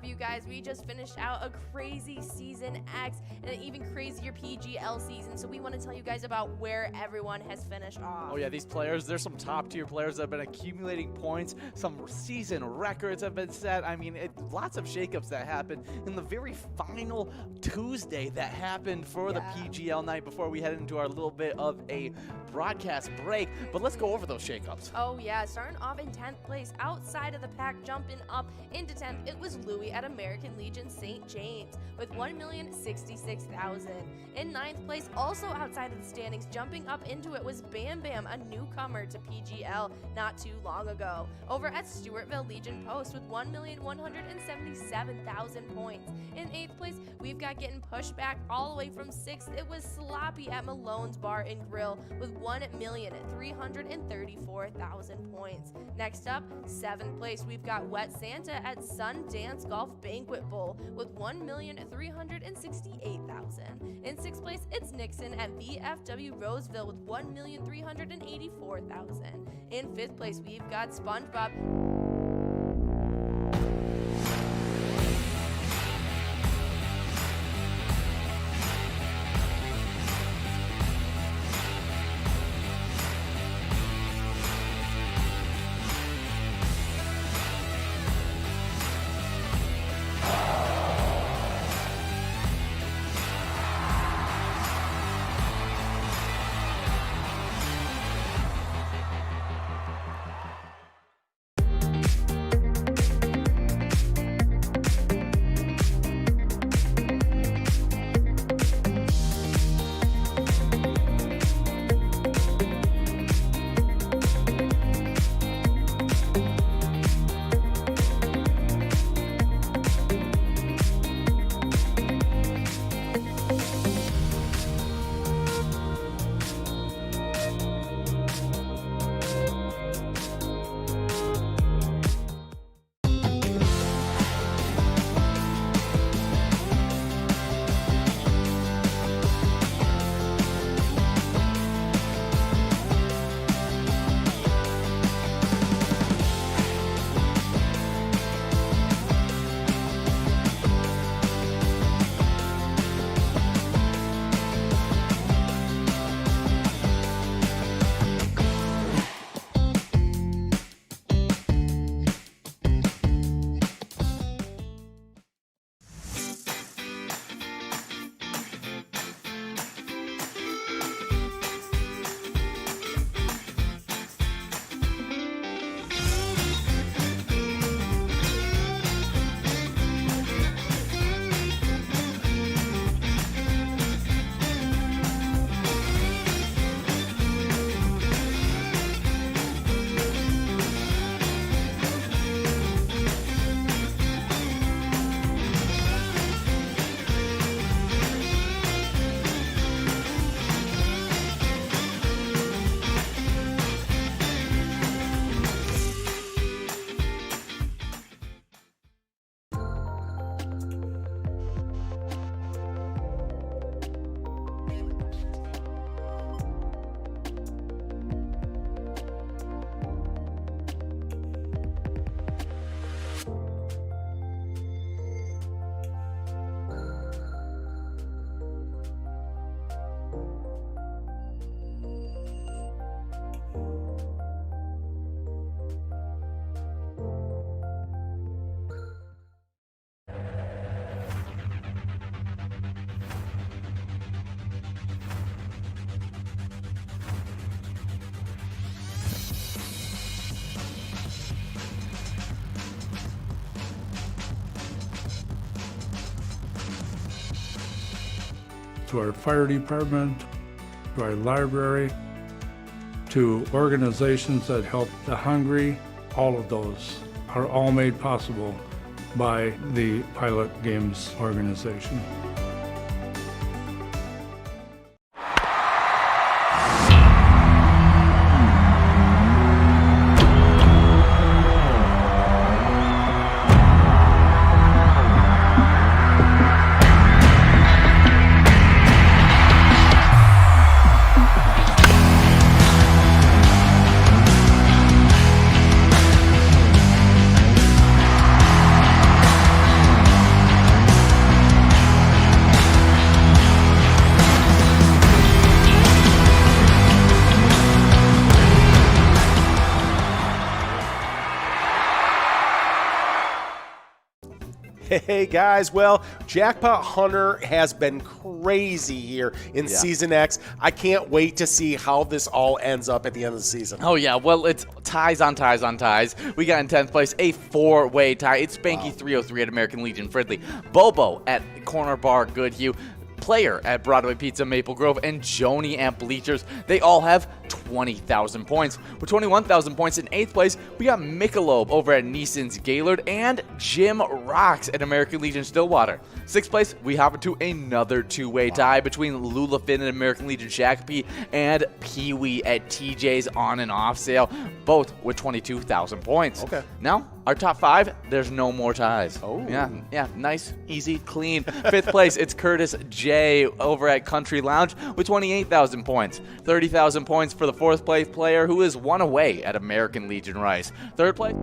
up, you guys? We just finished out a crazy Season X and an even crazier PGL season, so we want to tell you guys about where everyone has finished off. Oh yeah, these players, there's some top-tier players that have been accumulating points. Some season records have been set. I mean, lots of shakeups that happened in the very final Tuesday that happened for the PGL night before we head into our little bit of a broadcast break. But let's go over those shakeups. Oh yeah, starting off in 10th place, outside of the pack, jumping up into 10th, it was Louis at American Legion St. James with 1,066,000. In 9th place, also outside of the standings, jumping up into it was Bam Bam, a newcomer to PGL not too long ago, over at Stewartville Legion Post with 1,177,000 points. In 8th place, we've got getting pushed back all the way from 6th, it was Sloppy at Malone's Bar and Grill with 1,334,000 points. Next up, 7th place, we've got Wet Santa at Sundance Golf Banquet Bowl with 1,368,000. In 6th place, it's Nixon at VFW Roseville with 1,384,000. In 5th place, we've got SpongeBob to our fire department, to our library, to organizations that help the hungry. All of those are all made possible by the Pilot Games organization. Hey guys, well, Jackpot Hunter has been crazy here in Season X. I can't wait to see how this all ends up at the end of the season. Oh yeah, well it's ties on ties on ties. We got in 10th place a 4-way tie. It's Spanky 303 at American Legion Fridley, Bobo at Corner Bar Goodhue, Player at Broadway Pizza Maple Grove, and Joni at Bleachers. They all have 20,000 points. With 21,000 points in 8th place, we got Michelob over at Neeson's Gaylord and Jim Rocks at American Legion Stillwater. 6th place, we hop into another 2-way tie between Lulafin and American Legion Shakopee and Pee Wee at TJ's On and Off Sale, both with 22,000 points. Okay. Now, our top 5, there's no more ties. Oh. Yeah, nice, easy, clean. 5th place, it's Curtis J over at Country Lounge with 28,000 points. 30,000 points for the 4th place player, who is 1 away at American Legion Rice. 3rd place.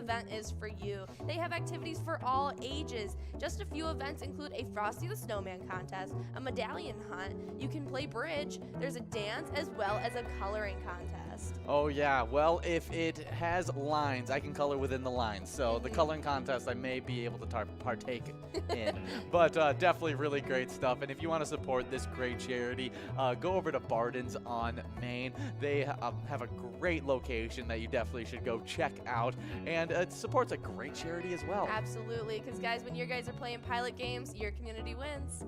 event is for you. They have activities for all ages. Just a few events include a Frosty the Snowman contest, a medallion hunt, you can play bridge, there's a dance, as well as a coloring contest. Oh yeah, well if it has lines, I can color within the lines. So the coloring contest I may be able to partake in. But definitely really great stuff. And if you want to support this great charity, go over to Barden's on Main. They have a great location that you definitely should go check out. And it supports a great charity as well. Absolutely, because guys, when you guys are playing pilot games, your community wins.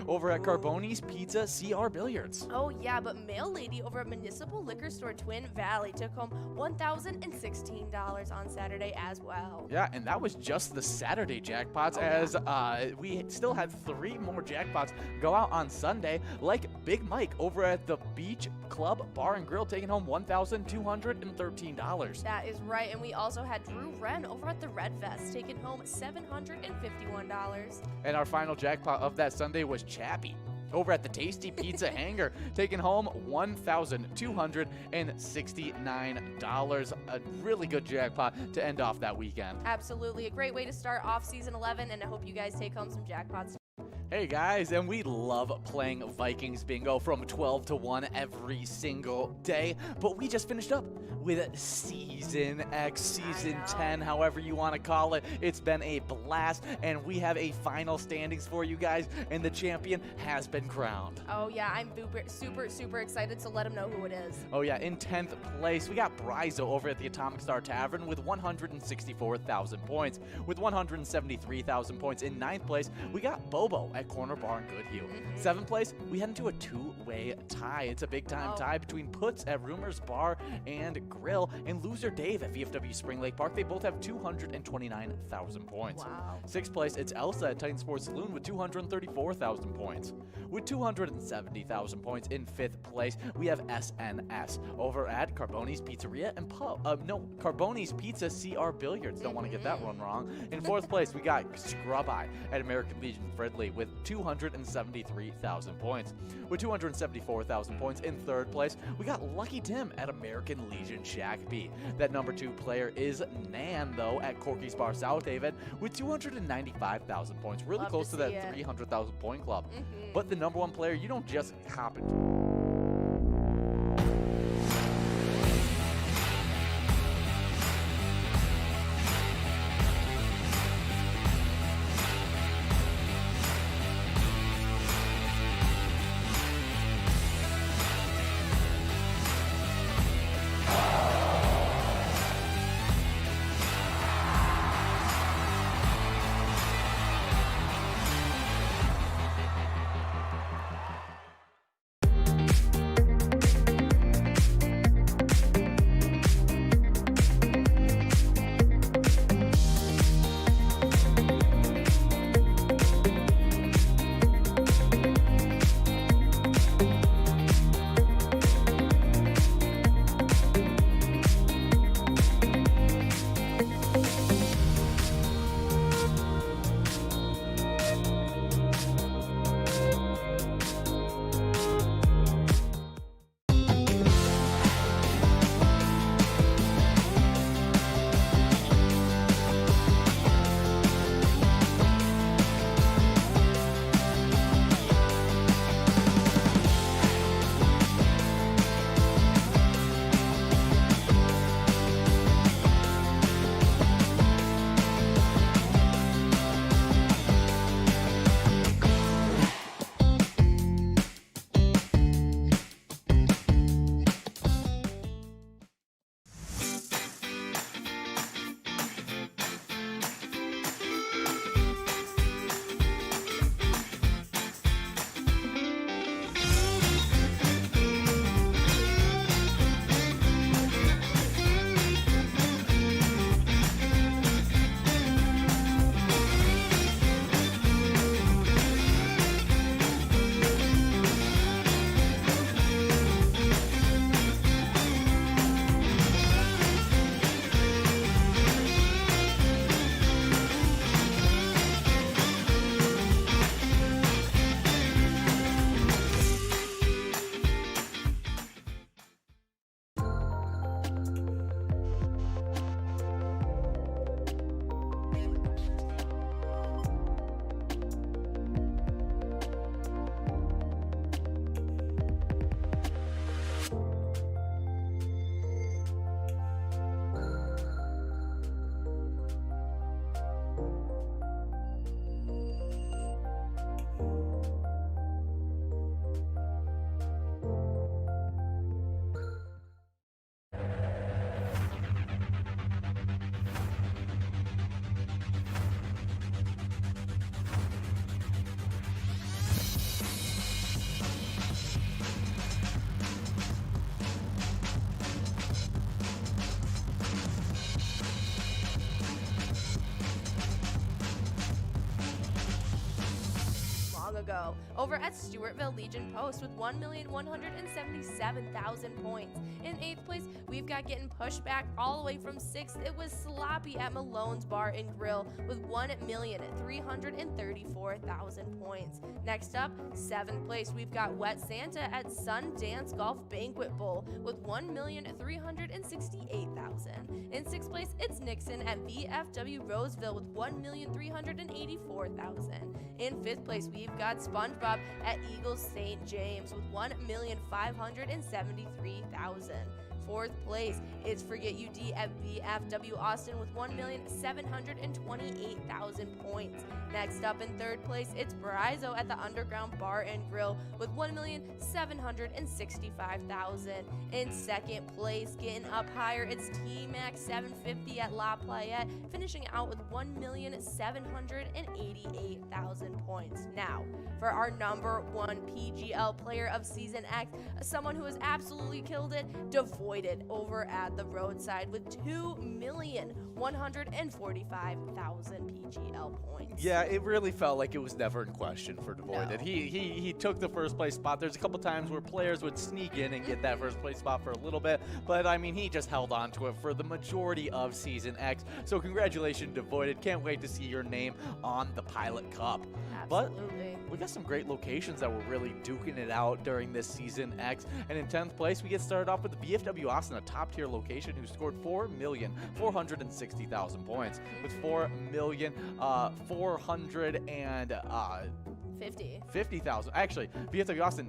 over at Carboni's Pizza CR Billiards. Oh yeah, but Mail Lady over at Municipal Liquor Store Twin Valley took home $1,016 on Saturday as well. Yeah, and that was just the Saturday jackpots, as we still had 3 more jackpots go out on Sunday, like Big Mike over at the Beach Club Bar and Grill taking home $1,213. That is right, and we also had Drew Wren over at the Red Vest taking home $751. And our final jackpot of that Sunday was Chappie over at the Tasty Pizza Hangar, taking home $1,269. A really good jackpot to end off that weekend. Absolutely, a great way to start off season 11, and I hope you guys take home some jackpots. Hey guys, and we love playing Vikings Bingo from 12 to 1 every single day, but we just finished up with Season X, Season 10, however you want to call it. It's been a blast, and we have a final standings for you guys, and the champion has been crowned. Oh yeah, I'm super excited to let them know who it is. Oh yeah, in 10th place, we got Bryzo over at the Atomic Star Tavern with 164,000 points. With 173,000 points in 9th place, we got Bobo at Corner Bar in Goodhue. 7th place, we head into a 2-way tie. It's a big-time tie between Puts at Rumors Bar and Grill and Loser Dave at VFW Spring Lake Park. They both have 229,000 points. Wow. 6th place, it's Elsa at Titan Sports Saloon with 234,000 points. With 270,000 points in 5th place, we have SNS over at Carboni's Pizzeria and Carboni's Pizza CR Billiards. Don't want to get that one wrong. In 4th place, we got Scrub Eye at American Legion Fridley with 273,000 points. With 274,000 points in 3rd place, we got Lucky Tim at American Legion Shack B. That number 2 player is Nan, though, at Corky's Bar South Haven with 295,000 points. Really Love close to to that see it. 300,000 point club. But the number 1 player, you don't just hop into. long ago. Over at Stewartville Legion Post with 1,177,000 points. In 8th place, we've got getting pushed back all the way from 6th. It was Sloppy at Malone's Bar and Grill with 1,334,000 points. Next up, 7th place, we've got Wet Santa at Sundance Golf Banquet Bowl with 1,368,000. In 6th place, it's Nixon at VFW Roseville with 1,384,000. In 5th place, we've got SpongeBob at Eagles St. James with 1,573,000. 4th place, it's Forget UD at VFW Austin with 1,728,000 points. Next up in 3rd place, it's Barizo at the Underground Bar and Grill with 1,765,000. In 2nd place, getting up higher, it's T-Max 750 at La Playette, finishing out with 1,788,000 points. Now, for our number 1 PGL player of Season X, someone who has absolutely killed it, Devoided over at the roadside with 2,145,000 PGL points. Yeah, it really felt like it was never in question for Devoided. No. He took the first place spot. There's a couple times where players would sneak in and get that first place spot for a little bit, but I mean, he just held on to it for the majority of Season X. So congratulations, Devoided. Can't wait to see your name on the Pilot Cup. Absolutely. But we got some great locations that were really duking it out during this Season X. And in 10th place, we get started off with the VFW Austin, a top-tier location who scored 4,460,000 points with 4,450,000. Actually, VFW Austin.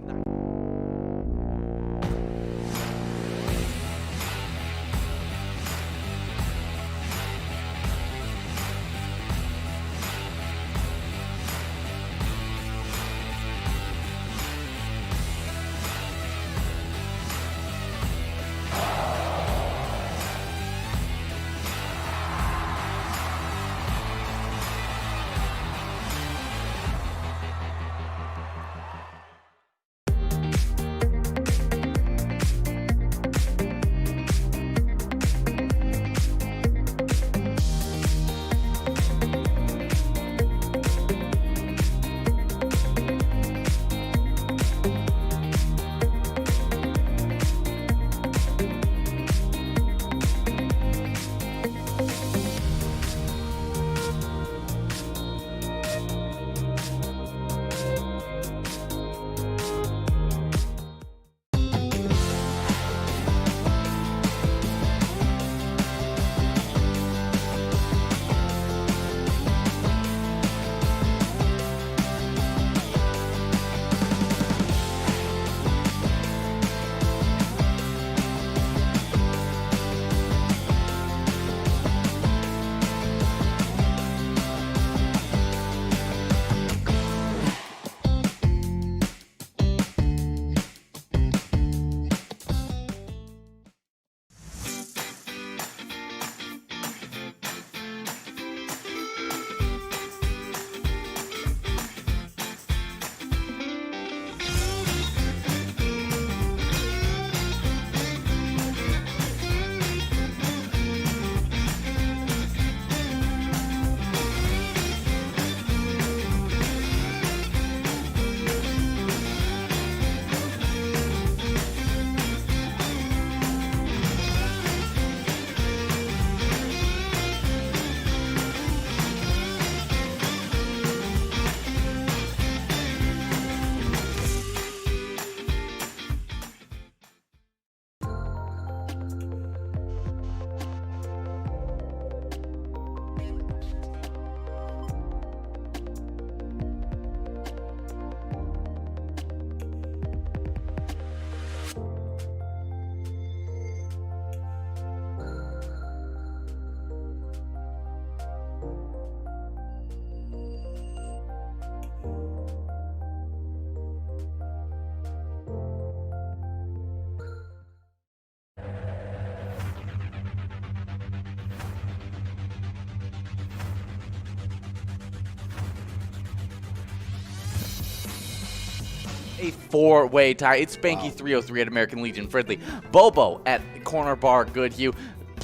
a four-way tie. It's Spanky 303 at American Legion Friendly, Bobo at Corner Bar Goodhue,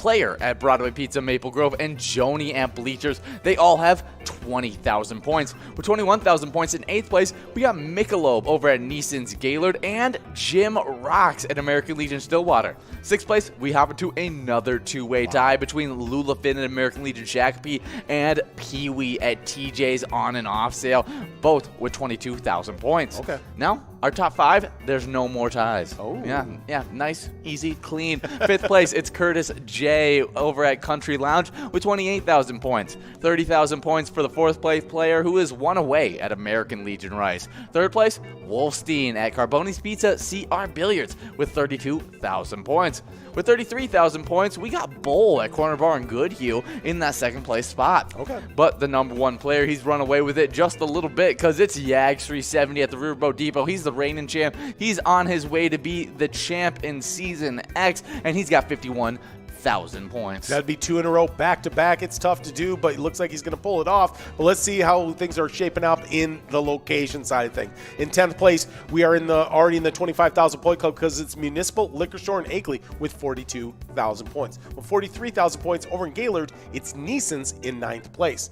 Player at Broadway Pizza Maple Grove, and Joni at Bleachers. They all have 20,000 points. With 21,000 points in 8th place, we got Michelob over at Neeson's Gaylord and Jim Rocks at American Legion Stillwater. 6th place, we hop into another two-way tie between Lulafin and American Legion Shakopee and Pee-wee at TJ's On and Off Sale, both with 22,000 points. Okay. Now, our top 5, there's no more ties. Oh. Yeah, nice, easy, clean. 5th place, it's Curtis J over at Country Lounge with 28,000 points. 30,000 points for the 4th place player, who is one away at American Legion Rice. 3rd place, Wolfstein at Carboni's Pizza CR Billiards with 32,000 points. With 33,000 points, we got Bowl at Corner Bar and Goodhue in that 2nd place spot. Okay. But the number 1 player, he's run away with it just a little bit because it's Yags 370 at the Riverboat Depot. He's the reigning champ. He's on his way to be the champ in Season X, and he's got 51,000 points. That'd be 2 in a row back-to-back. It's tough to do, but it looks like he's going to pull it off. But let's see how things are shaping up in the location side of things. In 10th place, we are already in the 25,000 point club because it's Municipal Liquor Store in Akeley with 42,000 points. With 43,000 points over in Gaylord, it's Neeson's in 9th place.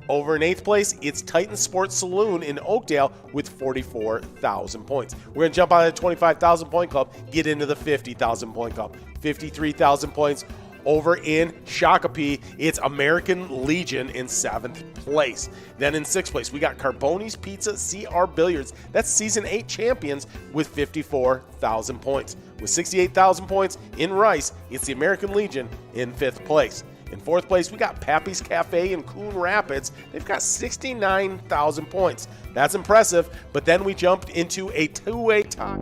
Over in 8th place, it's Titan Sports Saloon in Oakdale with 44,000 points. We're going to jump out of the 25,000 point club, get into the 50,000 point club. 53,000 points over in Shakopee. It's American Legion in 7th place. Then in 6th place, we got Carboni's Pizza CR Billiards. That's Season 8 champions with 54,000 points. With 68,000 points in Rice, it's the American Legion in 5th place. In 4th place, we got Pappy's Cafe in Coon Rapids. They've got 69,000 points. That's impressive, but then we jumped into a two-way tie.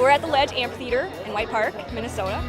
We're at the Ledge Amphitheater in White Park, Minnesota.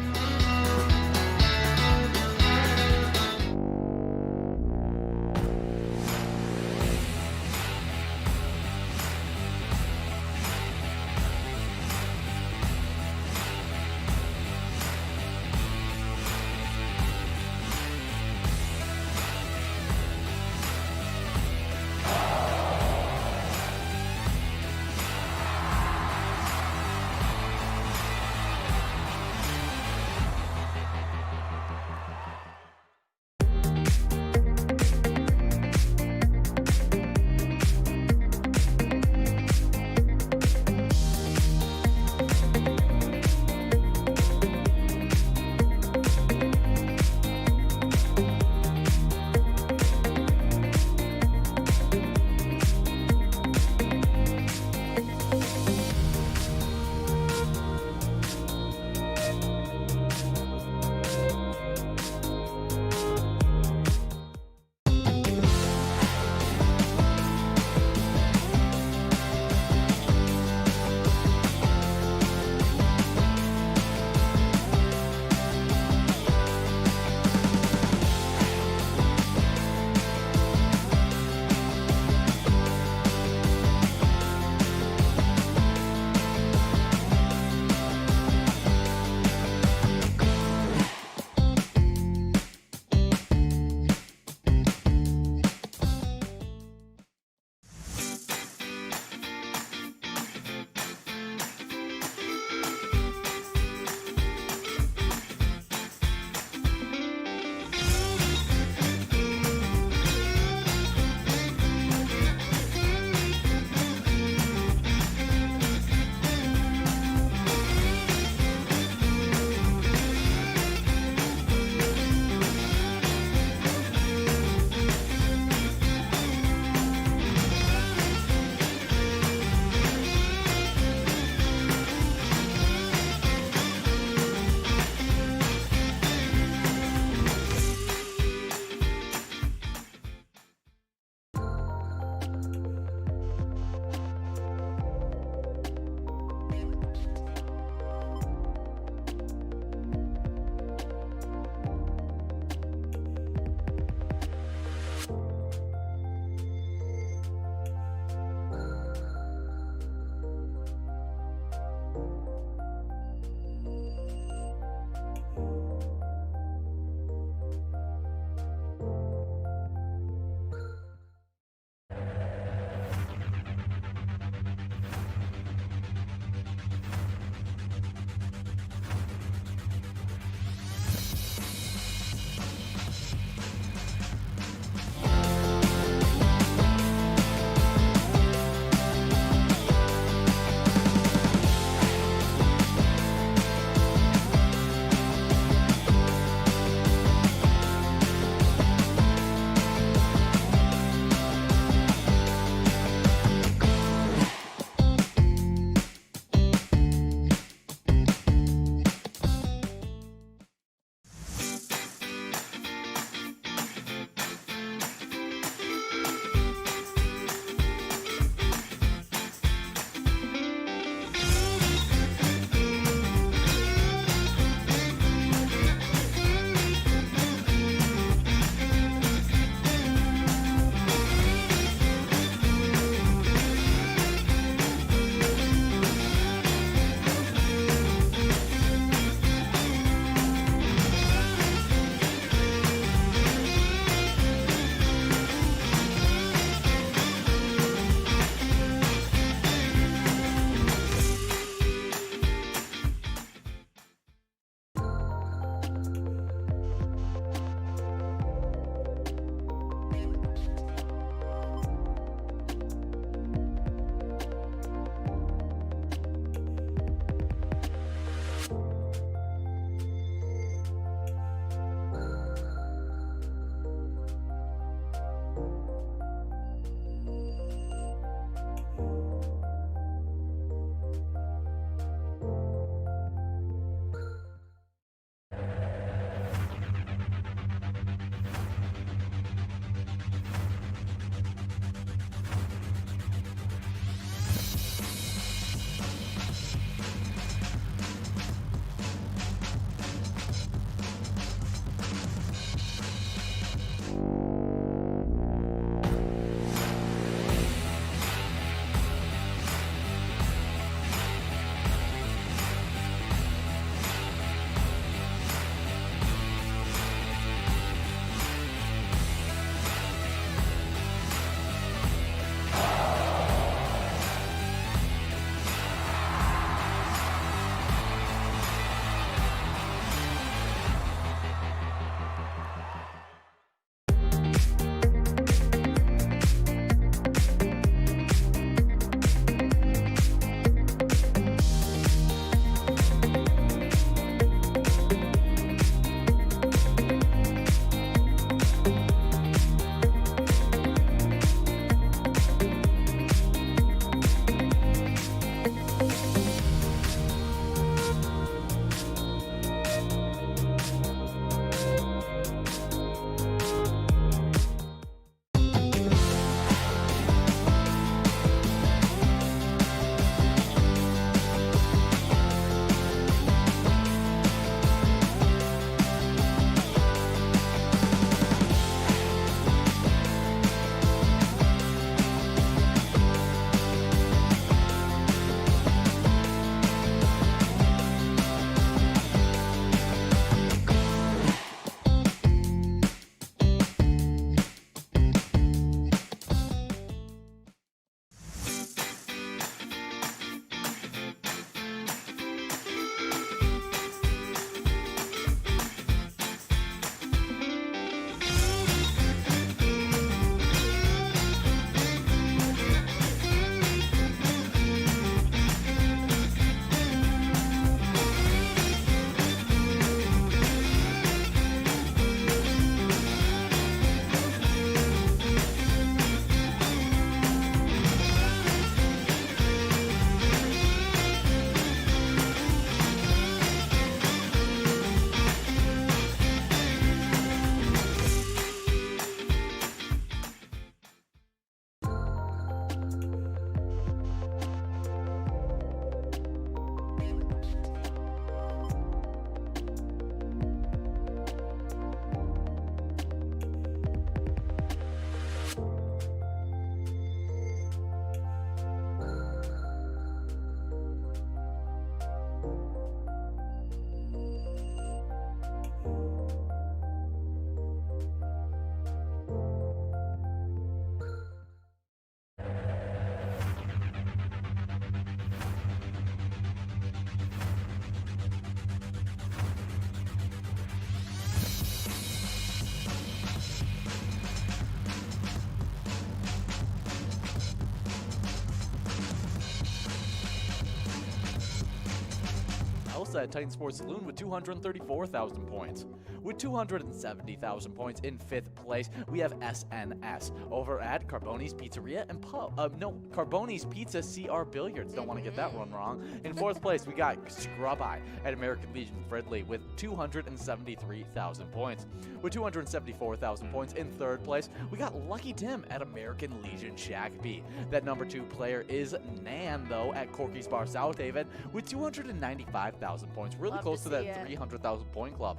Salsa at Titan Sports Saloon with 234,000 points. With 270,000 points in 5th place, we have SNS over at Carboni's Pizzeria and Carboni's Pizza CR Billiards. Don't want to get that one wrong. In 4th place, we got Scrub Eye at American Legion Fridley with 273,000 points. With 274,000 points in 3rd place, we got Lucky Tim at American Legion Shack B. That number 2 player is Nan, though, at Corky's Bar South Haven with 295,000 points. Really close to that 300,000 point club.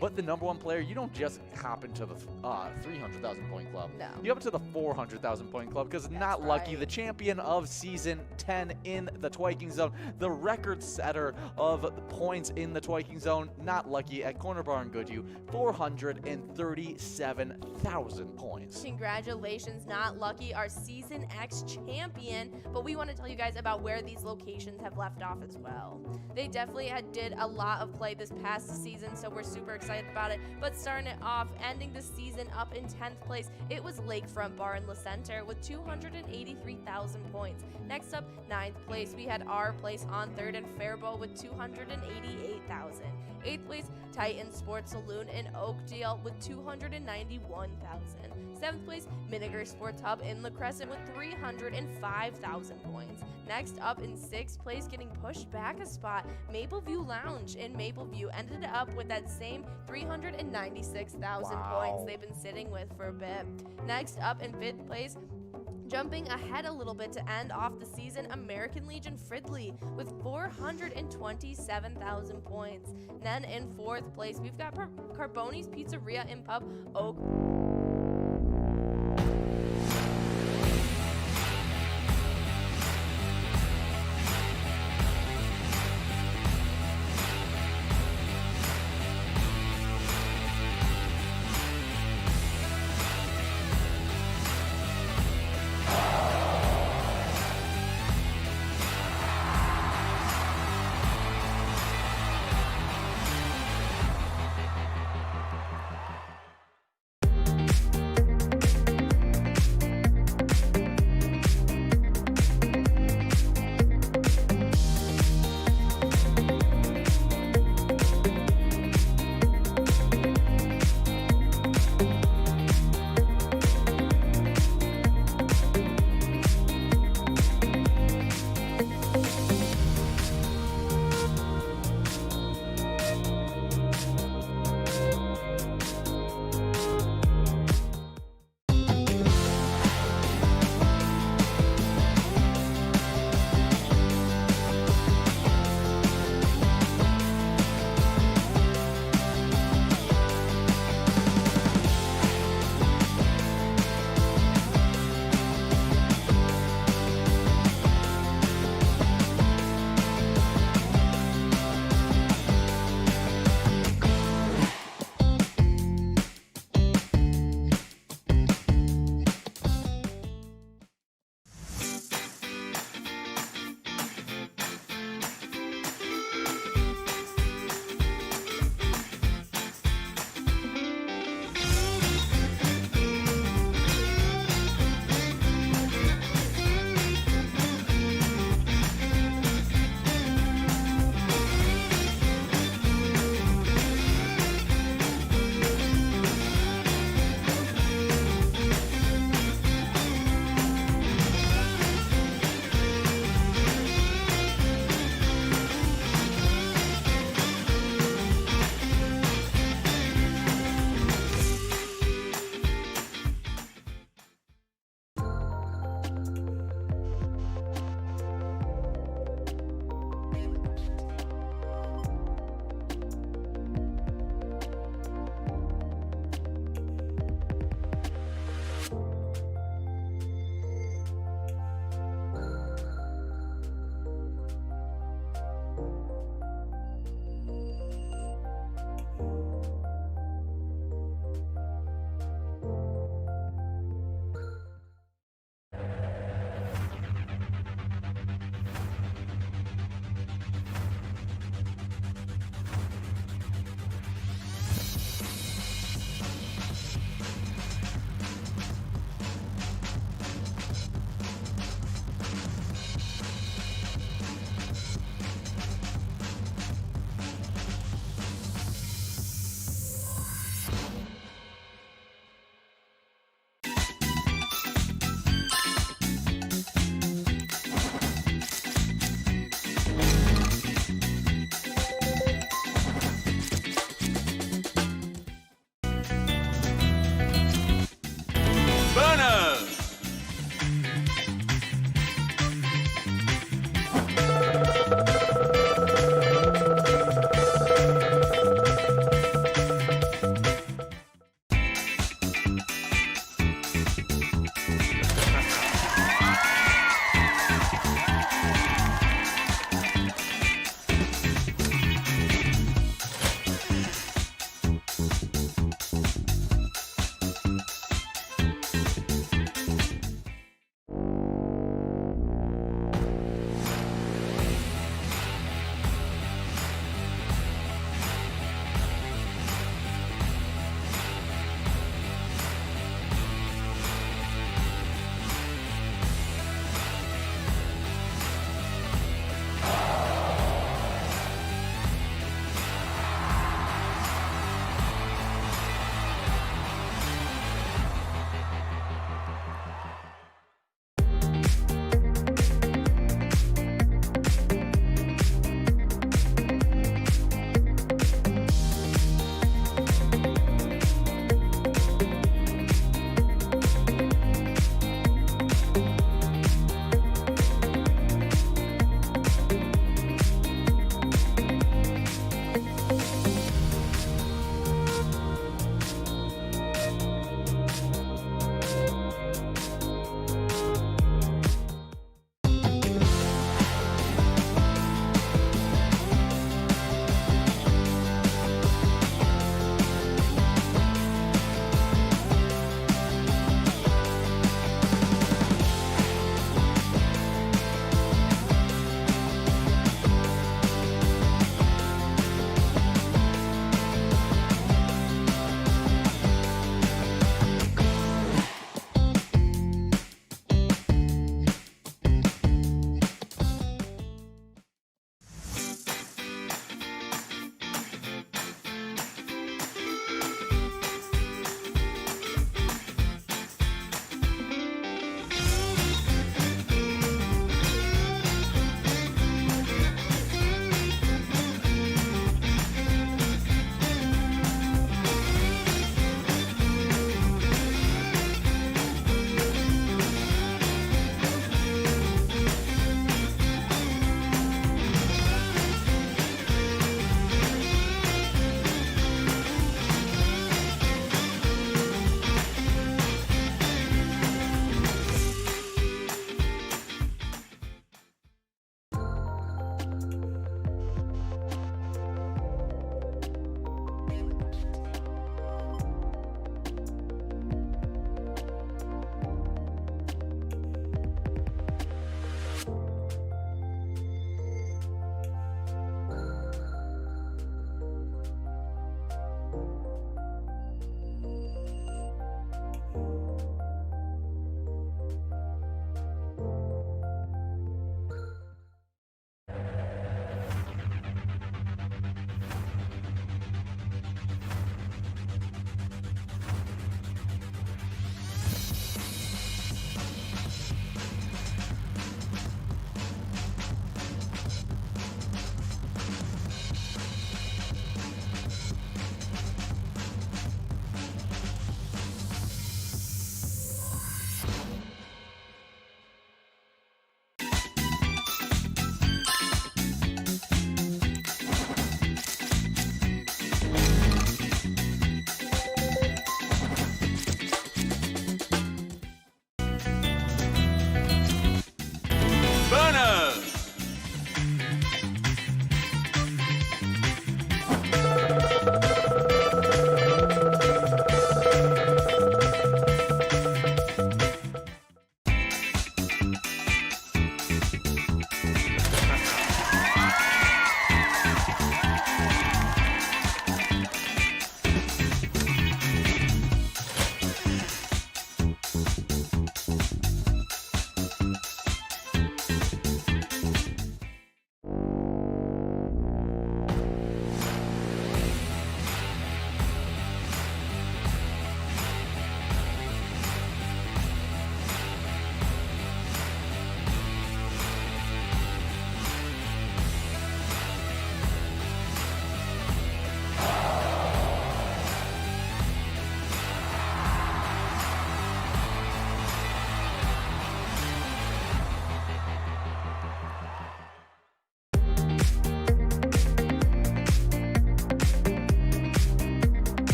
But the number 1 player, you don't just hop into the 300,000 point club. No. You hop into the 400,000 point club because Not Lucky, the champion of Season 10 in the Twiking Zone, the record setter of points in the Twiking Zone, Not Lucky at Corner Bar in Goodhue, 437,000 points. Congratulations, Not Lucky, our Season X champion. But we want to tell you guys about where these locations have left off as well. They definitely did a lot of play this past season, so we're super excited about it. But starting it off, ending the season up in 10th place, it was Lakefront Bar in La Center with 283,000 points. Next up, 9th place, we had Our Place on 3rd and Faribault with 288,000. 8th place, Titan Sports Saloon in Oakdale with 291,000. 7th place, Miniger Sports Hub in La Crescent with 305,000 points. Next up in 6th place, getting pushed back a spot, Mapleview Lounge in Mapleview ended up with that same 396,000 points they've been sitting with for a bit. Next up in 5th place, jumping ahead a little bit to end off the season, American Legion Fridley with 427,000 points. Then in 4th place, we've got Carboni's Pizzeria and Pub Oak.